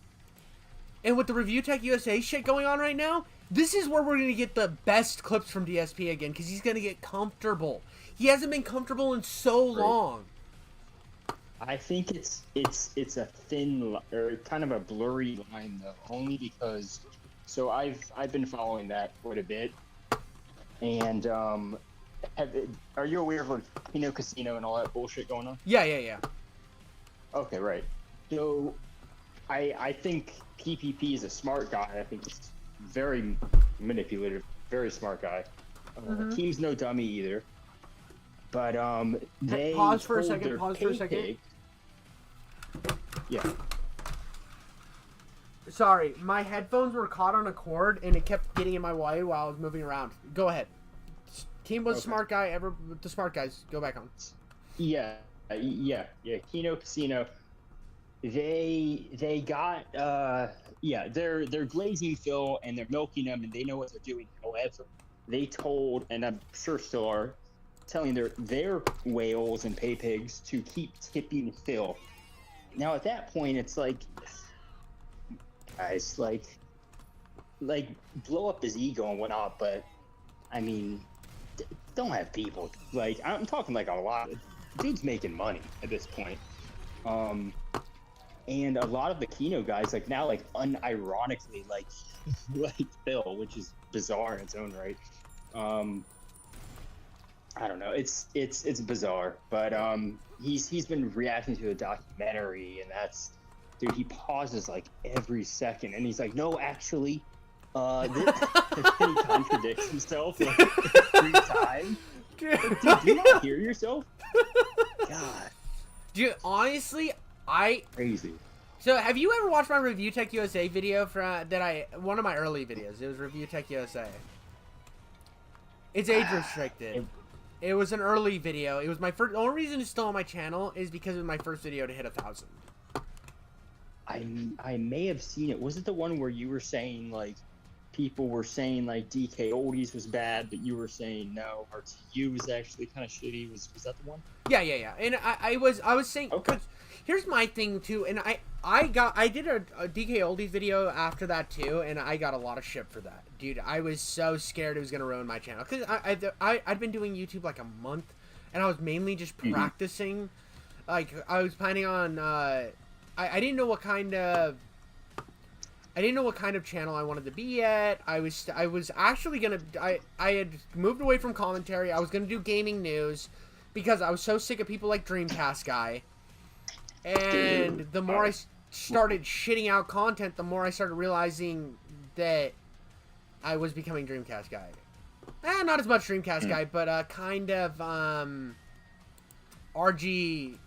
And with the Review Tech USA shit going on right now, this is where we're going to get the best clips from DSP again, because he's going to get comfortable. He hasn't been comfortable in so long. I think it's a thin or kind of a blurry line though, only because. So I've been following that quite a bit, and are you aware of like Pinot Casino and all that bullshit going on? Yeah. Okay, right. So I think PPP is a smart guy. I think he's very manipulative, very smart guy. Keem's no dummy either. But they Pause for a told second, their pause for a pay second. pig- Yeah. Sorry, my headphones were caught on a cord and it kept getting in my way while I was moving around. Go ahead. Team was Okay. smart guy. The smart guys. Go back on. Yeah. Kino Casino. They got they're glazing Phil and they're milking them and they know what they're doing. However, they told, and I'm sure still are, telling their whales and pay pigs to keep tipping Phil. Now at that point, it's like, guys, like blow up his ego and whatnot, but I mean, don't have people like, I'm talking like a lot. Dude's making money at this point. And a lot of the Kino guys, like now, like unironically, like Phil, which is bizarre in its own right. I don't know. It's bizarre, but he's been reacting to a documentary, and that's, dude. He pauses like every second, and he's like, "No, actually," he contradicts himself like 3 times. Dude, Do you not hear yourself? God, dude, honestly, crazy. So, have you ever watched my Review Tech USA video one of my early videos? It was Review Tech USA. It's age restricted. It was an early video. It was my first. The only reason it's still on my channel is because it was my first video to hit 1,000. I may have seen it. Was it the one where you were saying like people were saying like DK Oldies was bad, but you were saying no, RTU was actually kind of shitty? Was that the one? Yeah. And I was saying, Okay. Here's my thing too, and I did a DK Oldies video after that too, and I got a lot of shit for that, dude. I was so scared it was gonna ruin my channel because I'd been doing YouTube like a month, and I was mainly just practicing. Like I was planning on I didn't know what kind of channel I wanted to be yet. I was actually gonna I had moved away from commentary. I was gonna do gaming news because I was so sick of people like Dreamcast Guy. And the more I started shitting out content, the more I started realizing that I was becoming Dreamcast Guy. Not as much Dreamcast Guy, but kind of RG.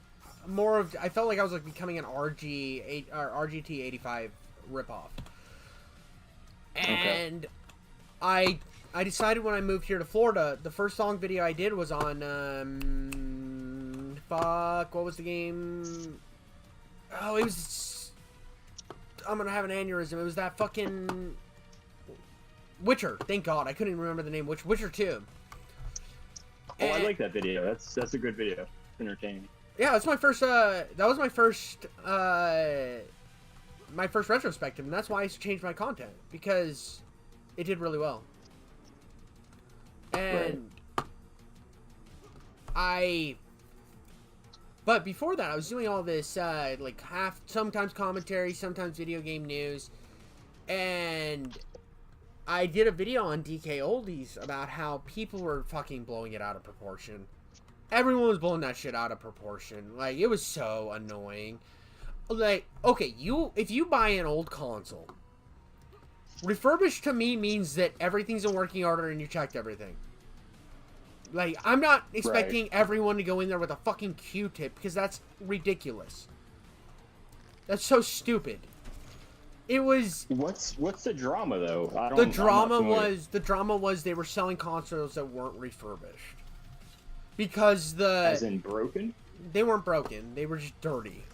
More of, I felt like I was like becoming an RGT 85 ripoff. And I decided when I moved here to Florida, the first song video I did was on what was the game? Oh, it was, I'm gonna have an aneurysm. It was that fucking Witcher. Thank God, I couldn't even remember the name. Witcher 2. Oh, I like that video. That's a good video. It's entertaining. Yeah, that's my first. That was my first. My first retrospective, and that's why I changed my content because it did really well. And but before that, I was doing all this like sometimes commentary, sometimes video game news, and I did a video on DK Oldies about how people were fucking blowing it out of proportion. Everyone was blowing that shit out of proportion. Like, it was so annoying. Like, okay, if you buy an old console, refurbished to me means that everything's in working order and you checked everything. Like, I'm not expecting everyone to go in there with a fucking Q-tip because that's ridiculous. That's so stupid. It was. What's the drama though? The drama was they were selling consoles that weren't refurbished because as in broken. They weren't broken. They were just dirty.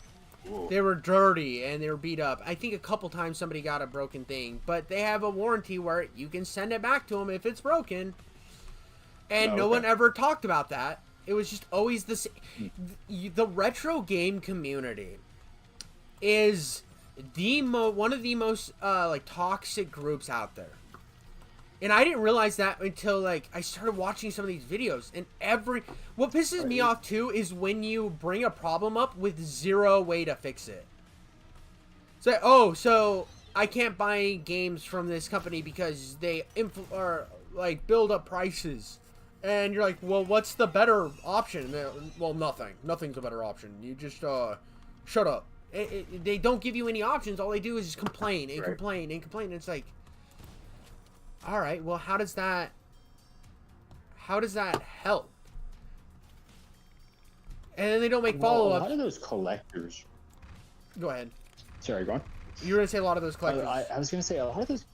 Ooh. They were dirty and they were beat up. I think a couple times somebody got a broken thing, but they have a warranty where you can send it back to them if it's broken. And no one ever talked about that. It was just always the same. The retro game community is one of the most like toxic groups out there. And I didn't realize that until like I started watching some of these videos. And what pisses me off too is when you bring a problem up with zero way to fix it. So I can't buy games from this company because they build up prices. And you're like, well, what's the better option? Well, nothing. Nothing's a better option. You just shut up. They don't give you any options. All they do is just complain and complain and complain. And it's like, all right, well, how does that help? And then they don't make Well, a follow-ups. lot of those collectors. Go ahead. Sorry, go on. You were gonna say a lot of those collectors. I was gonna say a lot of those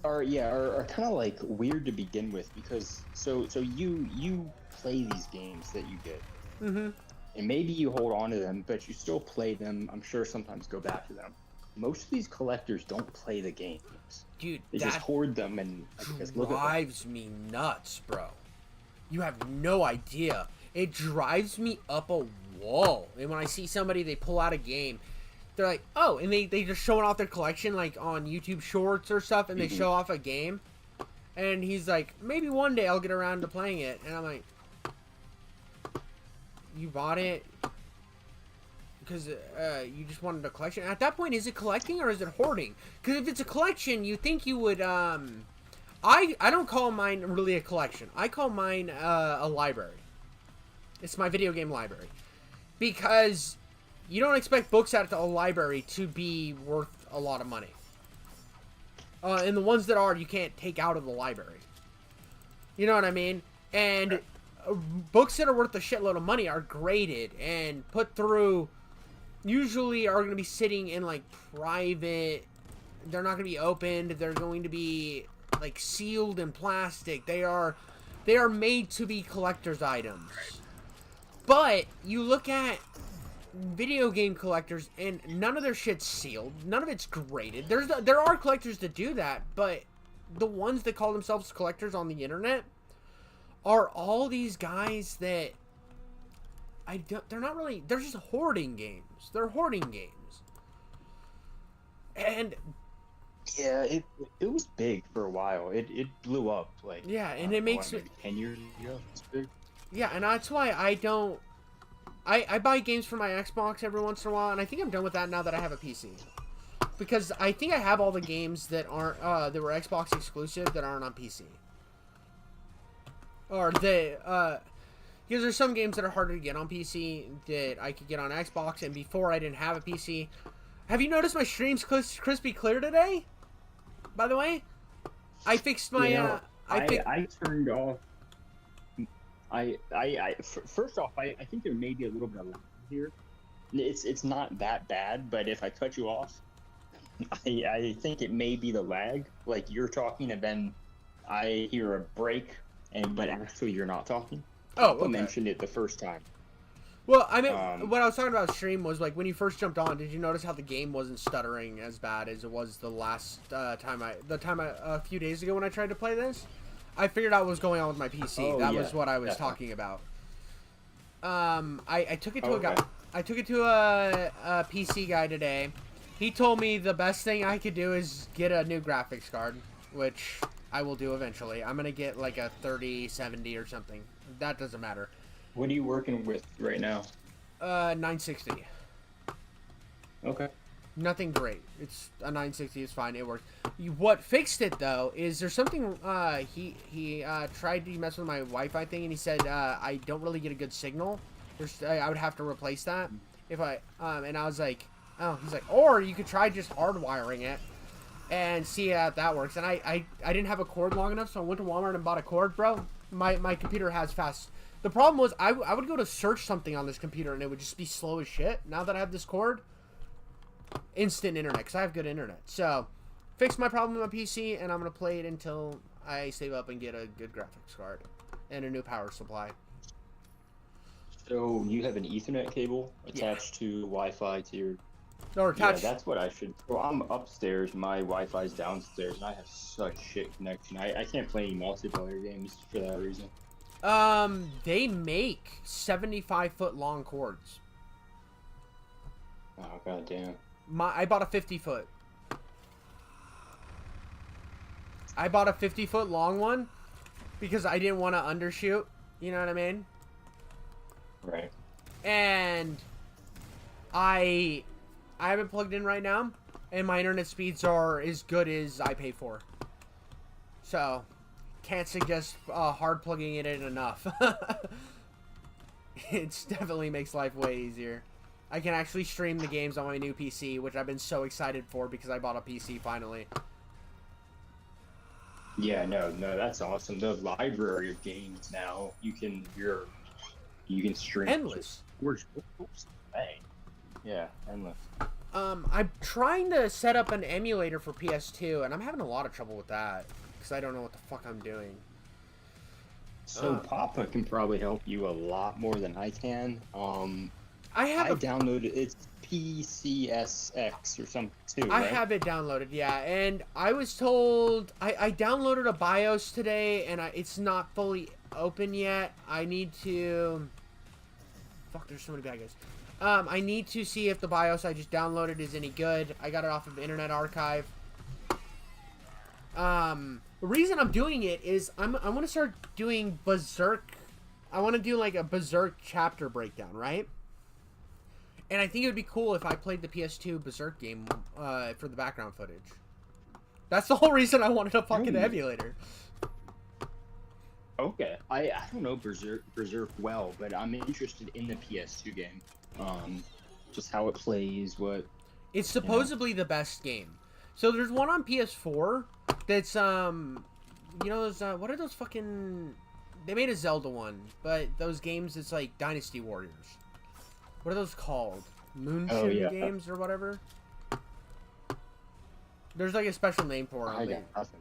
are kind of like weird to begin with because so you play these games that you get, and maybe you hold on to them, but you still play them. I'm sure sometimes go back to them. Most of these collectors don't play the games. Dude, They just hoard them and just look at them. drives me nuts, bro. You have no idea. It drives me up a wall. And when I see somebody, they pull out a game, they're like, oh, and they just showing off their collection, like on YouTube Shorts or stuff, and they show off a game. And he's like, maybe one day I'll get around to playing it. And I'm like, you bought it because you just wanted a collection? At that point, is it collecting or is it hoarding? Because if it's a collection, you think you would... I don't call mine really a collection. I call mine a library. It's my video game library. Because you don't expect books at a library to be worth a lot of money. And the ones that are, you can't take out of the library. You know what I mean? And books that are worth a shitload of money are graded and put through... Usually are going to be sitting in, like, private... They're not going to be opened. They're going to be... like sealed in plastic. They are made to be collector's items. But you look at video game collectors and none of their shit's sealed. None of it's graded. There are collectors that do that, but the ones that call themselves collectors on the internet are all these guys that they're not really, they're just hoarding games. They're hoarding games. And yeah, it was big for a while. It blew up like and it makes maybe 10 years ago. It's big. Yeah, and that's why I don't... I buy games for my Xbox every once in a while, and I think I'm done with that now that I have a PC. Because I think I have all the games that aren't that were Xbox exclusive that aren't on PC. Or because there's some games that are harder to get on PC that I could get on Xbox, and before I didn't have a PC. Have you noticed my stream's crispy clear today? By the way, I fixed my... I turned off... First off, I think there may be a little bit of lag here. It's not that bad, but if I cut you off, I think it may be the lag. Like you're talking and then I hear a break, but actually you're not talking. Oh, okay. I mentioned it the first time. Well, I mean, what I was talking about stream was like when you first jumped on. Did you notice how the game wasn't stuttering as bad as it was the last time a few days ago when I tried to play this? I figured out what was going on with my PC. That was what I was talking about. I took it to a guy. I took it to a PC guy today. He told me the best thing I could do is get a new graphics card, which I will do eventually. I'm gonna get like a 3070 or something. That doesn't matter. What are you working with right now? 960. Okay. Nothing great. It's a 960 is fine. It works. What fixed it though is there's something he tried to mess with my Wi-Fi thing and he said I don't really get a good signal. I would have to replace that if I and I was like, oh, he's like, or you could try just hardwiring it and see how that works. And I didn't have a cord long enough, so I went to Walmart and bought a cord, bro. My computer has fast. The problem was I would go to search something on this computer and it would just be slow as shit. Now that I have this cord, instant internet because I have good internet. So fixed my problem with my PC and I'm gonna play it until I save up and get a good graphics card and a new power supply. So you have an Ethernet cable attached to Wi-Fi to your... Or attached... Yeah, that's what I should... Well, I'm upstairs, my Wi-Fi's downstairs, and I have such shit connection. I can't play any multiplayer games for that reason. They make 75-foot long cords. Oh, goddamn. I bought a 50-foot. I bought a 50-foot long one because I didn't want to undershoot. You know what I mean? Right. And I have it plugged in right now, and my internet speeds are as good as I pay for. So, can't suggest hard plugging it in enough. It definitely makes life way easier. I can actually stream the games on my new PC, which I've been so excited for because I bought a PC finally. Yeah, no, that's awesome. The library of games now, you're You can stream Endless. Yeah, endless. I'm trying to set up an emulator for PS2, and I'm having a lot of trouble with that because I don't know what the fuck I'm doing. So Papa can probably help you a lot more than I can. I downloaded it's PCSX or something too. I right? have it downloaded, yeah, and I was told I downloaded a BIOS today, and it's not fully open yet. I need to. Fuck, there's so many bad guys. I need to see if the BIOS I just downloaded is any good. I got it off of Internet Archive. The reason I'm doing it is I want to start doing Berserk. I want to do like a Berserk chapter breakdown, right? And I think it would be cool if I played the PS2 Berserk game for the background footage. That's the whole reason I wanted a fucking emulator. Okay, I don't know Berserk well, but I'm interested in the PS2 game. Just how it plays, what... It's supposedly the best game. So there's one on PS4 that's, you know, those, what are those fucking... They made a Zelda one, but those games, it's like Dynasty Warriors. What are those called? Moonshine games or whatever? There's like a special name for them. I got nothing.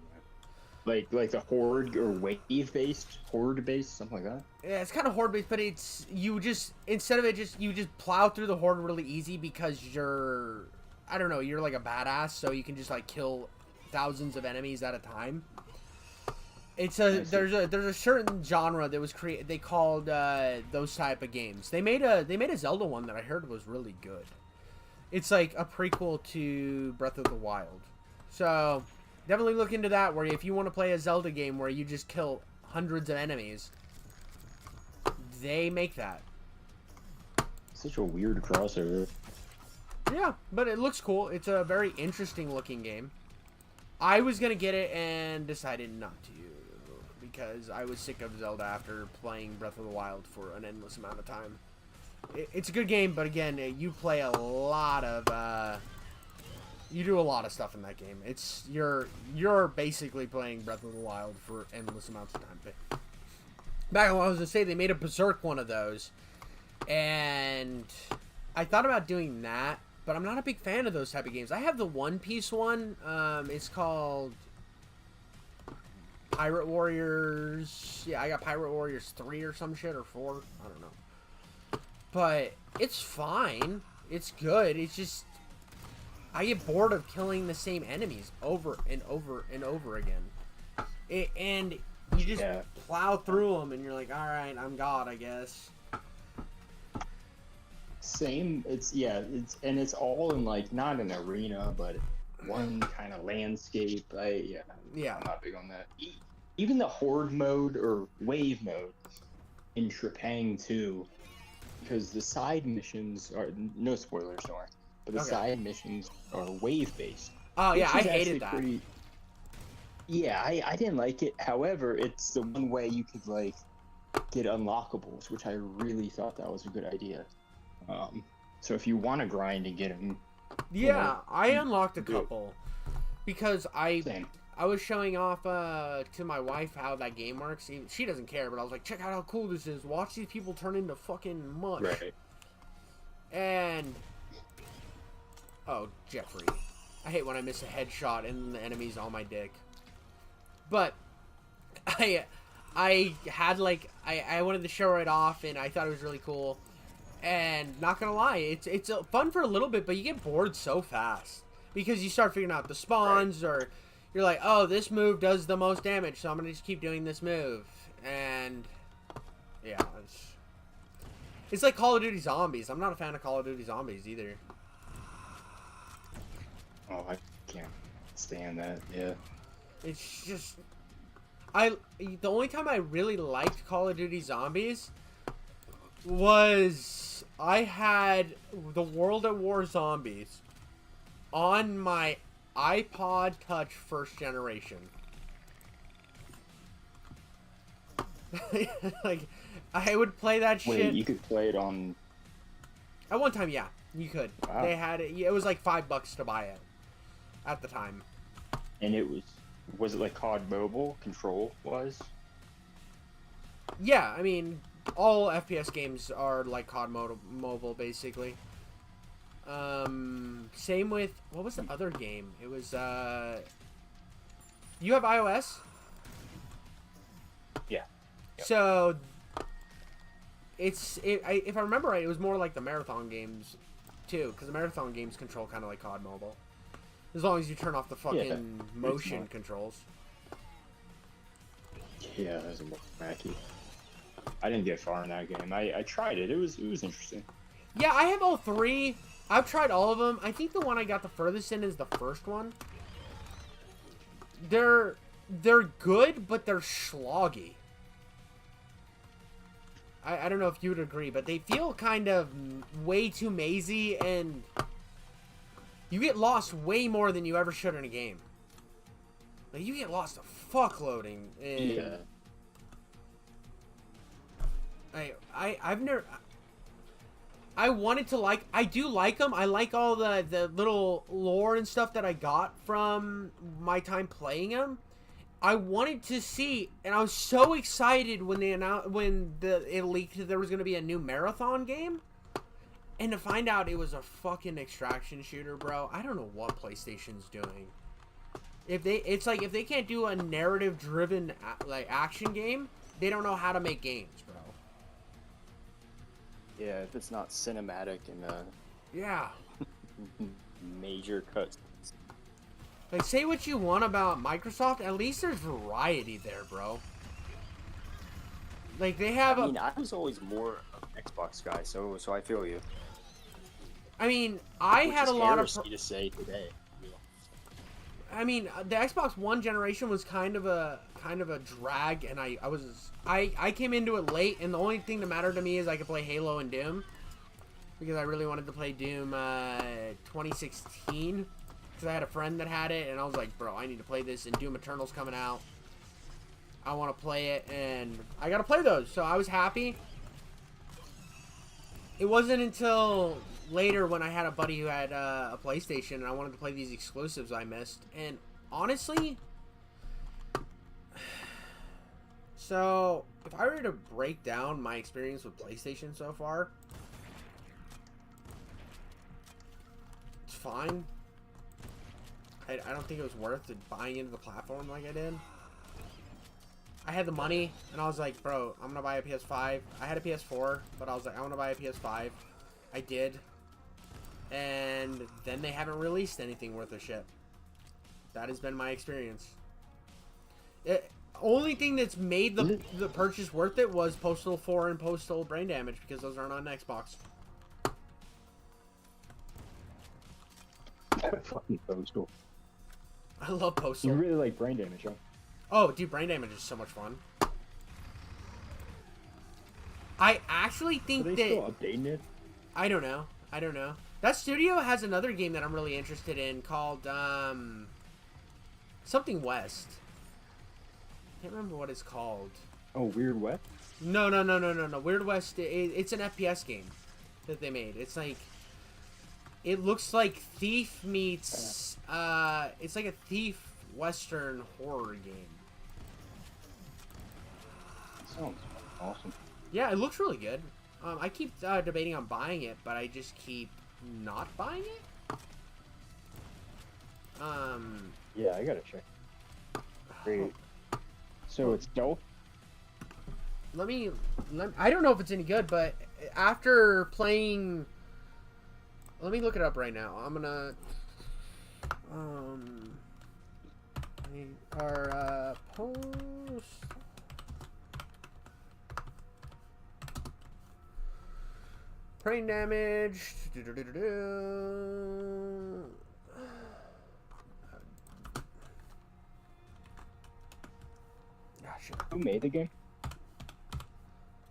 Like the horde or wave based, something like that. Yeah, it's kind of horde based, but it's you just instead of it you just plow through the horde really easy because you're I don't know, you're like a badass, so you can just like kill thousands of enemies at a time. It's there's a certain genre that was created. They called those type of games. They made a Zelda one that I heard was really good. It's like a prequel to Breath of the Wild. So definitely look into that. Where if you want to play a Zelda game where you just kill hundreds of enemies, they make that. Such a weird crossover. Yeah, but it looks cool. It's a very interesting looking game. I was gonna get it and decided not to. Because I was sick of Zelda after playing Breath of the Wild for an endless amount of time. It's a good game, but again, you play a lot of, you do a lot of stuff in that game. You're basically playing Breath of the Wild for endless amounts of time. But back when I was gonna say, they made a Berserk one of those, and I thought about doing that, but I'm not a big fan of those type of games. I have the One Piece one. It's called Pirate Warriors. Yeah, I got Pirate Warriors 3 or some shit, or 4. I don't know. But it's fine. It's good. It's just I get bored of killing the same enemies over and over and over again. And you just plow through them, and you're like, all right, I'm God, I guess. Same. It's all in like not an arena, but one kind of landscape. I'm not big on that. Even the horde mode or wave mode in Trepang 2, because the side missions are no spoilers, don't worry, but the side missions are wave based. Oh yeah, I hated that. I didn't like it. However, it's the one way you could like get unlockables, which I really thought that was a good idea. So if you want to grind and get them, I unlocked a couple because I was showing off to my wife how that game works. She doesn't care, but I was like, check out how cool this is. Watch these people turn into fucking mush. Right. And oh, Jeffrey, I hate when I miss a headshot and the enemy's on my dick. But I had like I wanted to show it off, and I thought it was really cool. And not gonna lie, it's fun for a little bit, but you get bored so fast because you start figuring out the spawns, or you're like, oh, this move does the most damage, so I'm gonna just keep doing this move. And yeah, it's like Call of Duty Zombies. I'm not a fan of Call of Duty Zombies either. Oh, I can't stand that. Yeah, it's just the only time I really liked Call of Duty Zombies was I had the World at War Zombies on my iPod Touch first generation. Like, I would play that shit. Wait, you could play it on... At one time, yeah, you could. Wow. They had it. It was like $5 to buy it at the time. And it was it like COD Mobile Control was? Yeah, I mean, all FPS games are like COD mobile, basically. Same with, what was the other game? It was, you have iOS? Yeah. Yep. So, if I remember right, it was more like the marathon games, too, because the marathon games control kind of like COD mobile. As long as you turn off the fucking motion controls. Yeah, that was a more wacky. I didn't get far in that game. I tried it. It was interesting. Yeah, I have all three. I've tried all of them. I think the one I got the furthest in is the first one. They're good, but they're sloggy. I don't know if you would agree, but they feel kind of way too mazy, and you get lost way more than you ever should in a game. Like, you get lost a fuckloading. Yeah. I've never... I wanted to like... I do like them. I like all the little lore and stuff that I got from my time playing them. I wanted to see, and I was so excited when they announced, it leaked that there was going to be a new marathon game, and to find out it was a fucking extraction shooter, bro. I don't know what PlayStation's doing. It's like if they can't do a narrative-driven like action game, they don't know how to make games, bro. Yeah, if it's not cinematic and Yeah. major cuts. Like, say what you want about Microsoft, at least there's variety there, bro. Like, they have I mean, I was always more of an Xbox guy, so I feel you. I mean, I Which had a is lot of... heresy to say today. I mean, the Xbox One generation was kind of a drag, and I came into it late, and the only thing that mattered to me is I could play Halo and Doom, because I really wanted to play Doom 2016, because I had a friend that had it, and I was like, bro, I need to play this, and Doom Eternal's coming out. I want to play it, and I got to play those, so I was happy. It wasn't until later when I had a buddy who had a PlayStation, and I wanted to play these exclusives I missed. And honestly, so if I were to break down my experience with PlayStation so far, it's fine. I don't think it was worth it buying into the platform like I did. I had the money, and I was like, bro, I'm gonna buy a PS5. I had a PS4, but I was like, I want to buy a PS5. I did. And then they haven't released anything worth a shit. That has been my experience. Only thing that's made the purchase worth it was Postal 4 and Postal Brain Damage, because those aren't on Xbox. Fucking Postal. I love Postal. You really like Brain Damage, huh? Oh, dude, Brain Damage is so much fun. I actually think Are they still updating it? I don't know. That studio has another game that I'm really interested in called, something West. I can't remember what it's called. Oh, Weird West? No. Weird West, it's an FPS game that they made. It's like, it looks like Thief meets, it's like a Thief Western horror game. Sounds awesome. Yeah, it looks really good. I keep debating on buying it, but I just keep not buying it. Yeah, I gotta check. Great. So it's stealth? I don't know if it's any good, but after playing... Let me look it up right now. I'm gonna... Our post... Brain damage. Who made the game?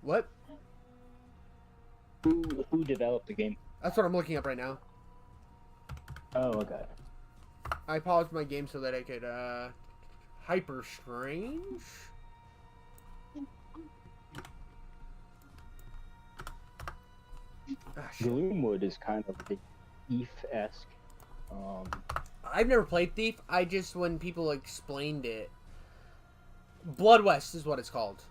What? Who developed the game? That's what I'm looking up right now. Oh, okay. I paused my game so that I could, Hyper Strange? Gloomwood is kind of the Thief-esque. I've never played Thief. I just, when people explained it... Blood West is what it's called.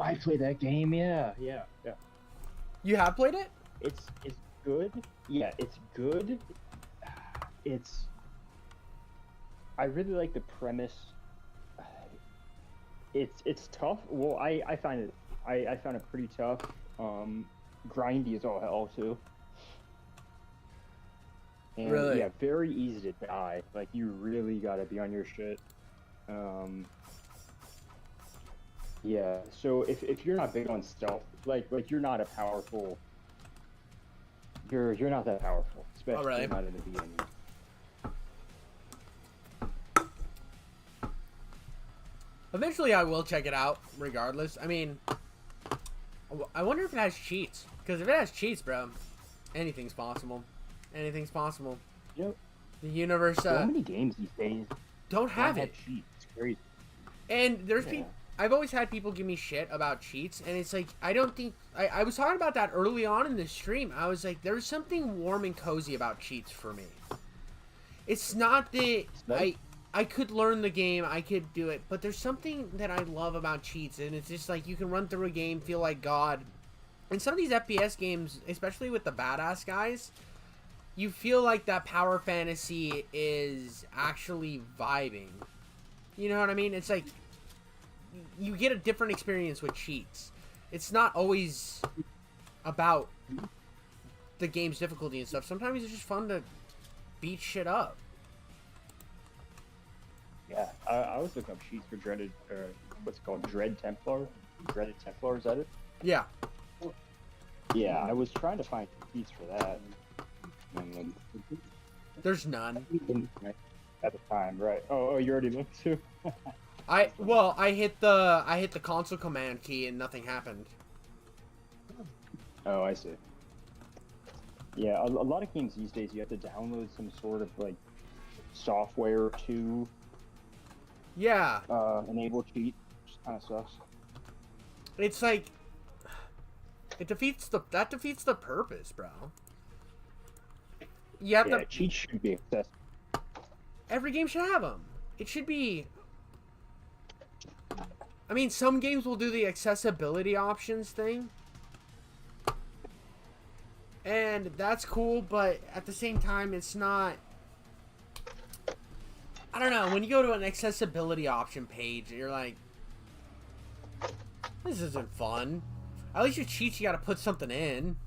I played that game. Yeah. You have played it? It's good. Yeah, it's good. It's. I really like the premise. It's tough. Well, I find it. I found it pretty tough. Grindy as all hell too. And, Really? Yeah, very easy to die. Like you really gotta be on your shit. Yeah. So if you're not big on stealth, like you're not a powerful. You're not that powerful, especially really? not in the beginning. Eventually, I will check it out, regardless. I mean, I wonder if it has cheats. Because if it has cheats, bro, anything's possible. Anything's possible. Yep. The universe So many games these days don't have it. Cheats. It's crazy. And there's people. I've always had people give me shit about cheats, and it's like, I don't think... I was talking about that early on in the stream. I was like, there's something warm and cozy about cheats for me. It's not that... I could learn the game, I could do it, but there's something that I love about cheats, and it's just like, you can run through a game, feel like God. And some of these FPS games, especially with the badass guys, you feel like that power fantasy is actually vibing. You know what I mean? It's like... you get a different experience with cheats. It's not always about the game's difficulty and stuff. Sometimes it's just fun to beat shit up. Yeah, I was looking up cheats for dreaded, what's it called, Dread Templar? Dreaded Templar, is that it? Yeah. Yeah, I was trying to find cheats for that. And There's none. at the time, right? Oh, you already looked too. I hit the console command key and nothing happened. Oh, I see. Yeah, a lot of games these days you have to download some sort of like software to Yeah. enable cheat, which kind of sucks. It's like that defeats the purpose, bro. You have to. Cheats should be accessible. Every game should have them. It should be. I mean, some games will do the accessibility options thing. And that's cool, but at the same time, it's not... I don't know, when you go to an accessibility option page, you're like... this isn't fun. At least your cheats, you gotta put something in.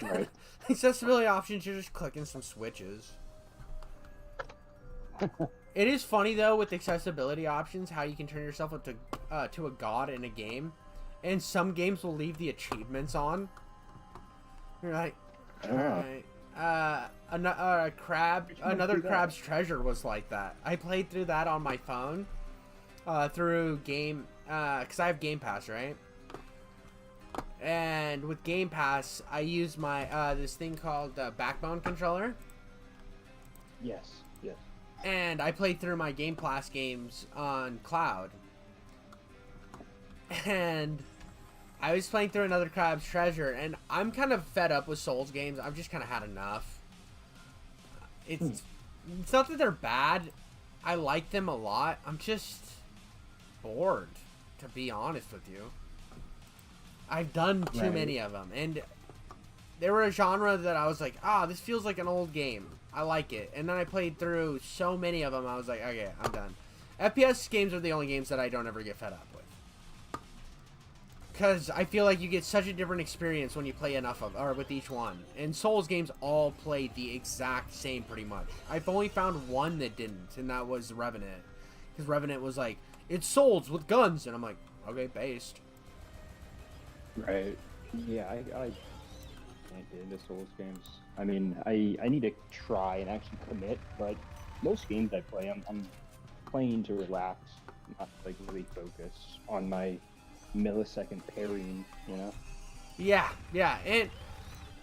Right. Accessibility options, you're just clicking some switches. It is funny though with accessibility options how you can turn yourself up to a god in a game, and some games will leave the achievements on. You're like, alright. Another Crab's Treasure was like that. I played through that on my phone, through game, cause I have Game Pass, right? And with Game Pass, I use my this thing called the Backbone controller. Yes. And I played through my Game Pass games on cloud. And I was playing through another Crab's Treasure, and I'm kind of fed up with Souls games. I've just kind of had enough. It's not that they're bad. I like them a lot. I'm just bored, to be honest with you. I've done too many of them, and they were a genre that I was like, this feels like an old game. I like it. And then I played through so many of them, I was like, okay, I'm done. FPS games are the only games that I don't ever get fed up with. Because I feel like you get such a different experience when you play enough of, or with each one. And Souls games all play the exact same pretty much. I've only found one that didn't, and that was Revenant. Because Revenant was like, it's Souls with guns. And I'm like, okay, based. Right. Yeah, I can't get into Souls games. I mean, I need to try and actually commit, but most games I play, I'm playing to relax, not like really focus on my millisecond parrying, you know? Yeah, and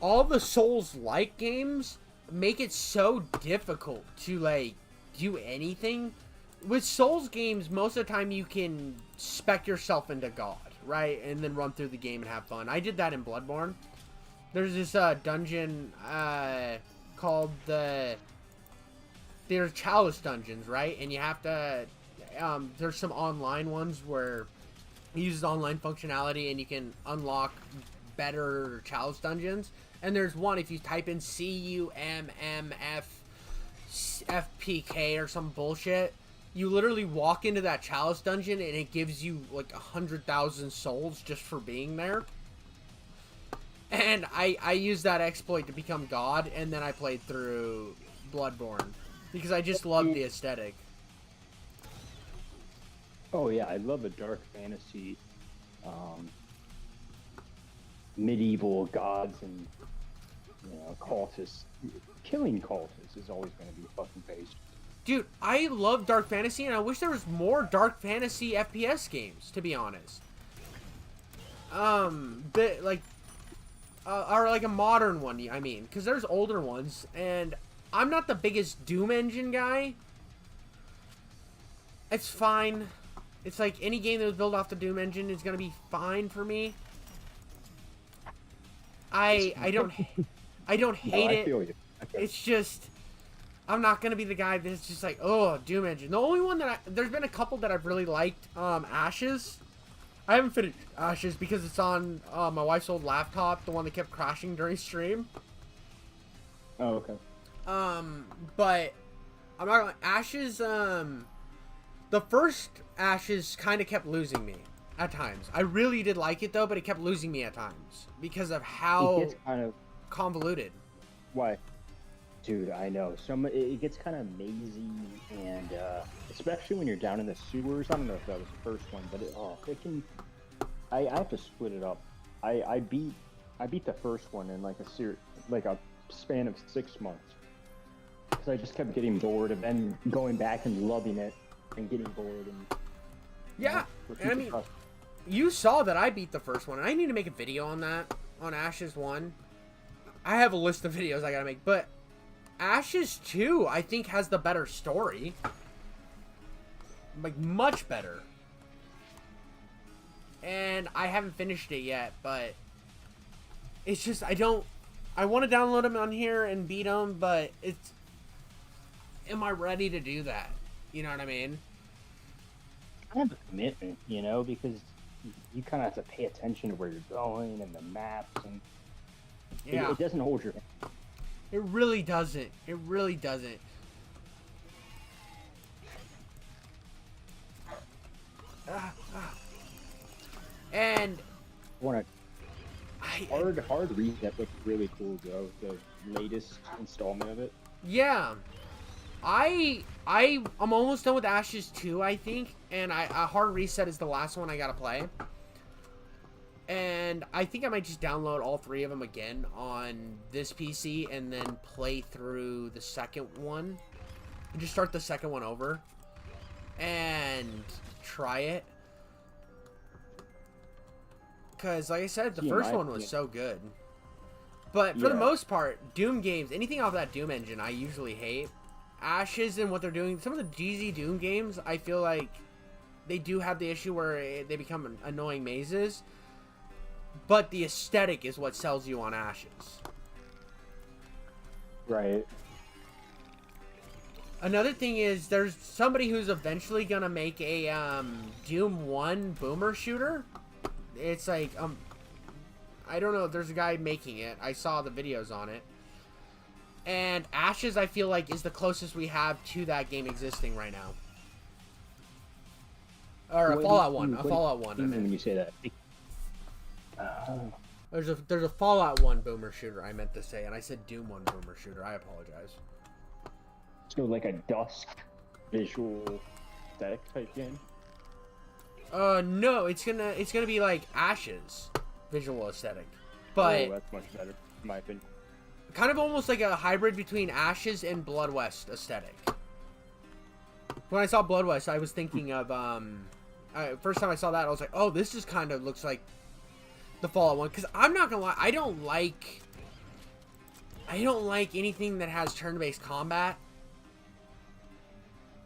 all the Souls-like games make it so difficult to, like, do anything. With Souls games, most of the time you can spec yourself into God, right? And then run through the game and have fun. I did that in Bloodborne. There's this dungeon called they're Chalice dungeons, right? And you have to there's some online ones where It uses online functionality, and you can unlock better challenge dungeons. And there's one, if you type in CUMMFFPK or some bullshit, you literally walk into that chalice dungeon and it gives you like 100,000 souls just for being there. And I used that exploit to become God, and then I played through Bloodborne because I just loved the aesthetic. Oh yeah, I love a dark fantasy, medieval gods and cultists. Killing cultists is always going to be fucking based. Dude, I love dark fantasy, and I wish there was more dark fantasy FPS games, to be honest. But like, or like a modern one, I mean, because there's older ones, and I'm not the biggest Doom engine guy. It's fine. It's like any game that was built off the Doom engine is gonna be fine for me. I don't hate it. Feel you. Okay. It's just I'm not gonna be the guy that's just like, oh, Doom engine. The only one that there's been a couple that I've really liked. Ashes. I haven't finished Ashes because it's on my wife's old laptop, the one that kept crashing during stream. Oh, okay. But I'm not gonna Ashes. The first Ashes kind of kept losing me at times. I really did like it though, but it kept losing me at times because of how It gets kind of convoluted. Why? Dude, I know. It gets kind of mazy, and especially when you're down in the sewers. I don't know if that was the first one, but it can. I have to split it up. I beat the first one in like a span of 6 months, because I just kept getting bored, and then going back and loving it, and getting bored, and yeah. And I mean, you saw that I beat the first one, and I need to make a video on that on Ashes 1. I have a list of videos I gotta make, but Ashes 2, I think, has the better story. Like, much better. And I haven't finished it yet, but it's just, I want to download them on here and beat them, but it's, am I ready to do that? You know what I mean? Kind of a commitment, because you kind of have to pay attention to where you're going and the maps, and yeah. It doesn't hold your hand. It really doesn't. It really doesn't. And Hard Reset looks really cool though. The latest installment of it. Yeah, I'm almost done with Ashes 2, I think, and Hard Reset is the last one I gotta play. And I think I might just download all 3 of them again on this PC and then play through the second one. And just start the second one over and try it. Because, like I said, the first one was so good. But for the most part, Doom games, anything off that Doom engine, I usually hate. Ashes and what they're doing, some of the GZ Doom games, I feel like they do have the issue where they become annoying mazes. But the aesthetic is what sells you on Ashes. Right. Another thing is, there's somebody who's eventually gonna make a Doom 1 boomer shooter. It's like I don't know. There's a guy making it. I saw the videos on it. And Ashes, I feel like, is the closest we have to that game existing right now. Or a Fallout 1. A Fallout 1. I mean, when you say that. There's a Fallout 1 boomer shooter, I meant to say, and I said Doom 1 boomer shooter. I apologize. So like a dusk visual aesthetic type game? No, it's gonna be like Ashes visual aesthetic. But that's much better, in my opinion. Kind of almost like a hybrid between Ashes and Blood West aesthetic. When I saw Blood West, I was thinking of first time I saw that, I was like, oh, this just kind of looks like the Fallout 1, because I'm not gonna lie, I don't like anything that has turn-based combat.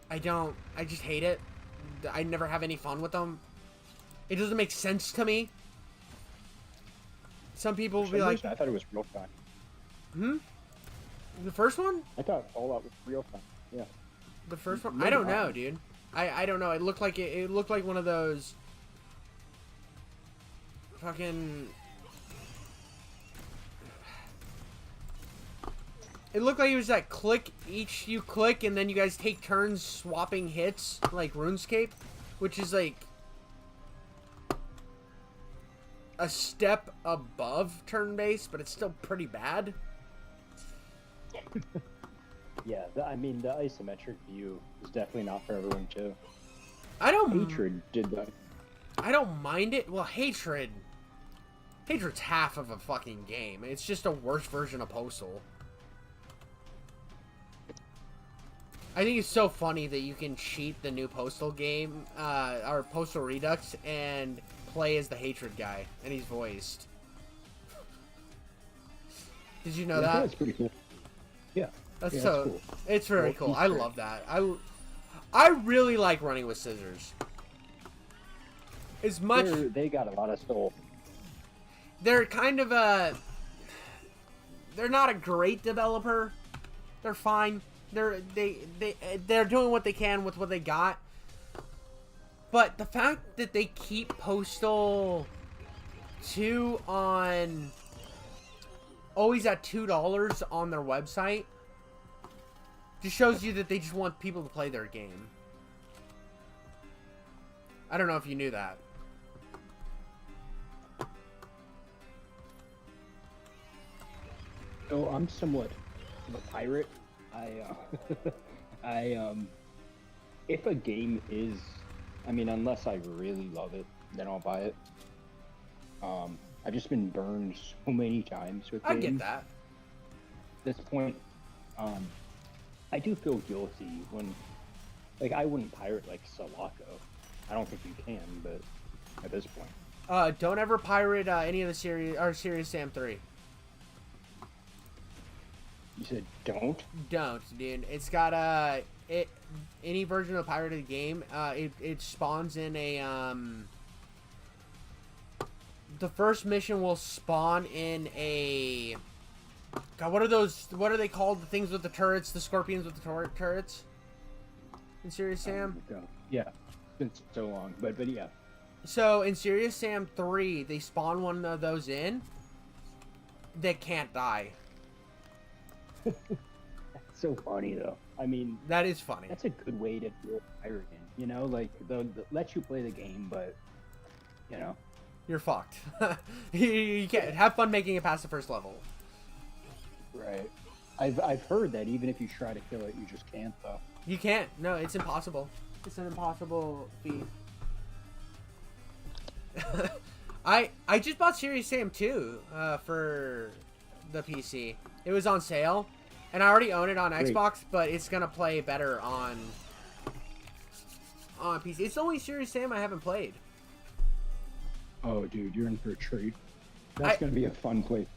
I just hate it. I never have any fun with them. It doesn't make sense to me. Some people will be like, I thought it was real time. The first one? I thought Fallout was real time. Yeah. The first one? I don't know, dude. I don't know. It looked like one of those fucking... It looked like it was that click, each you click, and then you guys take turns swapping hits, like RuneScape, which is like a step above turn-based, but it's still pretty bad. Yeah, I mean, the isometric view is definitely not for everyone, too. Hatred did that. I don't mind it. Well, Hatred's half of a fucking game. It's just a worse version of Postal. I think it's so funny that you can cheat the new Postal game, or Postal Redux, and play as the Hatred guy, and he's voiced. Did you know that? That's pretty cool. Yeah. That's yeah, so. that's cool. It's very Well, cool. he's I great. love that. I really like running with scissors. As much. They got a lot of soul. They're kind of a. They're not a great developer. They're fine. They're doing what they can with what they got. But the fact that they keep Postal 2 on always at $2 on their website just shows you that they just want people to play their game. I don't know if you knew that. So I'm somewhat of a pirate. If a game is, I mean, unless I really love it, then I'll buy it. I've just been burned so many times with games. I get that. At this point, I do feel guilty when, like, I wouldn't pirate like Sulaco. I don't think you can, but at this point. Don't ever pirate any of the Serious Sam 3. You said don't? Don't, dude. It's got any version of pirated game. It spawns in a the first mission will spawn in a. God, what are those? What are they called? The things with the turrets, the scorpions with the turrets. In Serious Sam. Yeah, it's been so long, but yeah. So in Serious Sam 3, they spawn one of those in. That can't die. That's so funny though. I mean, that is funny. That's a good way to do a pirate game. You know, like they'll let you play the game, but you know, you're fucked. You can't have fun making it past the first level. Right. I've heard that even if you try to kill it, you just can't though. You can't. No, it's impossible. It's an impossible feat. I just bought Serious Sam 2 for the PC. It was on sale, and I already own it on Xbox, but it's gonna play better on PC. It's the only Serious Sam I haven't played. Oh, dude, you're in for a treat. That's gonna be a fun play.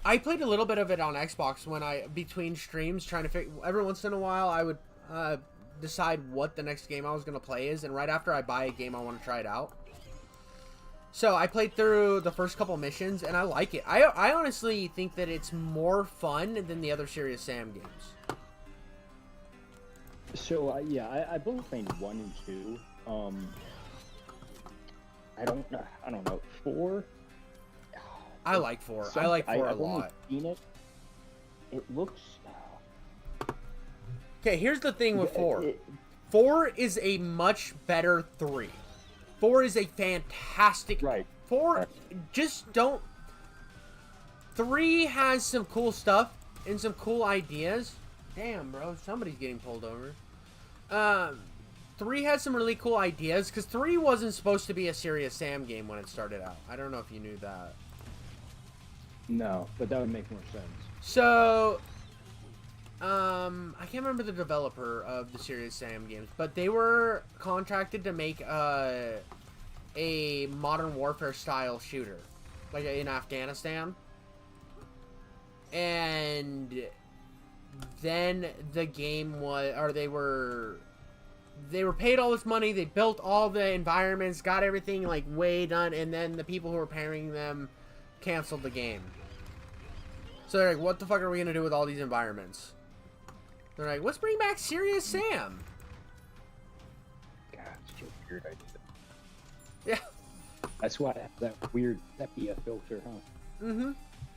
I played a little bit of it on Xbox when between streams, trying to figure. Every once in a while, I would decide what the next game I was gonna play is, and right after I buy a game, I want to try it out. So I played through the first couple missions, and I like it. I honestly think that it's more fun than the other Serious Sam games. So yeah, I both played 1 and 2. I don't know 4. I like 4. I like 4 a lot. Seen it. It looks. Okay, here's the thing with 4. 4 is a much better 3. 4 is a fantastic. Right. 4, just don't. 3 has some cool stuff and some cool ideas. Damn, bro, somebody's getting pulled over. 3 has some really cool ideas because 3 wasn't supposed to be a Serious Sam game when it started out. I don't know if you knew that. No, but that would make more sense. So, I can't remember the developer of the Serious Sam games, but they were contracted to make a Modern Warfare style shooter, like in Afghanistan. And then the game was, or they were paid all this money, they built all the environments, got everything like way done, and then the people who were pairing them canceled the game. So they're like, what the fuck are we gonna do with all these environments? They're like, let's bring back Serious Sam. God, it's such a weird idea. Yeah. That's why that weird sepia filter, huh? Mm-hmm.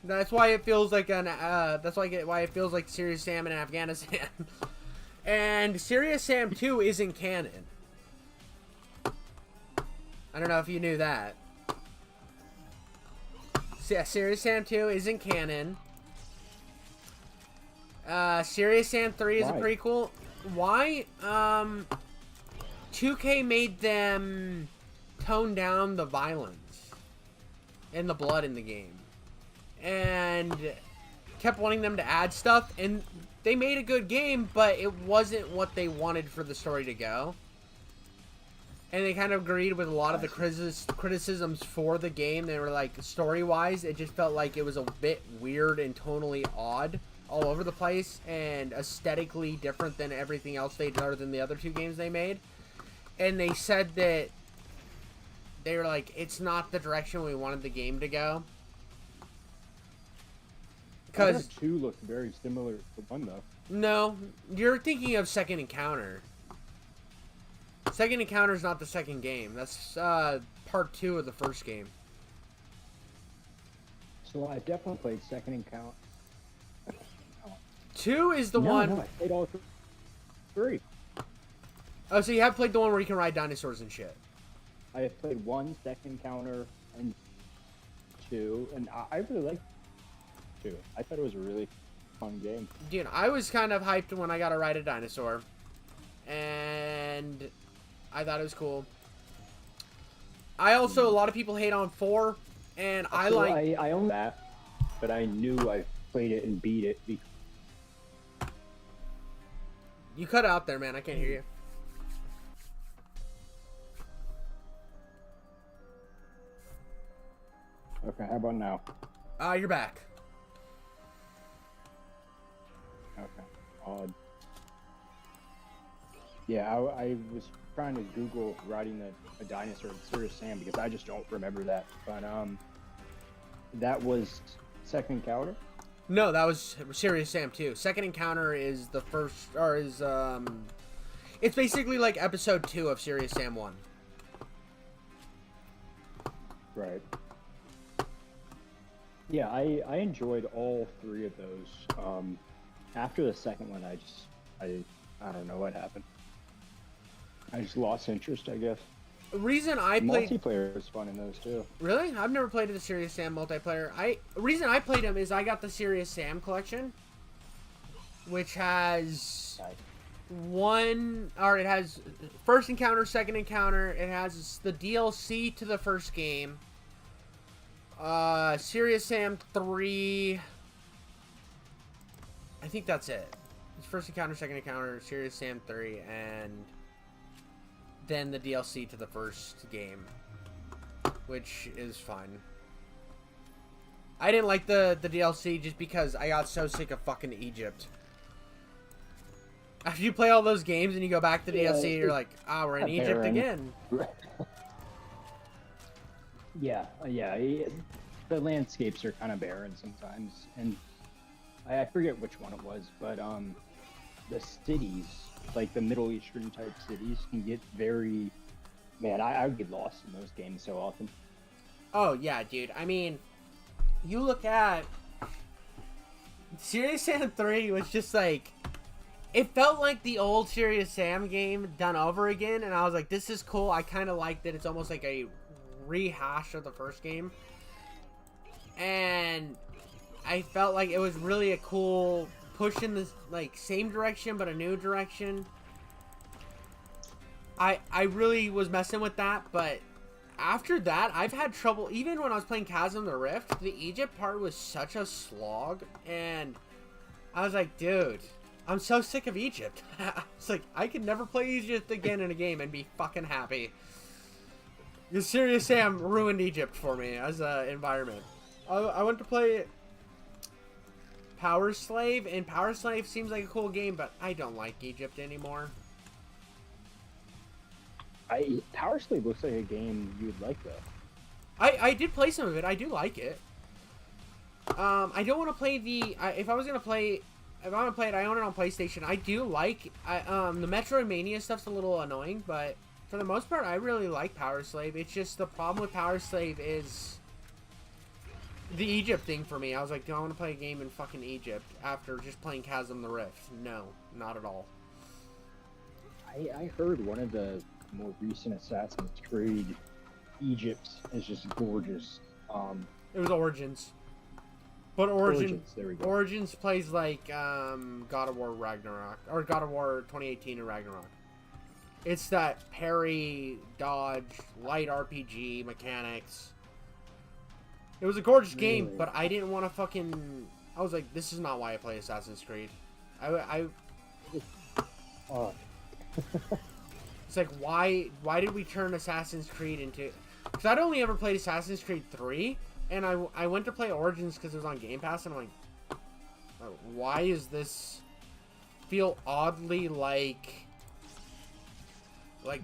That's why it feels like why it feels like Serious Sam in Afghanistan. And Serious Sam 2 isn't canon. I don't know if you knew that. So yeah, Serious Sam 2 isn't canon. Serious Sam 3 is a prequel. Why? 2K made them tone down the violence and the blood in the game. And kept wanting them to add stuff, and they made a good game, but it wasn't what they wanted for the story to go. And they kind of agreed with a lot of the criticisms for the game. They were like, story-wise, it just felt like it was a bit weird and tonally odd all over the place, and aesthetically different than everything else they did, other than the other two games they made. And they said that they were like, it's not the direction we wanted the game to go. Because 2 looked very similar to 1, though. No, you're thinking of Second Encounter. Second Encounter is not the second game. That's part 2 of the first game. So I definitely played Second Encounter. 2 is the one. No, I played all 3. Oh, so you have played the one where you can ride dinosaurs and shit. I have played 1, Second Encounter, and 2, and I really liked 2. I thought it was a really fun game. Dude, I was kind of hyped when I got to ride a dinosaur. And I thought it was cool. A lot of people hate on 4, and I own that, but I knew I played it and beat it. You cut out there, man. I can't hear you. Okay, how about now? You're back. Okay. Odd. Yeah, I was trying to Google riding a dinosaur in Serious Sam because I just don't remember that. But that was Second Encounter? No, that was Serious Sam 2. Second Encounter is the first, or is it's basically like episode 2 of Serious Sam 1. Right. Yeah, I enjoyed all 3 of those. After the second one, I don't know what happened. I just lost interest, I guess. The reason I played multiplayer is fun in those too. Really? I've never played the Serious Sam multiplayer. The reason I played them is I got the Serious Sam collection, which has it has first encounter, second encounter. It has the DLC to the first game. Serious Sam 3. I think that's it. It's first encounter, second encounter, Serious Sam 3, and then the DLC to the first game, which is fine. I didn't like the DLC just because I got so sick of fucking Egypt. After you play all those games and you go back to the DLC, you're like, we're in Egypt again. Yeah. The landscapes are kind of barren sometimes, and I forget which one it was, but the cities, like the Middle Eastern type cities, can get very... Man, I would get lost in those games so often. Oh, yeah, dude. I mean, you look at... Serious Sam 3 was just like... It felt like the old Serious Sam game done over again, and I was like, this is cool. I kind of like that it's almost like a rehash of the first game. And I felt like it was really a cool push in this, like, same direction, but a new direction. I really was messing with that, but after that, I've had trouble. Even when I was playing Chasm the Rift, the Egypt part was such a slog, and I was like, dude, I'm so sick of Egypt. It's like, I could never play Egypt again in a game and be fucking happy. The Serious Sam ruined Egypt for me as an environment. I went to play Power Slave, and Power Slave seems like a cool game, but I don't like Egypt anymore. Power Slave looks like a game you would like, though. I did play some of it. I do like it. I don't want to play if I want to play it, I own it on PlayStation. I do like the Metroidvania stuff's a little annoying, but For the most part, I really like Power Slave. It's just the problem with Power Slave is the Egypt thing for me. I was like, do I want to play a game in fucking Egypt after just playing Chasm the Rift? No, not at all. I heard one of the more recent Assassin's Creed Egypt is just gorgeous. It was Origins. But There we go. Origins plays like God of War Ragnarok. Or God of War 2018 and Ragnarok. It's that parry, dodge, light RPG mechanics. It was a gorgeous game, but I didn't want to fucking... I was like, this is not why I play Assassin's Creed. It's like, why did we turn Assassin's Creed into... Because I'd only ever played Assassin's Creed 3, and I went to play Origins because it was on Game Pass, and I'm like, why is this feel oddly like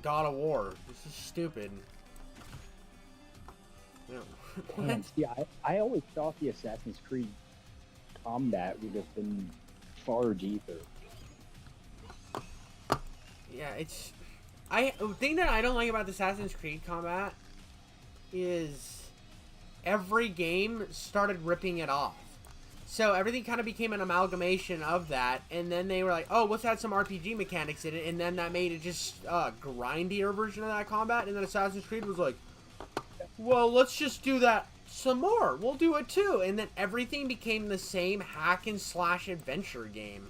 God of War? This is stupid. Man, see, I always thought the Assassin's Creed combat would have been far deeper. Yeah, it's... the thing that I don't like about the Assassin's Creed combat is every game started ripping it off. So everything kind of became an amalgamation of that, and then they were like, oh, let's add some RPG mechanics in it, and then that made it just a grindier version of that combat, and then Assassin's Creed was like, well, let's just do that some more. We'll do it too. And then everything became the same hack and slash adventure game.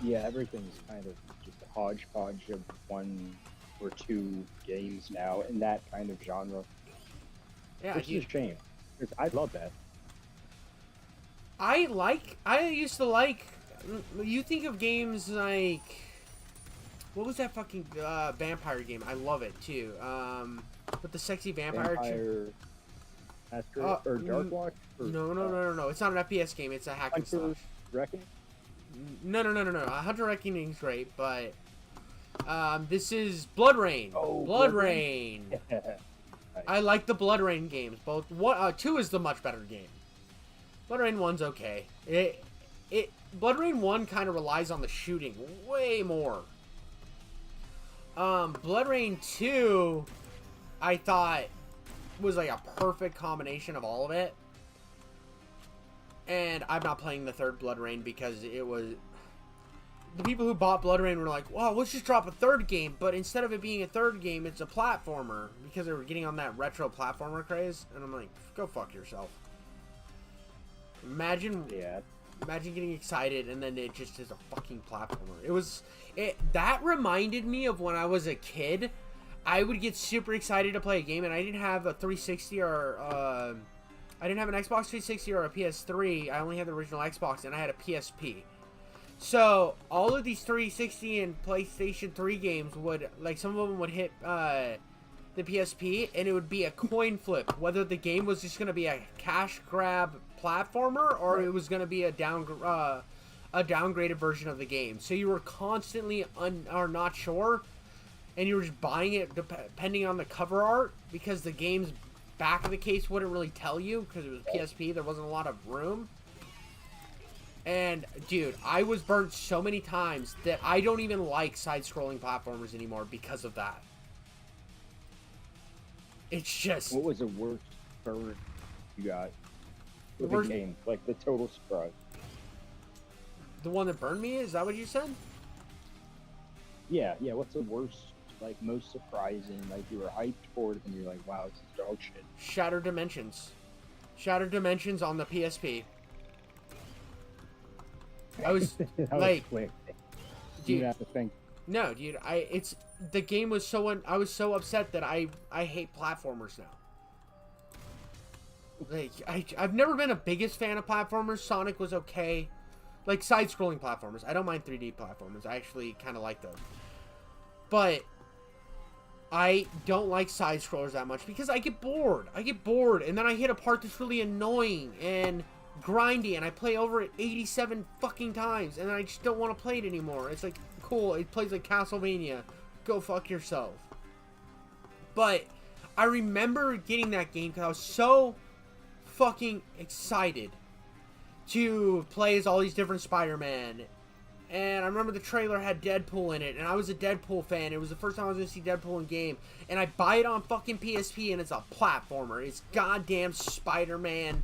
Yeah, everything's kind of just a hodgepodge of one or two games now in that kind of genre. Yeah, which is a shame. I love that. I used to like, you think of games like, what was that fucking vampire game? I love it too. With the sexy vampire or Dark Watch? No. It's not an FPS game. It's a hack and slash. Reckoning? No. Hunter Reckoning's great, but this is Blood Rain. Oh, Blood Rain. Nice. I like the Blood Rain games. Both 2 is the much better game. Blood Rain 1's okay. Blood Rain 1 kind of relies on the shooting way more. Blood Rain 2, I thought, was like a perfect combination of all of it. And I'm not playing the third Blood Rain because it was... The people who bought Blood Rain were like, wow, let's just drop a third game. But instead of it being a third game, it's a platformer. Because they were getting on that retro platformer craze. And I'm like, go fuck yourself. Imagine getting excited and then it just is a fucking platformer. That reminded me of when I was a kid. I would get super excited to play a game, and I didn't have a 360 or I didn't have an Xbox 360 or a PS3. I only had the original Xbox, and I had a PSP. So all of these 360 and PlayStation 3 games would, like, some of them would hit the PSP, and it would be a coin flip whether the game was just going to be a cash grab platformer or it was going to be a downgraded version of the game. So you were constantly not sure, and you were just buying it depending on the cover art, because the game's back of the case wouldn't really tell you because it was PSP. There wasn't a lot of room. And dude, I was burnt so many times that I don't even like side-scrolling platformers anymore because of that. It's just... What was the worst burn you got with the game? Like, the total surprise. The one that burned me? Is that what you said? Yeah. What's the worst, like, most surprising? Like, you were hyped for it, and you're like, wow, this is dog shit. Shattered Dimensions. Shattered Dimensions on the PSP. I was like, quick. Dude, you have to think. No, dude. The game was so. I was so upset that I hate platformers now. Like I've never been a biggest fan of platformers. Sonic was okay. Like side-scrolling platformers. I don't mind 3D platformers. I actually kind of like those. But I don't like side-scrollers that much because I get bored. And then I hit a part that's really annoying and grindy, and I play over it 87 fucking times, and then I just don't want to play it anymore. It's like, cool, it plays like Castlevania. Go fuck yourself. But I remember getting that game because I was so fucking excited to play as all these different Spider-Man. and I remember the trailer had Deadpool in it, and I was a Deadpool fan. It was the first time I was going to see Deadpool in game, and I buy it on fucking PSP, and it's a platformer. It's goddamn Spider-Man.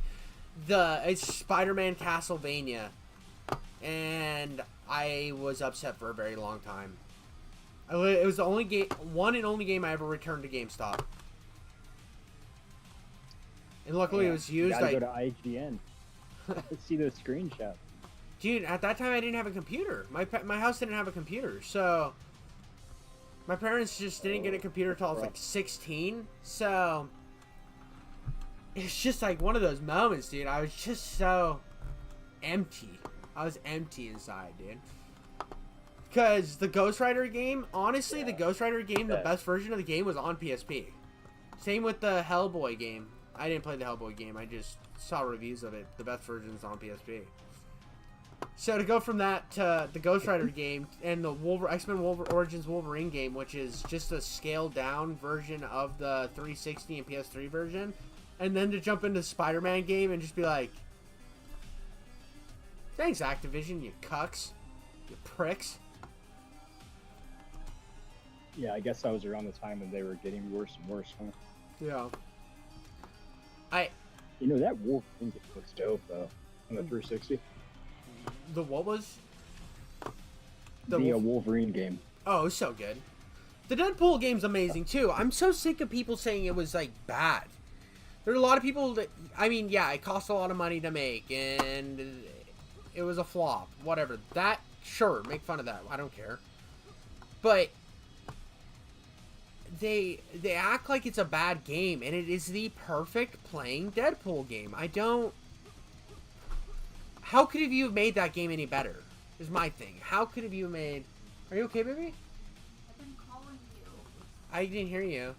It's Spider-Man Castlevania, and I was upset for a very long time. It was the only game, one and only game I ever returned to GameStop. And luckily it was used. You gotta go to IGN. Let's see those screenshots. Dude, at that time I didn't have a computer. My house didn't have a computer, so my parents just didn't get a computer until I was like 16. So it's just like one of those moments, dude. I was just so empty. I was empty inside, dude. Because the Ghost Rider game, honestly, the Ghost Rider game, the best version of the game was on PSP. Same with the Hellboy game. I didn't play the Hellboy game. I just saw reviews of it. The best version is on PSP. So to go from that to the Ghost Rider game and the X-Men Origins Wolverine game, which is just a scaled down version of the 360 and PS3 version, and then to jump into the Spider-Man game and just be like, thanks Activision, you cucks, you pricks. Yeah, I guess that was around the time when they were getting worse and worse, huh? Yeah. You know, that Wolverine game looks dope, though, on the 360. The what was? The Wolverine game. Oh, it was so good. The Deadpool game's amazing, too. I'm so sick of people saying it was, like, bad. There are a lot of people that... I mean, yeah, it cost a lot of money to make, and it was a flop. Whatever. That, sure, make fun of that. I don't care. But... They act like it's a bad game, and it is the perfect playing Deadpool game. I don't... How could you have made that game any better? Is my thing. How could have you made... Are you okay, baby? I've been calling you. I didn't hear you.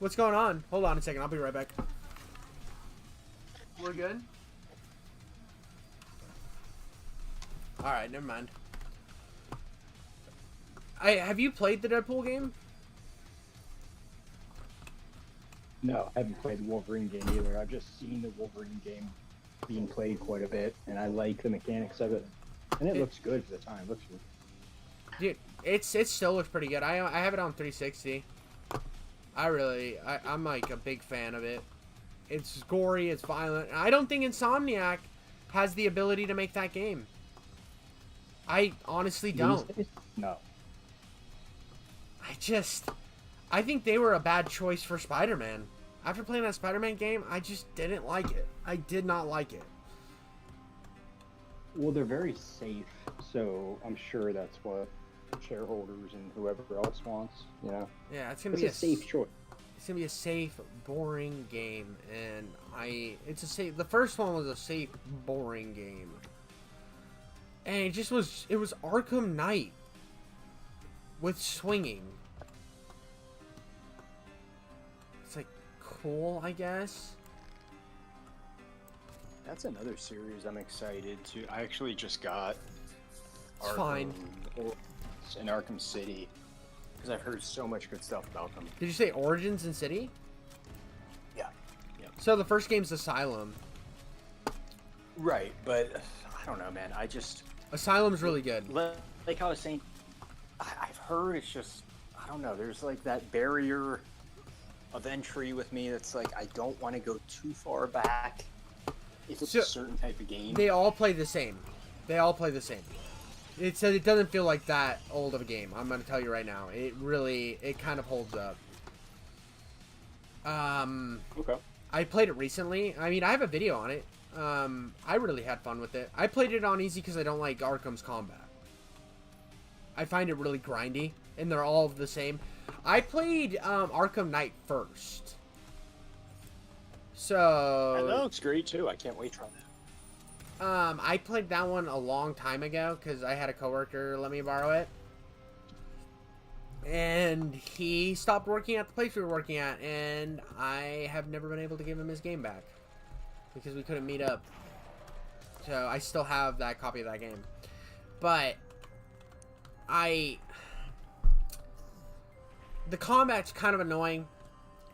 What's going on? Hold on a second. I'll be right back. We're good? Alright, never mind. Have you played the Deadpool game? No, I haven't played the Wolverine game either. I've just seen the Wolverine game being played quite a bit, and I like the mechanics of it. And it looks good for the time. It looks good. Dude, it still looks pretty good. I have it on 360. I'm like a big fan of it. It's gory, it's violent. I don't think Insomniac has the ability to make that game. I honestly don't. No. I think they were a bad choice for Spider-Man. After playing that Spider-Man game, I just didn't like it. I did not like it. Well, they're very safe, so I'm sure that's what shareholders and whoever else wants, you know? Yeah, it's gonna be a safe choice. It's gonna be a safe, boring game, and the first one was a safe, boring game. And it was Arkham Knight with swinging. It's like cool, I guess. That's another series I'm excited to. I actually just got It's fine. in Arkham City because I've heard so much good stuff about them. Did you say Origins in City? Yeah. So the first game's Asylum. Right, but I don't know, man. Asylum's really good. Like I was saying, I've heard it's just, I don't know, there's like that barrier of entry with me that's like, I don't want to go too far back if it's a certain type of game. They all play the same. It says it doesn't feel like that old of a game. I'm going to tell you right now. It kind of holds up. Okay. I played it recently. I mean, I have a video on it. I really had fun with it. I played it on easy because I don't like Arkham's combat. I find it really grindy, and they're all the same. I played Arkham Knight first. So... And that looks great, too. I can't wait to try that. I played that one a long time ago, because I had a coworker let me borrow it. And he stopped working at the place we were working at, and I have never been able to give him his game back. Because we couldn't meet up. So I still have that copy of that game. But... the combat's kind of annoying,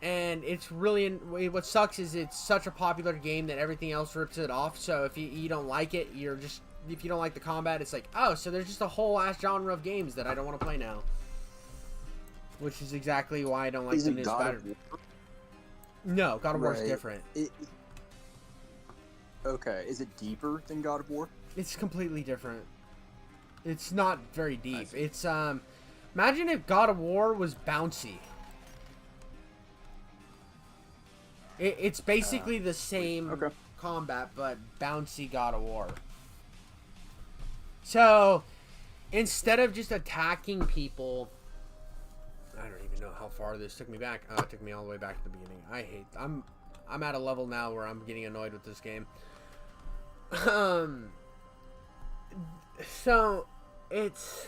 and it's really what sucks is it's such a popular game that everything else rips it off. So if you don't like it, you're just if you don't like the combat, it's like, oh, so there's just a whole ass genre of games that I don't want to play now. Which is exactly why I don't like the new Spider. No, God of War is different. Okay, is it deeper than God of War? It's completely different. It's not very deep. It's imagine if God of War was bouncy. It's basically the same combat, but bouncy God of War. So, instead of just attacking people, I don't even know how far this took me back. Oh, it took me all the way back to the beginning. I'm at a level now where I'm getting annoyed with this game. So it's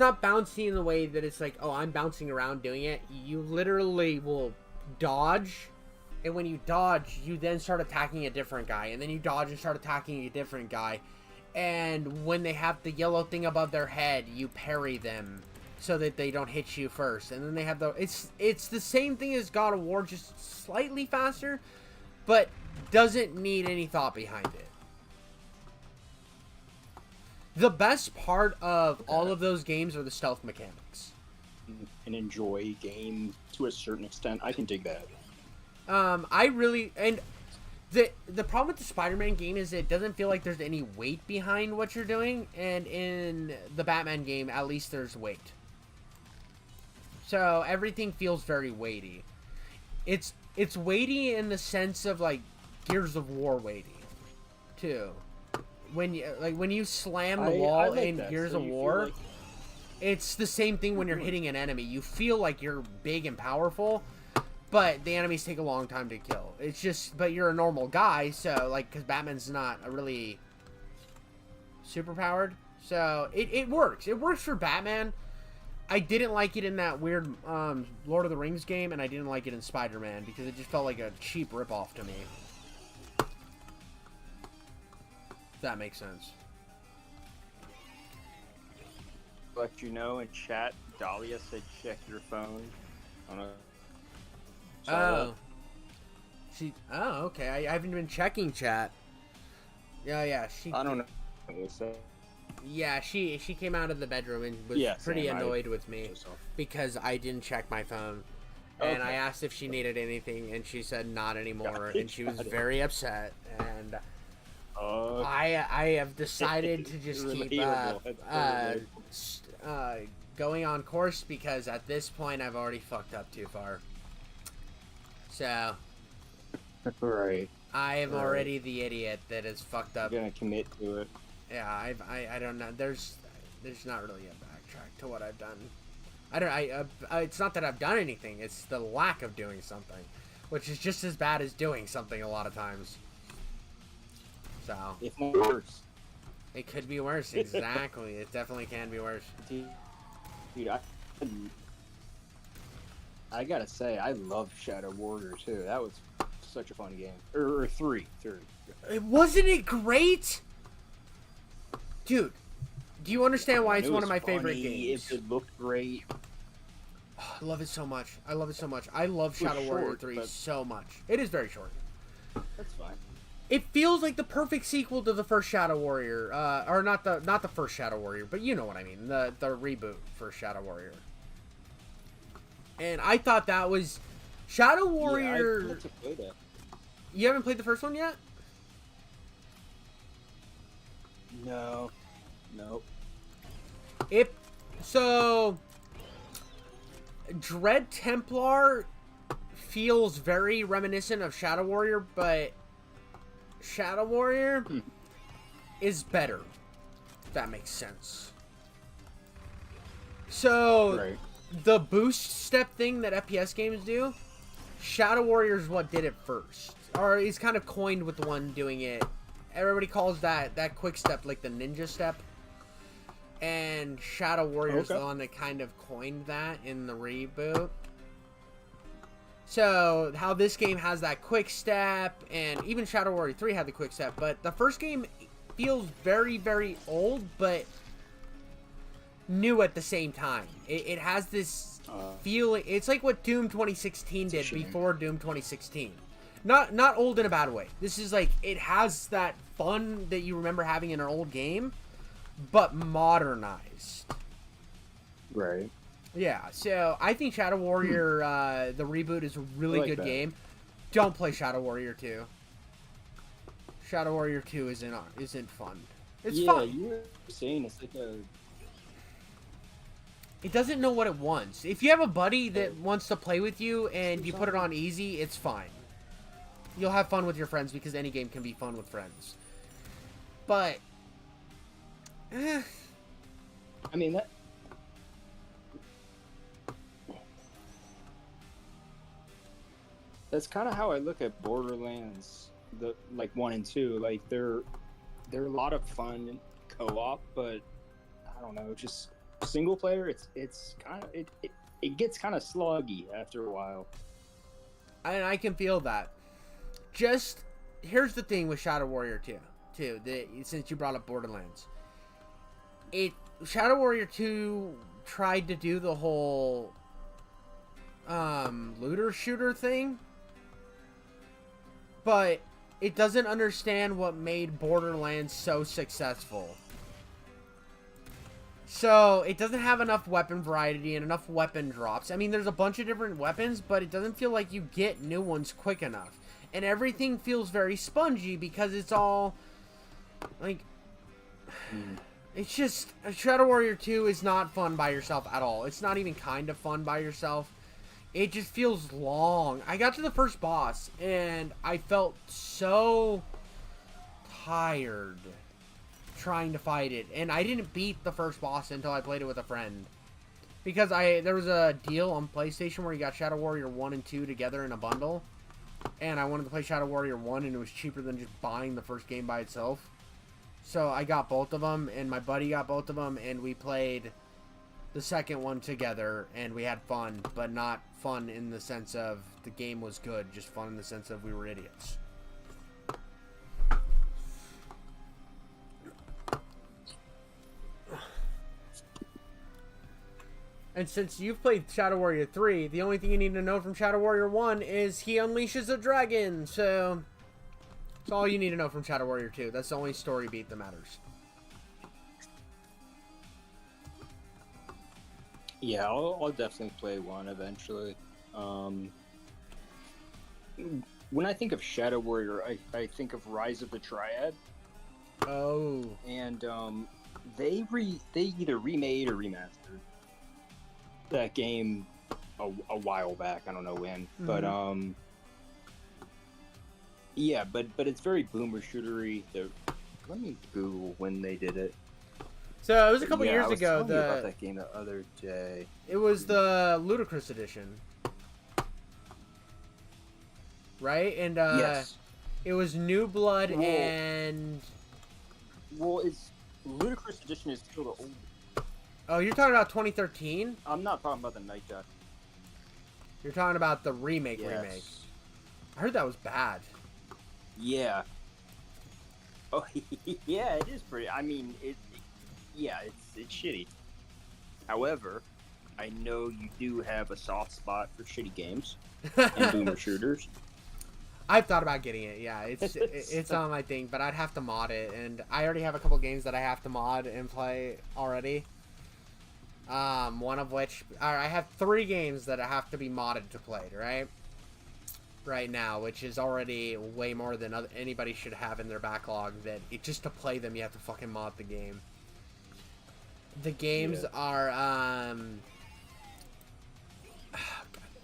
not bouncy in the way that it's like, oh, I'm bouncing around doing it. You literally will dodge, and when you dodge, you then start attacking a different guy, and then you dodge and start attacking a different guy. And when they have the yellow thing above their head, you parry them so that they don't hit you first. And then they have the it's the same thing as God of War, just slightly faster, but doesn't need any thought behind it. The best part of all of those games are the stealth mechanics. An enjoy game to a certain extent. I can dig that. I really, and the problem with the Spider-Man game is it doesn't feel like there's any weight behind what you're doing, and in the Batman game, at least there's weight. So everything feels very weighty. It's weighty in the sense of like Gears of War weighty, too. When you slam the wall like in that. Gears So of you feel War, like- it's the same thing when you're hitting an enemy. You feel like you're big and powerful, but the enemies take a long time to kill. It's just, but you're a normal guy, so like, because Batman's not a really super powered, so it works. It works for Batman. I didn't like it in that weird Lord of the Rings game, and I didn't like it in Spider-Man because it just felt like a cheap ripoff to me. If that makes sense. Let you know in chat, Dahlia said check your phone. I don't know. Oh. Oh, okay. I haven't been checking chat. Yeah, she... I don't know. What's that? Yeah, she came out of the bedroom and was pretty annoyed with me because I didn't check my phone. And I asked if she needed anything, and she said not anymore, and she was very upset. And I have decided to just keep going on course because at this point I've already fucked up too far. So Right. I am already the idiot that is fucked up. You're gonna commit to it. Yeah, I don't know. There's not really a backtrack to what I've done. It's not that I've done anything. It's the lack of doing something, which is just as bad as doing something a lot of times. So. If not worse. It could be worse. Exactly. It definitely can be worse. Dude, I gotta say, I love Shadow Warrior too. That was such a fun game. Or three. Wasn't it great? Dude, do you understand why it's one of my favorite games? It looked great. Oh, I love it so much. I love Shadow Warrior 3 so much. It is very short. That's fine. It feels like the perfect sequel to the first Shadow Warrior, or not the first Shadow Warrior, but you know what I mean, the reboot for Shadow Warrior. And I thought that was Shadow Warrior. Yeah, I'd like to play that. You haven't played the first one yet? No. Nope. So Dread Templar feels very reminiscent of Shadow Warrior, but Shadow Warrior is better, if that makes sense. So, the boost step thing that FPS games do, Shadow Warrior is what did it first. Or he's kind of coined with the one doing it. Everybody calls that quick step like the ninja step. And Shadow Warrior is the one that kind of coined that in the reboot. So, how this game has that quick step, and even Shadow Warrior 3 had the quick step, but the first game feels very, very old, but new at the same time. It has this feeling, it's like what Doom 2016 did before Doom 2016. Not old in a bad way. This is like, it has that fun that you remember having in an old game, but modernized. Right. Yeah, so I think Shadow Warrior, the reboot, is a really like good that. game. Don't play Shadow Warrior 2. Shadow Warrior 2 isn't fun. It's fun. You were saying it's like a. It doesn't know what it wants. If you have a buddy that wants to play with you and you put it on easy, it's fine. You'll have fun with your friends because any game can be fun with friends. But, I mean that. That's kind of how I look at Borderlands, the like 1 and 2. Like they're a lot of fun co-op, but I don't know, just single player. It's kind of it gets kind of sluggy after a while. and I can feel that. Just, here's the thing with Shadow Warrior 2, since you brought up Borderlands. Shadow Warrior 2 tried to do the whole looter shooter thing, but it doesn't understand what made Borderlands so successful. So it doesn't have enough weapon variety and enough weapon drops. I mean, there's a bunch of different weapons, but it doesn't feel like you get new ones quick enough. And everything feels very spongy because it's all like it's just, Shadow Warrior 2 is not fun by yourself at all. It's not even kind of fun by yourself. It just feels long. I got to the first boss and I felt so tired trying to fight it, and I didn't beat the first boss until I played it with a friend, because there was a deal on PlayStation where you got Shadow Warrior 1 and 2 together in a bundle, and I wanted to play Shadow Warrior 1 and it was cheaper than just buying the first game by itself. So I got both of them, and my buddy got both of them, and we played the second one together, and we had fun, but not fun in the sense of the game was good, just fun in the sense of we were idiots. And since you've played Shadow Warrior 3, the only thing you need to know from Shadow Warrior 1 is he unleashes a dragon, so that's all you need to know from Shadow Warrior 2. That's the only story beat that matters. Yeah, I'll definitely play 1 eventually. When I think of Shadow Warrior, I think of Rise of the Triad. Oh. And they either remade or remastered that game a while back. I don't know when, but yeah, but it's very boomer shootery. Let me Google when they did it. So it was a couple years I was ago. telling you about that game the other day. It was the Ludicrous edition, right? And yes, it was New Blood and. Well, it's Ludicrous edition is still the old. Oh, you're talking about 2013? I'm not talking about the Night Dot. You're talking about the remake. I heard that was bad. Yeah. Oh, yeah, it is pretty. I mean, yeah, it's shitty. However, I know you do have a soft spot for shitty games and boomer shooters. I've thought about getting it. Yeah, it's on my thing, but I'd have to mod it, and I already have a couple games that I have to mod and play already. One of which, I have 3 games that have to be modded to play, right now, which is already way more than anybody should have in their backlog. That just to play them, you have to fucking mod the game. The games are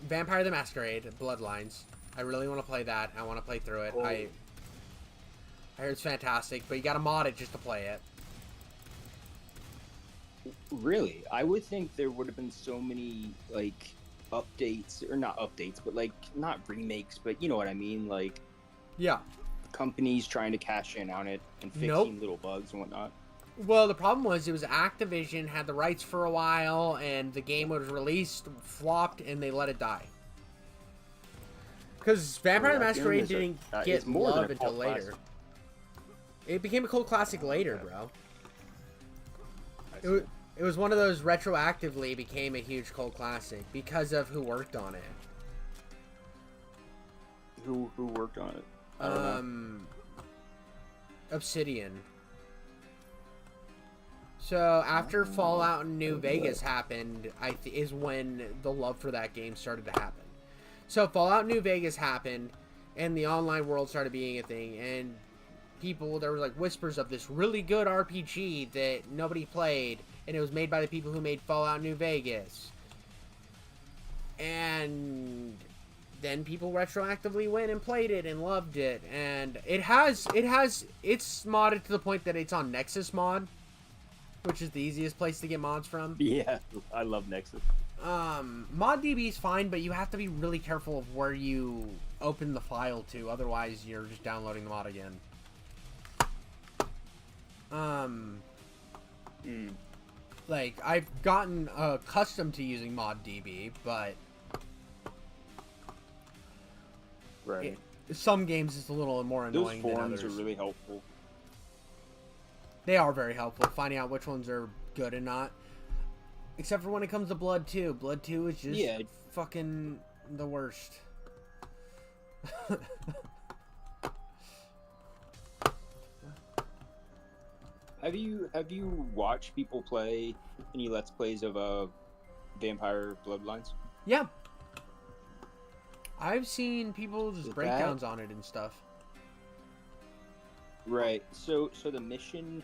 Vampire the Masquerade, Bloodlines. I really want to play that. I want to play through it. Oh. I heard it's fantastic, but you gotta mod it just to play it. Really? I would think there would have been so many, like, updates, or not updates, but, like, not remakes, but you know what I mean? Like, yeah, companies trying to cash in on it and fixing little bugs and whatnot. Well, the problem was it was Activision had the rights for a while, and the game was released, flopped, and they let it die. Because Vampire the Masquerade didn't get love until later. It became a cult classic later, bro. It was one of those retroactively became a huge cult classic because of who worked on it. Who worked on it? I don't know. Obsidian. So after Fallout New Vegas happened, is when the love for that game started to happen. So Fallout New Vegas happened, and the online world started being a thing, and there were like whispers of this really good RPG that nobody played, and it was made by the people who made Fallout New Vegas. And then people retroactively went and played it and loved it, and it's modded to the point that it's on Nexus mod, which is the easiest place to get mods from. Yeah, I love Nexus. ModDB is fine, but you have to be really careful of where you open the file to, otherwise you're just downloading the mod again. Like, I've gotten accustomed to using ModDB, but right. Some games it's a little more annoying than others. Those forums are really helpful. They are very helpful, finding out which ones are good and not. Except for when it comes to Blood 2. Blood 2 is just fucking the worst. Have you watched people play any Let's Plays of Vampire Bloodlines? Yeah. I've seen people just breakdowns on it and stuff. Right. So the mission,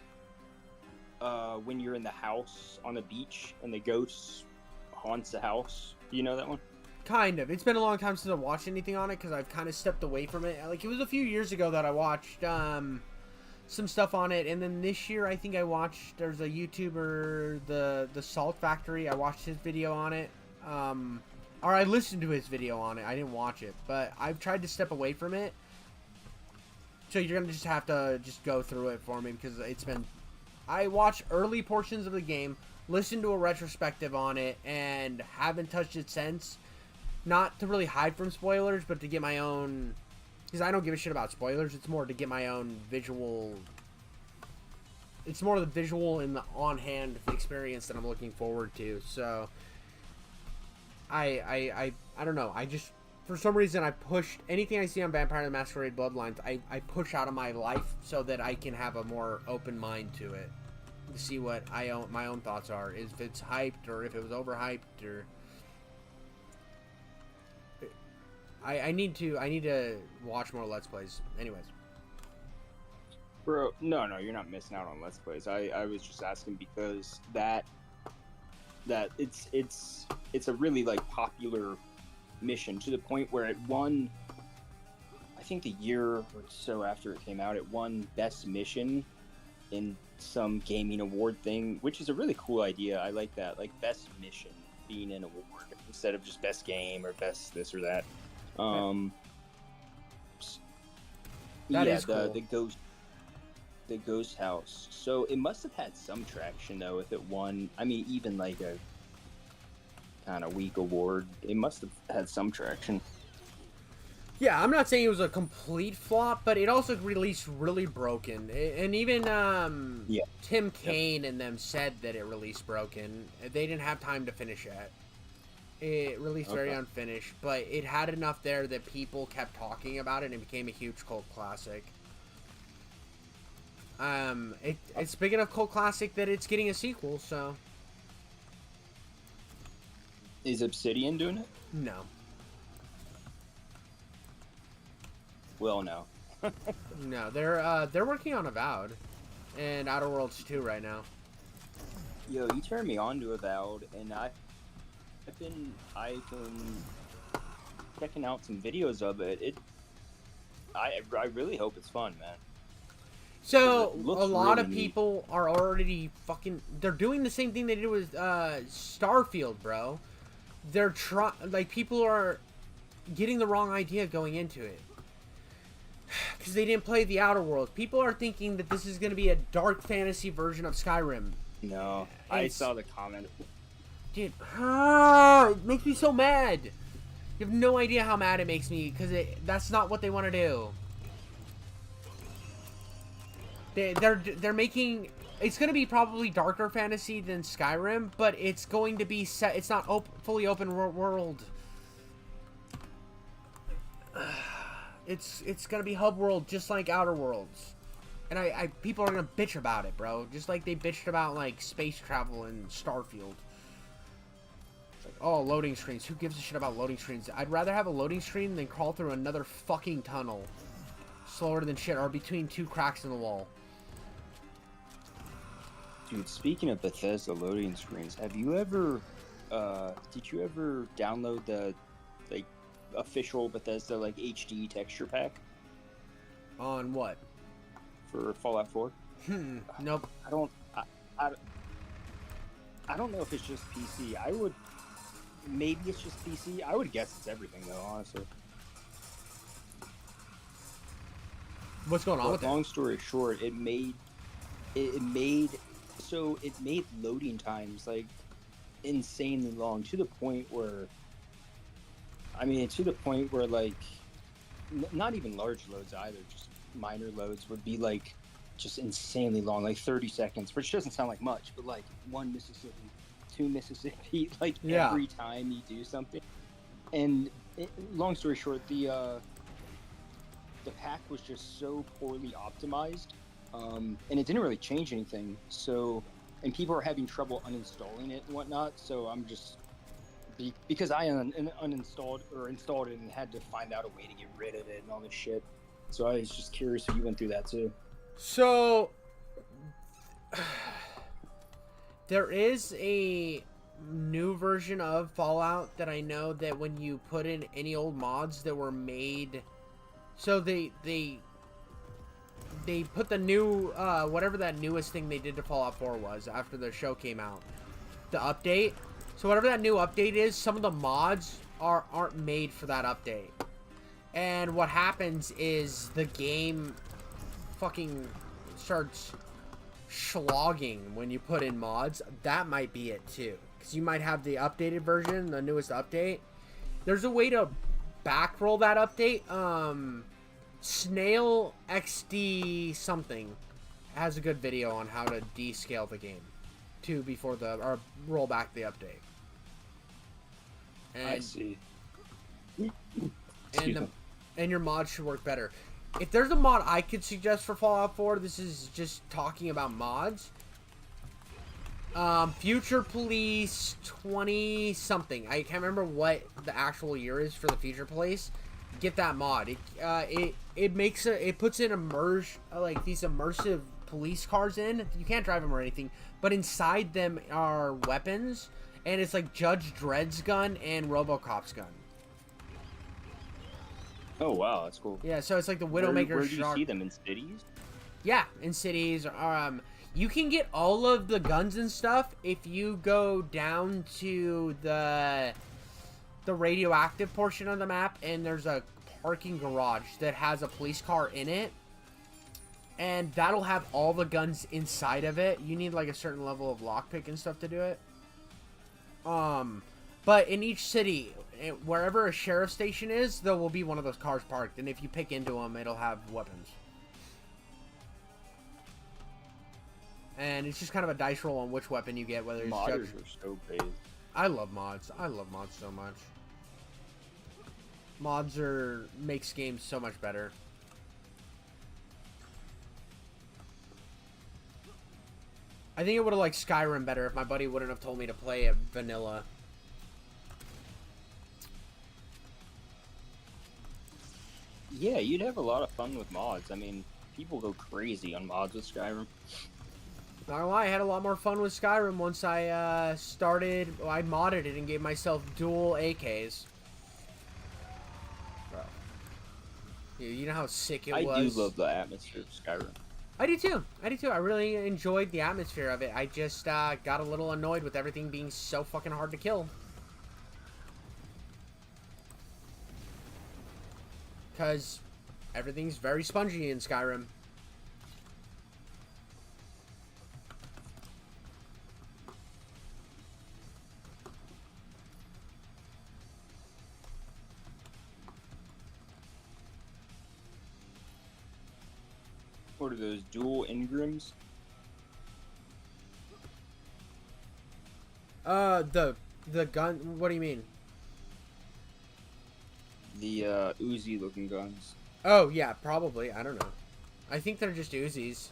when you're in the house on the beach and the ghost haunts the house, do you know that one? Kind of. It's been a long time since I watched anything on it because I've kind of stepped away from it. Like, it was a few years ago that I watched some stuff on it, and then this year I think there's a YouTuber, the Salt Factory. I watched his video on it. Or I listened to his video on it. I didn't watch it, but I've tried to step away from it. So you're gonna just have to just go through it for me because I watched early portions of the game, listened to a retrospective on it, and haven't touched it since. Not to really hide from spoilers, but to get my own, because I don't give a shit about spoilers. It's more to get my own visual. It's more the visual and the on-hand experience that I'm looking forward to. So I don't know. I just, for some reason, I pushed anything I see on Vampire the Masquerade Bloodlines. I push out of my life so that I can have a more open mind to it, to see what my own thoughts are. If it's hyped or if it was overhyped, or I need to watch more Let's Plays. Anyways. Bro, no, you're not missing out on Let's Plays. I was just asking because that it's a really like popular mission to the point where it won, I think the year or so after it came out, it won Best Mission in some gaming award thing, which is a really cool idea. I like that, like Best Mission being an award instead of just Best Game or Best this or that. That is cool. The ghost house. So it must have had some traction though if it won. I mean, even like a kind of weak award, it must have had some traction. Yeah, I'm not saying it was a complete flop, but it also released really broken. And even Tim Kaine and them said that it released broken. They didn't have time to finish it. It released very unfinished, but it had enough there that people kept talking about it and it became a huge cult classic. It's big enough cult classic that it's getting a sequel, so. Is Obsidian doing it? No. Well, no. No, they're working on Avowed and Outer Worlds 2 right now. Yo, you turned me on to Avowed, and I've been checking out some videos of it. I really hope it's fun, man. So a lot of people are already they're doing the same thing they did with Starfield, bro. They're people are getting the wrong idea going into it because they didn't play the Outer Worlds. People are thinking that this is going to be a dark fantasy version of Skyrim. No, I saw the comment. Dude, it makes me so mad. You have no idea how mad it makes me because that's not what they want to do. They're making, it's going to be probably darker fantasy than Skyrim, but it's going to be set, it's not fully open world. It's gonna be hub world just like Outer Worlds, and I people are gonna bitch about it, bro. Just like they bitched about like space travel in Starfield. It's like, oh, loading screens. Who gives a shit about loading screens? I'd rather have a loading screen than crawl through another fucking tunnel, slower than shit, or between two cracks in the wall. Dude, speaking of Bethesda loading screens, have you ever, did you ever download the, like, official Bethesda, like, HD texture pack? On what? For Fallout 4? Nope. I don't know if it's just PC. Maybe it's just PC. I would guess it's everything, though, honestly. What's going on with that? Long story short, it made loading times like insanely long to the point where like not even large loads either, just minor loads would be like just insanely long, like 30 seconds, which doesn't sound like much, but like 1 Mississippi, 2 Mississippi, like every time you do something. And long story short, the pack was just so poorly optimized, and it didn't really change anything. So, and people are having trouble uninstalling it and whatnot. So I'm just because I uninstalled or installed it and had to find out a way to get rid of it and all this shit. So I was just curious if you went through that too. So there is a new version of Fallout that I know that when you put in any old mods that were made, so they put the new whatever that newest thing they did to Fallout 4 was after the show came out, the update. So whatever that new update is, some of the mods aren't made for that update. And what happens is the game fucking starts slogging when you put in mods. That might be it too, because you might have the updated version, the newest update. There's a way to backroll that update. Snail XD something has a good video on how to descale the game before or roll back the update. And, I see. And your mod should work better. If there's a mod I could suggest for Fallout 4, this is just talking about mods. Future Police 20 something. I can't remember what the actual year is for the Future Police. Get that mod. It puts in like these immersive police cars in. You can't drive them or anything, but inside them are weapons, and it's like Judge Dredd's gun and RoboCop's gun. Oh wow, that's cool. Yeah, so it's like the Widowmaker. Where do you see them, in cities? Yeah, in cities. You can get all of the guns and stuff if you go down to the radioactive portion of the map, and there's a parking garage that has a police car in it, and that'll have all the guns inside of it. You need like a certain level of lockpick and stuff to do it. But in each city, wherever a sheriff station is, there will be one of those cars parked, and if you pick into them, it'll have weapons. And it's just kind of a dice roll on which weapon you get, whether it's modders are so crazy. I love mods. I love mods so much. Mods makes games so much better. I think it would have liked Skyrim better if my buddy wouldn't have told me to play it vanilla. Yeah, you'd have a lot of fun with mods. I mean, people go crazy on mods with Skyrim. Not gonna lie, I had a lot more fun with Skyrim once I I modded it and gave myself dual AKs. Bro. You know how sick it was? I do love the atmosphere of Skyrim. I do too. I really enjoyed the atmosphere of it. I just got a little annoyed with everything being so fucking hard to kill. Because everything's very spongy in Skyrim. What are those, dual engrams? The gun, what do you mean? The Uzi looking guns. Oh, yeah, probably. I don't know. I think they're just Uzis.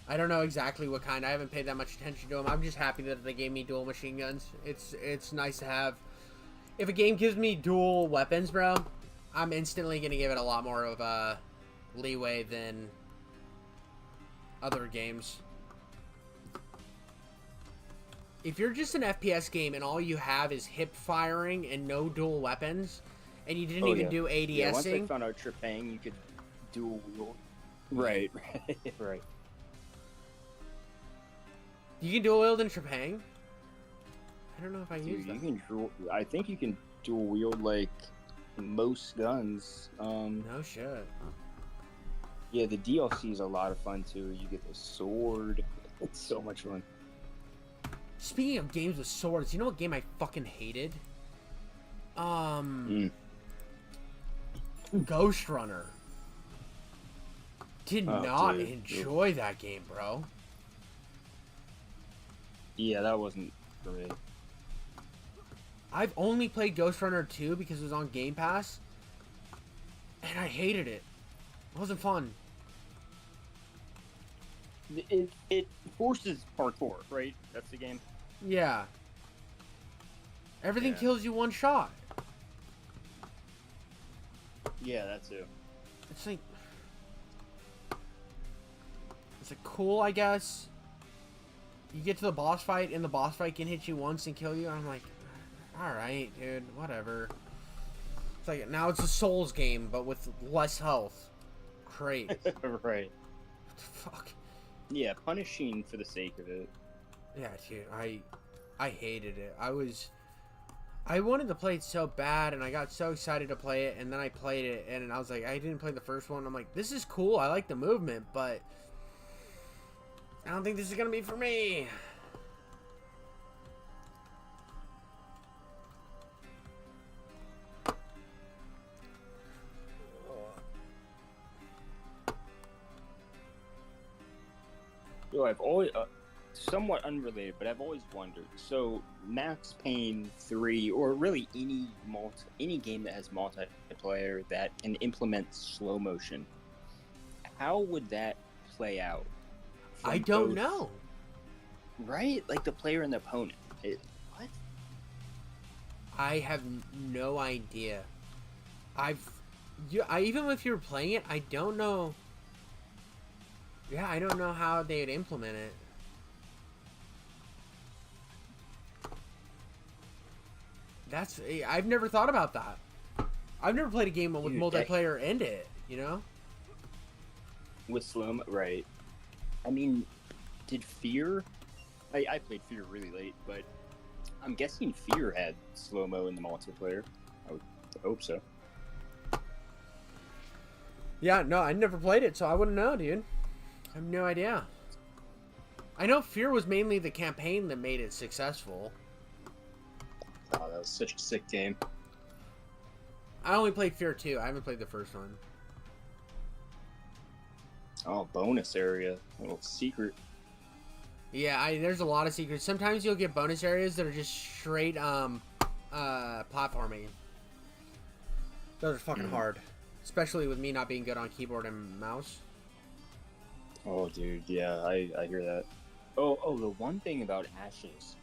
I don't know exactly what kind. I haven't paid that much attention to them. I'm just happy that they gave me dual machine guns. It's nice to have. If a game gives me dual weapons, bro, I'm instantly going to give it a lot more of a leeway than other games. If you're just an FPS game and all you have is hip firing and no dual weapons, and you didn't even do ADSing... Yeah, once I found out Trepang, you could dual wield. Right, right. You can dual wield in Trepang? I don't know if I use that. You can I think you can dual wield, like, most guns. No shit. Yeah, the DLC is a lot of fun, too. You get the sword. It's so much fun. Speaking of games with swords, you know what game I fucking hated? Ghost Runner. Did not enjoy that game, bro. Yeah, that wasn't for me. I've only played Ghost Runner 2 because it was on Game Pass, and I hated it. It wasn't fun. It forces parkour, right? That's the game? Yeah. Everything kills you one shot. Yeah, that too. It's like... It's like cool, I guess. You get to the boss fight, and the boss fight can hit you once and kill you. And I'm like, alright, dude, whatever. It's like, now it's a Souls game, but with less health. Great. Right. What the fuck? Yeah, punishing for the sake of it. Yeah, dude, I hated it. I wanted to play it so bad, and I got so excited to play it, and then I played it, and I was like, I didn't play the first one. I'm like, this is cool. I like the movement, but I don't think this is gonna be for me. Yo, I've always, somewhat unrelated, but I've always wondered. So, Max Payne 3, or really any game that has multiplayer that can implement slow motion, how would that play out? I don't know. Right? Like the player and the opponent. What? I have no idea. Even if you were playing it, I don't know. Yeah, I don't know how they'd implement it. I've never thought about that. I've never played a game with multiplayer and it, you know? With slow-mo, right. I mean, did Fear... I played Fear really late, but I'm guessing Fear had slow-mo in the multiplayer. I would hope so. Yeah, no, I never played it, so I wouldn't know, dude. I have no idea. I know Fear was mainly the campaign that made it successful. Oh, that was such a sick game. I only played Fear 2. I haven't played the first one. Oh, bonus area. A little secret. Yeah, there's a lot of secrets. Sometimes you'll get bonus areas that are just straight platforming. Those are fucking hard. Especially with me not being good on keyboard and mouse. Oh, dude, yeah, I hear that. Oh, the one thing about Ashes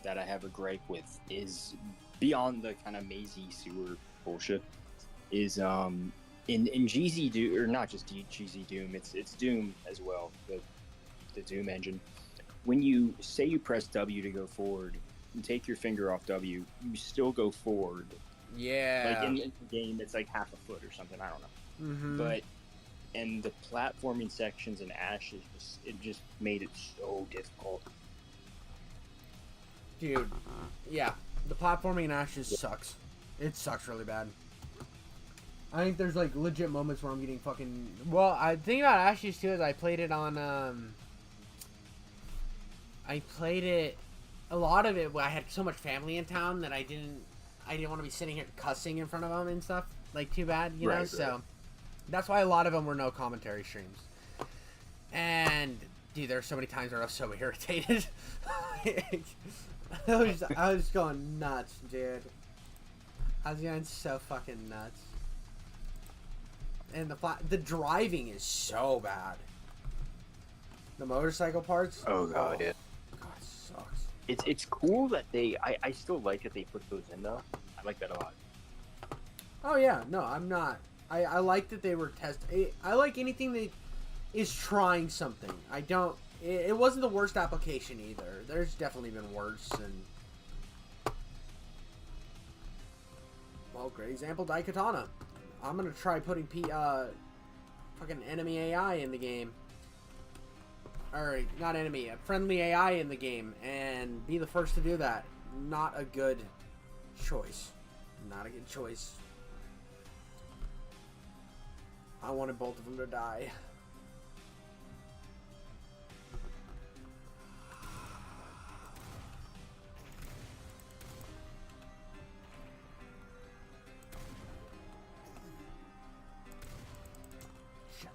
that I have a gripe with is, beyond the kind of mazy sewer bullshit, is in GZ Doom, or not just GZ Doom, it's Doom as well, the Doom engine. When you say you press W to go forward and take your finger off W, you still go forward. Yeah. Like in the game, it's like half a foot or something. I don't know. Mm-hmm. But in the platforming sections in Ashes, it just made it so difficult. Dude, yeah, the platforming in Ashes sucks. It sucks really bad. I think there's like legit moments where I'm getting fucking. Well, I think about Ashes too is I played it on. I played it. A lot of it. I had so much family in town that I didn't want to be sitting here cussing in front of them and stuff. Like, too bad, you know. Right. So that's why a lot of them were no commentary streams. And dude, there's so many times where I was so irritated. I was going nuts, dude. I was going so fucking nuts. and the driving is so bad. The motorcycle parts. Oh god, yeah. God, it sucks. It's cool that I still like that they put those in though. I like that a lot. Oh yeah, no, I'm not. I like that they were I like anything that is trying something. I don't. It wasn't the worst application either. There's definitely been worse. And well, great example, Daikatana. I'm gonna try putting fucking enemy AI in the game. Or not enemy, friendly AI in the game, and be the first to do that. Not a good choice. Not a good choice. I wanted both of them to die. Shit.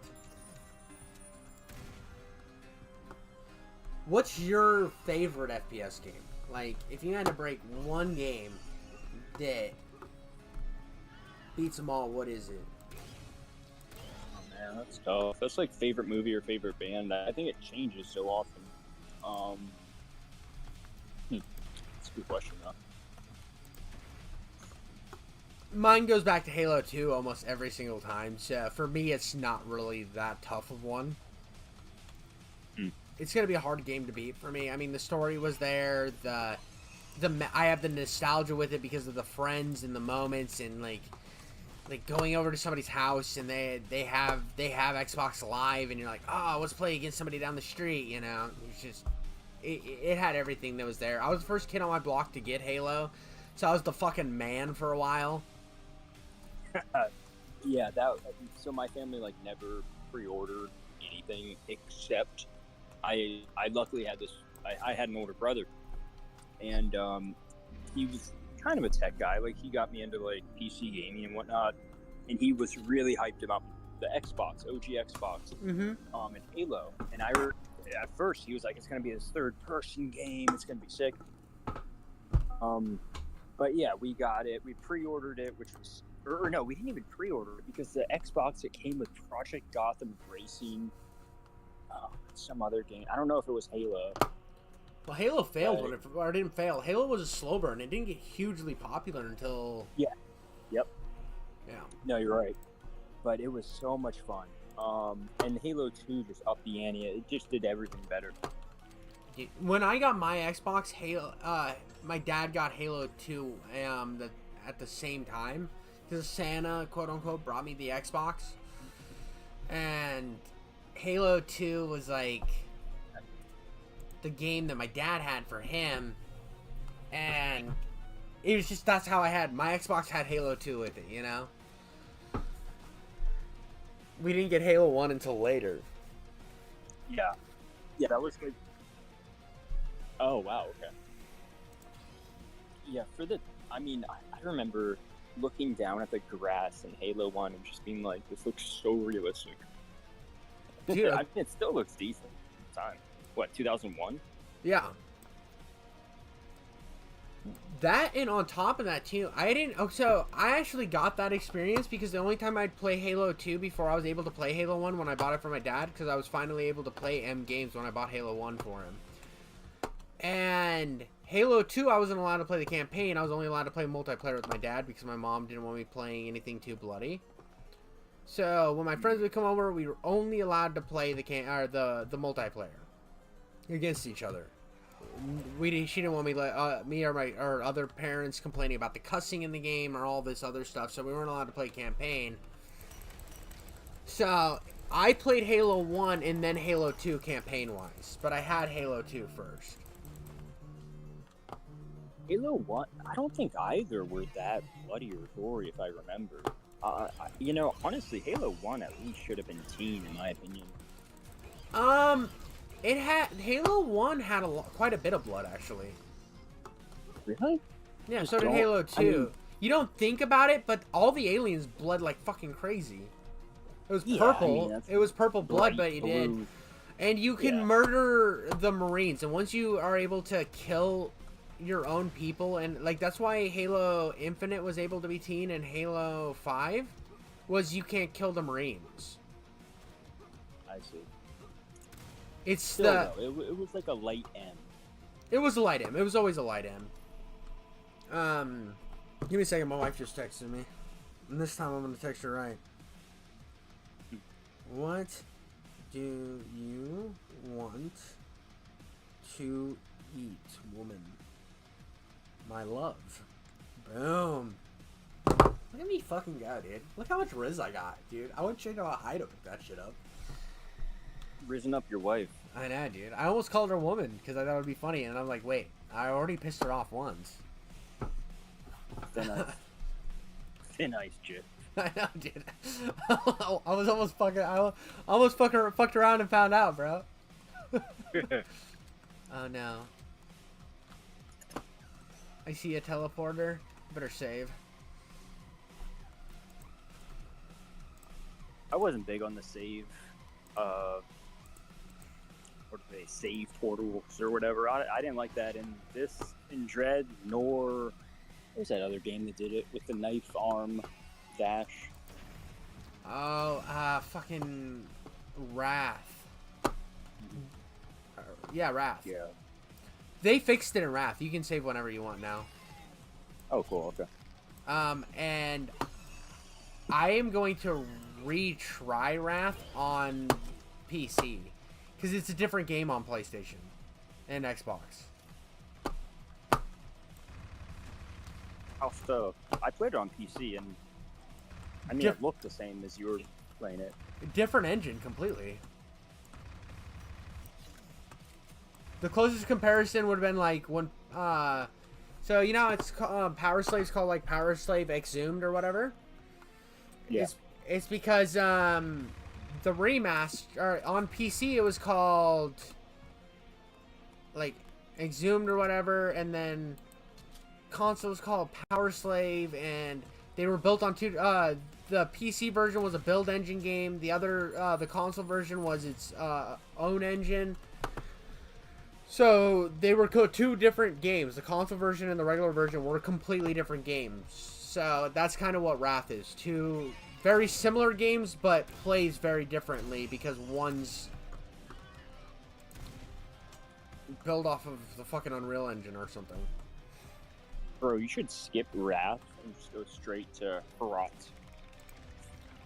What's your favorite FPS game? Like, if you had to break one game that beats them all, what is it? Man, that's tough. That's like favorite movie or favorite band. I think it changes so often. That's a good question, though. Mine goes back to Halo 2 almost every single time. So for me, it's not really that tough of one. It's gonna be a hard game to beat for me. I mean, the story was there. I have the nostalgia with it because of the friends and the moments and like going over to somebody's house and they have Xbox Live and you're like, oh, let's play against somebody down the street. You know, it's just it had everything that was there. I was the first kid on my block to get Halo, so I was the fucking man for a while. Yeah, so my family like never pre-ordered anything except I luckily had this. I had an older brother, and he was kind of a tech guy. Like he got me into like PC gaming and whatnot, and he was really hyped about the Xbox, OG Xbox, and Halo. And at first he was like, "It's gonna be this third-person game. It's gonna be sick." But yeah, we got it. We pre-ordered it, which was, or no, we didn't even pre-order it because the Xbox, it came with Project Gotham Racing. Some other game. I don't know if it was Halo. Well, Halo failed or it didn't fail. Halo was a slow burn. It didn't get hugely popular until... Yeah. Yep. Yeah. No, you're right. But it was so much fun. And Halo 2 just upped the ante. It just did everything better. When I got my Xbox, my dad got Halo 2 at the same time. Because Santa, quote-unquote, brought me the Xbox. And Halo 2 was like the game that my dad had for him, and it was just, that's how I had my Xbox had Halo 2 with it, you know. We didn't get Halo 1 until later. Yeah, that was like, oh wow, okay. Yeah, I remember looking down at the grass in Halo 1 and just being like, this looks so realistic. Dude, I mean, it still looks decent at the time. What, 2001? Yeah. That, and on top of that too, so I actually got that experience because the only time I'd play Halo 2 before I was able to play Halo 1 when I bought it for my dad, because I was finally able to play M games when I bought Halo 1 for him. And Halo 2, I wasn't allowed to play the campaign. I was only allowed to play multiplayer with my dad because my mom didn't want me playing anything too bloody. So when my friends would come over, we were only allowed to play the multiplayer against each other. She didn't want me or other parents complaining about the cussing in the game or all this other stuff, so we weren't allowed to play campaign. So I played Halo 1 and then Halo 2 campaign-wise, but I had Halo 2 first. Halo 1, I don't think either were that bloody or gory, if I remember. Honestly, Halo 1 at least should have been teen, in my opinion. Halo 1 had quite a bit of blood, actually. Really? Yeah, so did Halo 2. You don't think about it, but all the aliens bled like fucking crazy. It was purple. It was purple blood, but it did. And you can murder the Marines, and once you are able to kill your own people, and like that's why Halo Infinite was able to be teen and Halo 5 was you can't kill the Marines. I see. It's Still, though, it was like a light M. It was a light M. It was always a light M. Give me a second. My wife just texted me. And this time I'm going to text her right. What do you want to eat, woman? My love. Boom. Look at me fucking go, dude. Look how much Riz I got, dude. I would check out how to pick that shit up. Risen up your wife. I know, dude. I almost called her woman because I thought it would be funny, and I'm like, wait, I already pissed her off once. Thin ice. Thin ice, Jit. I know, dude. I was almost fucking. I almost fucked around and found out, bro. Oh no. I see a teleporter. Better save. I wasn't big on the save. What do they save portals or whatever? I didn't like that in this, in Dread, nor what was that other game that did it with the knife arm dash? Oh, fucking Wrath. Yeah, Wrath. Yeah. They fixed it in Wrath. You can save whenever you want now. Oh, cool. Okay. And I am going to retry Wrath on PC because it's a different game on PlayStation and Xbox. I played it on PC, and I mean, it looked the same as you were playing it. Different engine completely. The closest comparison would have been like when, so you know it's Power Slave's called like Power Slave Exhumed or whatever. Yeah. It's because the remaster on PC it was called like Exhumed or whatever, and then console was called Power Slave, and they were built on two. The PC version was a build engine game. The other, the console version was its own engine. So they were two different games. The console version and the regular version were completely different games. So that's kind of what Wrath is. Two very similar games, but plays very differently because one's built off of the fucking Unreal Engine or something. Bro, you should skip Wrath and just go straight to Herat.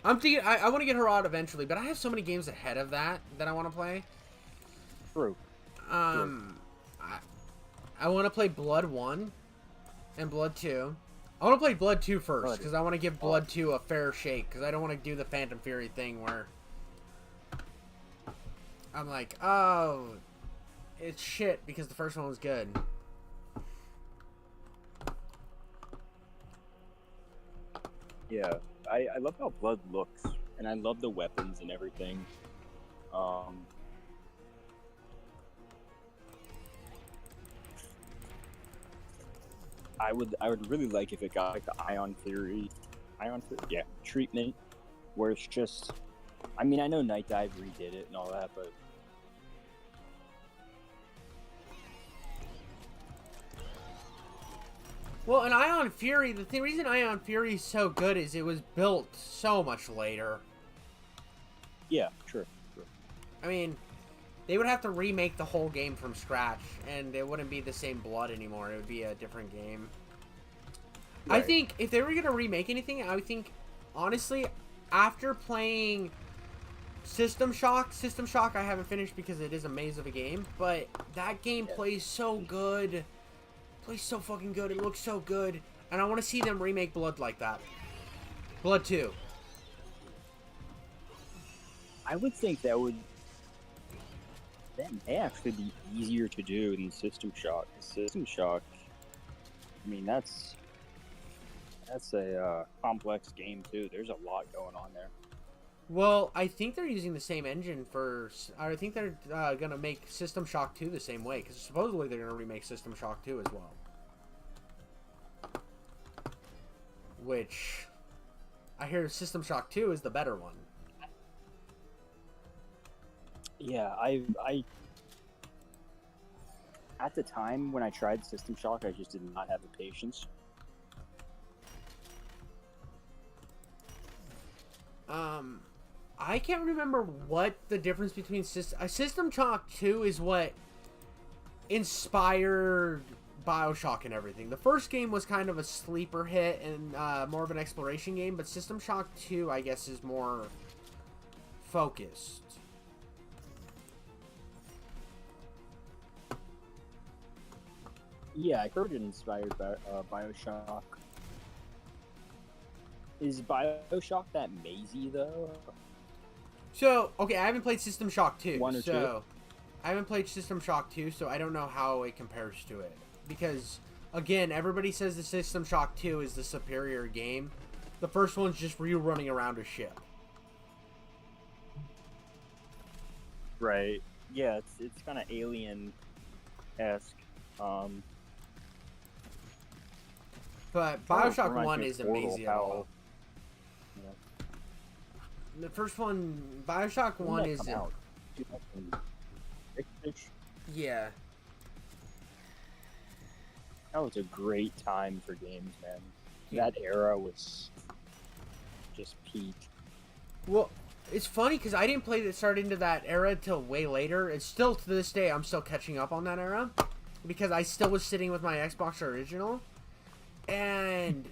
I'm thinking I want to get Herat eventually, but I have so many games ahead of that I want to play. True. I want to play Blood 1 and Blood 2. I want to play Blood 2 first because I want to give Blood 2 a fair shake because I don't want to do the Phantom Fury thing where I'm like, oh, it's shit because the first one was good. Yeah, I love how Blood looks, and I love the weapons and everything. I would really like if it got like the Ion Theory, yeah, treatment, where it's just, I mean, I know Night Dive redid it and all that, but Well, in Ion Fury, the reason Ion Fury is so good is it was built so much later. yeah, true. I mean, they would have to remake the whole game from scratch, and it wouldn't be the same Blood anymore. It would be a different game. Right. I think if they were going to remake anything, I would think, honestly, after playing System Shock I haven't finished because it is a maze of a game, but that game plays so good. Plays so fucking good. It looks so good. And I want to see them remake Blood like that. Blood 2. I would think that may actually be easier to do than System Shock. System Shock, I mean, that's a complex game too. There's a lot going on there. Well, I think they're using the same engine for... I think they're going to make System Shock 2 the same way, because supposedly they're going to remake System Shock 2 as well. Which, I hear System Shock 2 is the better one. Yeah, I at the time when I tried System Shock, I just did not have the patience. I can't remember what the difference between System Shock 2 is what inspired BioShock and everything. The first game was kind of a sleeper hit and more of an exploration game, but System Shock 2, I guess, is more focused. Yeah, I heard it inspired by BioShock. Is BioShock that mazy though? So, okay, I haven't played System Shock 2. 1 or 2? I haven't played System Shock 2, so I don't know how it compares to it. Because, again, everybody says the System Shock 2 is the superior game. The first one's just you running around a ship. Right. Yeah, it's kind of alien-esque. But BioShock 1 is amazing. The first one, BioShock 1 is... Yeah. That was a great time for games, man. That era was just peak. Well, it's funny because I didn't start into that era until way later. It's still, to this day, I'm still catching up on that era. Because I still was sitting with my Xbox original. And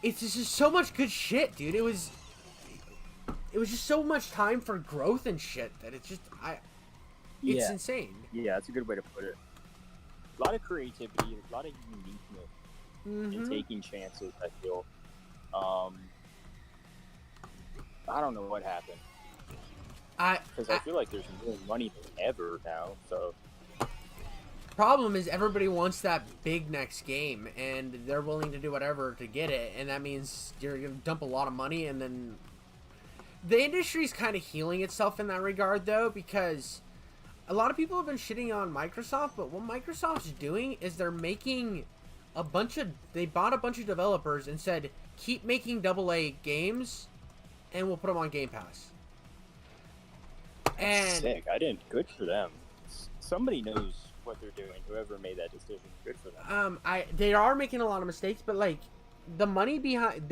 it's just so much good shit, dude. It was just so much time for growth and shit that it's Yeah. insane. Yeah, that's a good way to put it. A lot of creativity, a lot of uniqueness in taking chances, I feel. I don't know what happened. Because I feel like there's more money than ever now, so... Problem is everybody wants that big next game, and they're willing to do whatever to get it, and that means you're going to dump a lot of money, and then... The industry's kind of healing itself in that regard, though, because a lot of people have been shitting on Microsoft, but what Microsoft's doing is they're making a bunch of... They bought a bunch of developers and said, keep making AA games, and we'll put them on Game Pass. And sick. Good for them. Somebody knows what they're doing. Whoever made that decision, good for them. They are making a lot of mistakes, but like the money behind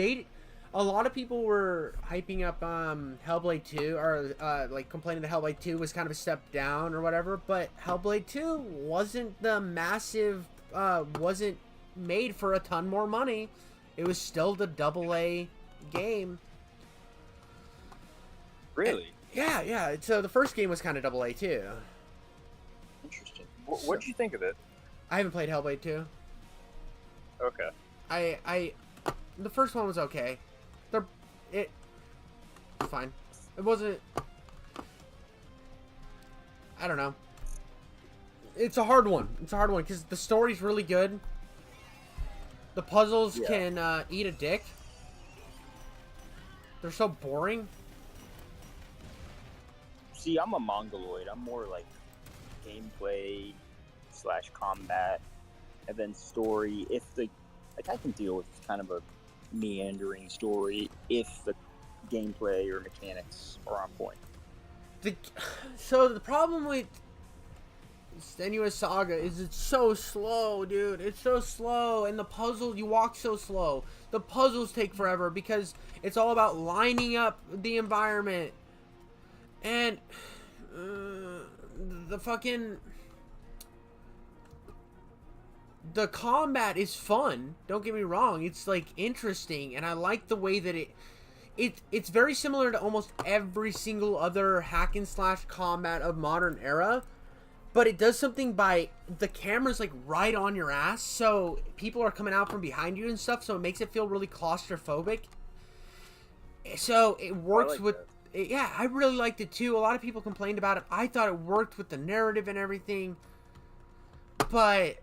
a lot of people were hyping up Hellblade 2 or like complaining that Hellblade 2 was kind of a step down or whatever, but Hellblade 2 wasn't the massive wasn't made for a ton more money. It was still the AA game. Really? Yeah. So the first game was kind of AA too. Interesting. What did you think of it? I haven't played Hellblade 2. Okay. The first one was okay. It's fine. It wasn't... I don't know. It's a hard one. Because the story's really good. The puzzles can eat a dick. They're so boring. See, I'm a mongoloid. I'm more like gameplay / combat, and then story. I can deal with kind of a meandering story if the gameplay or mechanics are on point. So the problem with Strenuous Saga is it's so slow, dude. It's so slow, and the puzzle, you walk so slow. The puzzles take forever because it's all about lining up the environment. And the combat is fun. Don't get me wrong. It's like interesting, and I like the way that it's very similar to almost every single other hack and slash combat of modern era. But it does something by the camera's like right on your ass, so people are coming out from behind you and stuff, so it makes it feel really claustrophobic. So it works with... Yeah, I really liked it too. A lot of people complained about it. I thought it worked with the narrative and everything. But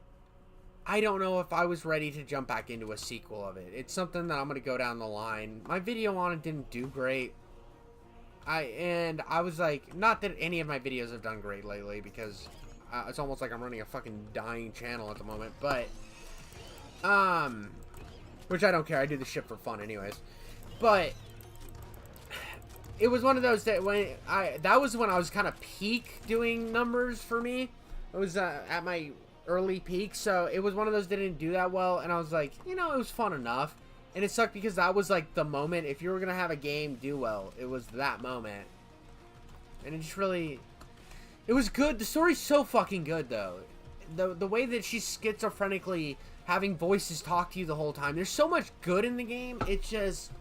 I don't know if I was ready to jump back into a sequel of it. It's something that I'm going to go down the line. My video on it didn't do great. I was like, not that any of my videos have done great lately, because it's almost like I'm running a fucking dying channel at the moment. But, which I don't care. I do this shit for fun anyways. But it was one of those that that was when I was kind of peak doing numbers for me. It was at my early peak, so it was one of those that didn't do that well, and I was like, it was fun enough. And it sucked because that was like the moment. If you were gonna have a game do well, it was that moment. And it just really, it was good. The story's so fucking good though. The way that she's schizophrenically having voices talk to you the whole time. There's so much good in the game. It's just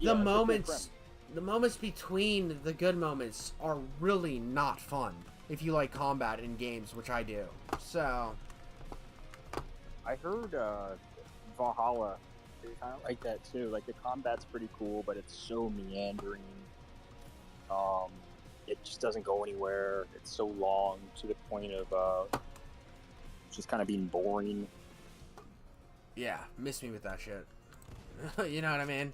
the moments between the good moments are really not fun if you like combat in games, which I do. So I heard Valhalla is kind of like that too. Like the combat's pretty cool, but it's so meandering. It just doesn't go anywhere. It's so long to the point of just kind of being boring. yeah, miss me with that shit. You know what I mean?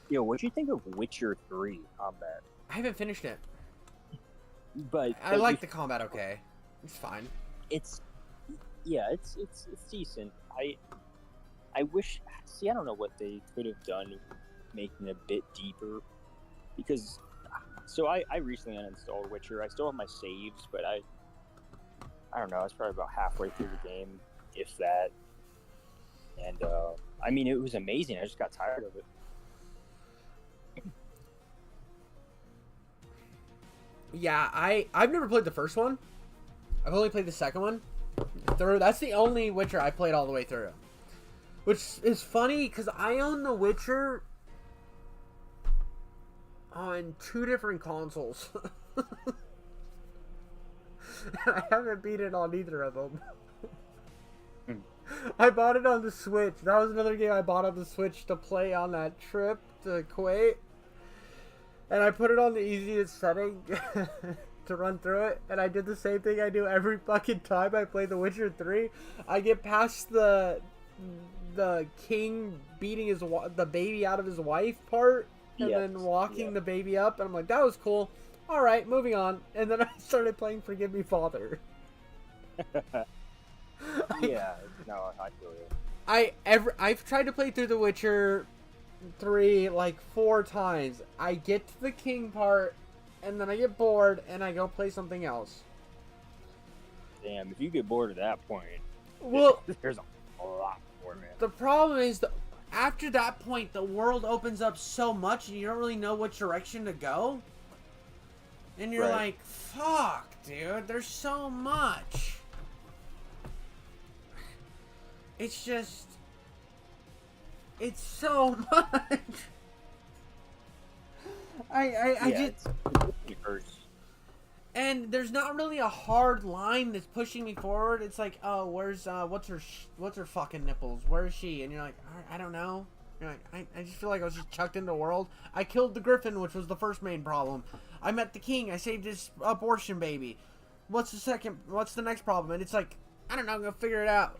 Yo, what'd you think of Witcher 3 combat? I haven't finished it. But I like the combat. Okay, it's fine. It's decent. I wish. See, I don't know what they could have done, making it a bit deeper, because. So I recently uninstalled Witcher. I still have my saves, but I don't know. I was probably about halfway through the game, if that. And I mean, it was amazing. I just got tired of it. Yeah, I've never played the first one. I've only played the second one. That's the only Witcher I played all the way through. Which is funny because I own The Witcher on 2 different consoles. I haven't beat it on either of them. I bought it on the Switch. That was another game I bought on the Switch to play on that trip to Kuwait. And I put it on the easiest setting to run through it. And I did the same thing I do every fucking time I play The Witcher 3. I get past the king beating the baby out of his wife part. And then walking the baby up. And I'm like, that was cool. Alright, moving on. And then I started playing Forgive Me, Father. Yeah, no, I feel you. I've tried to play through The Witcher 3 like 4 times. I get to the king part, and then I get bored, and I go play something else. Damn, if you get bored at that point, well, there's a lot more, man. The problem is that after that point, the world opens up so much, and you don't really know which direction to go. And you're like, fuck, dude, there's so much. It's just... It's so much. It hurts. And there's not really a hard line that's pushing me forward. It's like, oh, where's what's her fucking nipples? Where is she? And you're like, I don't know. You're like, I just feel like I was just chucked into the world. I killed the griffin, which was the first main problem. I met the king. I saved his abortion baby. What's the next problem? And it's like, I don't know. I'm gonna figure it out.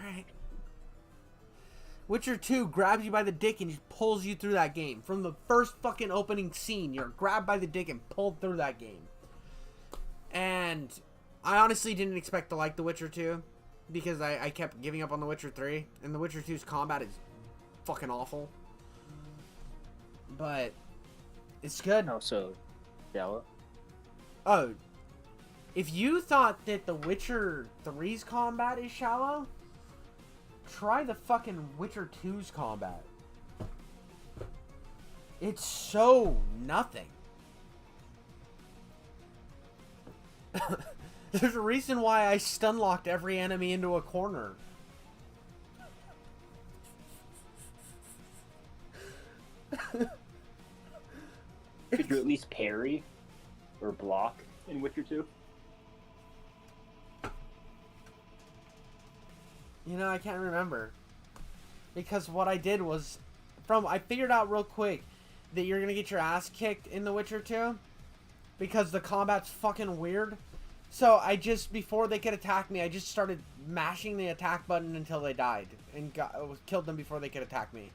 Alright. Witcher 2 grabs you by the dick and just pulls you through that game. From the first fucking opening scene, you're grabbed by the dick and pulled through that game. And I honestly didn't expect to like The Witcher 2 because I kept giving up on The Witcher 3. And The Witcher 2's combat is fucking awful. But it's good. Oh, so shallow. Oh, if you thought that The Witcher 3's combat is shallow, try the fucking Witcher 2's combat. It's so nothing. There's a reason why I stun locked every enemy into a corner. Could you at least parry or block in Witcher 2? You know, I can't remember. Because what I did was, I figured out real quick that you're gonna get your ass kicked in The Witcher 2. Because the combat's fucking weird. So before they could attack me, I just started mashing the attack button until they died. And killed them before they could attack me.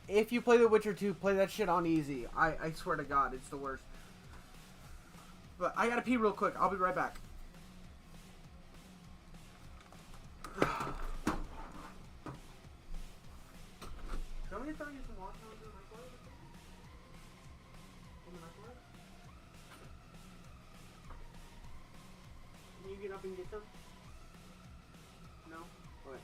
If you play The Witcher 2, play that shit on easy. I swear to God, it's the worst. But I gotta pee real quick. I'll be right back. up and get them? No? What?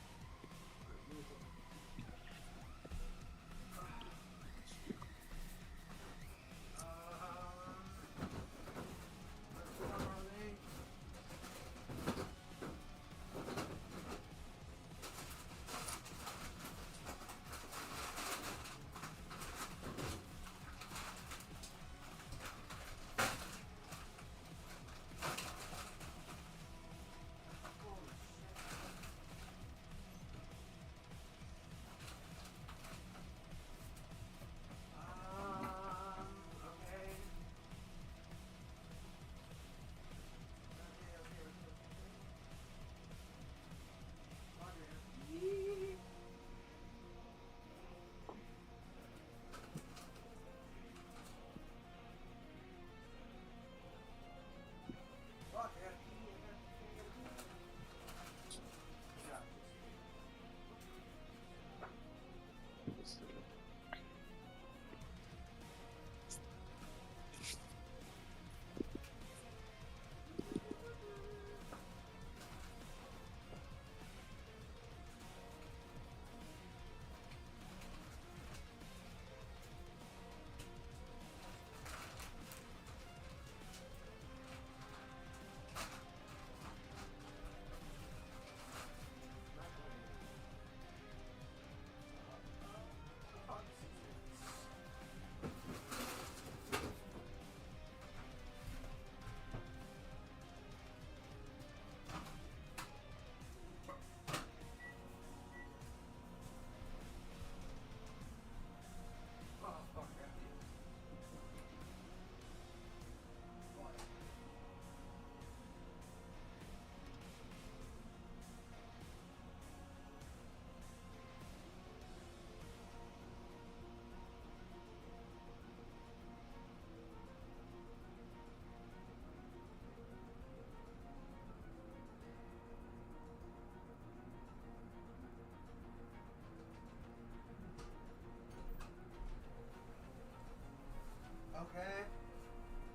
Okay.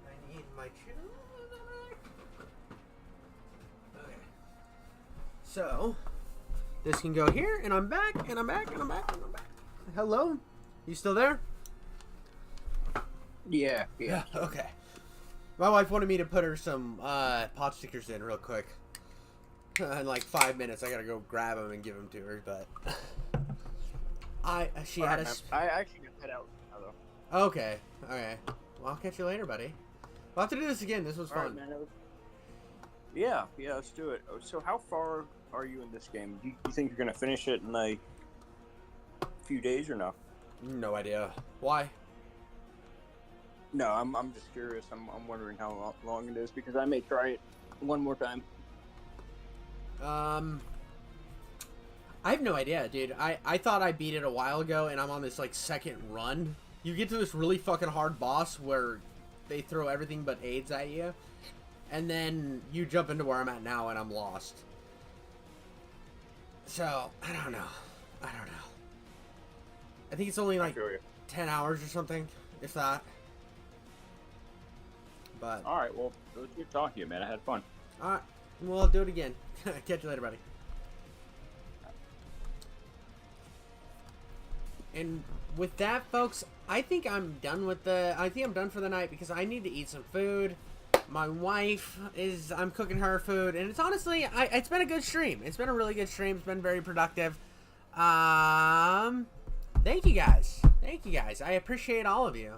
I need my Okay. So, this can go here, and I'm back, and I'm back, and I'm back, and I'm back. Hello? You still there? Yeah. Okay. My wife wanted me to put her some pot stickers in real quick. In like 5 minutes, I gotta go grab them and give them to her, but... She had a... I actually got that out now, though. Okay. Okay. Well, I'll catch you later, buddy. We'll have to do this again. This was fun. Right, man. Yeah, let's do it. So how far are you in this game? Do you think you're going to finish it in like a few days or no? No idea. Why? No, I'm just curious. I'm wondering how long it is because I may try it one more time. I have no idea, dude. I thought I beat it a while ago, and I'm on this like second run. You get to this really fucking hard boss where they throw everything but AIDS at you, and then you jump into where I'm at now, and I'm lost. So I don't know. I think it's only like 10 hours or something, if that. But all right, well, it was good talking to you, man. I had fun. All right, well, I'll do it again. Catch you later, buddy. And with that, folks, I think I'm done for the night because I need to eat some food. My wife I'm cooking her food, and it's honestly, it's been a good stream. It's been a really good stream. It's been very productive. Thank you guys. I appreciate all of you.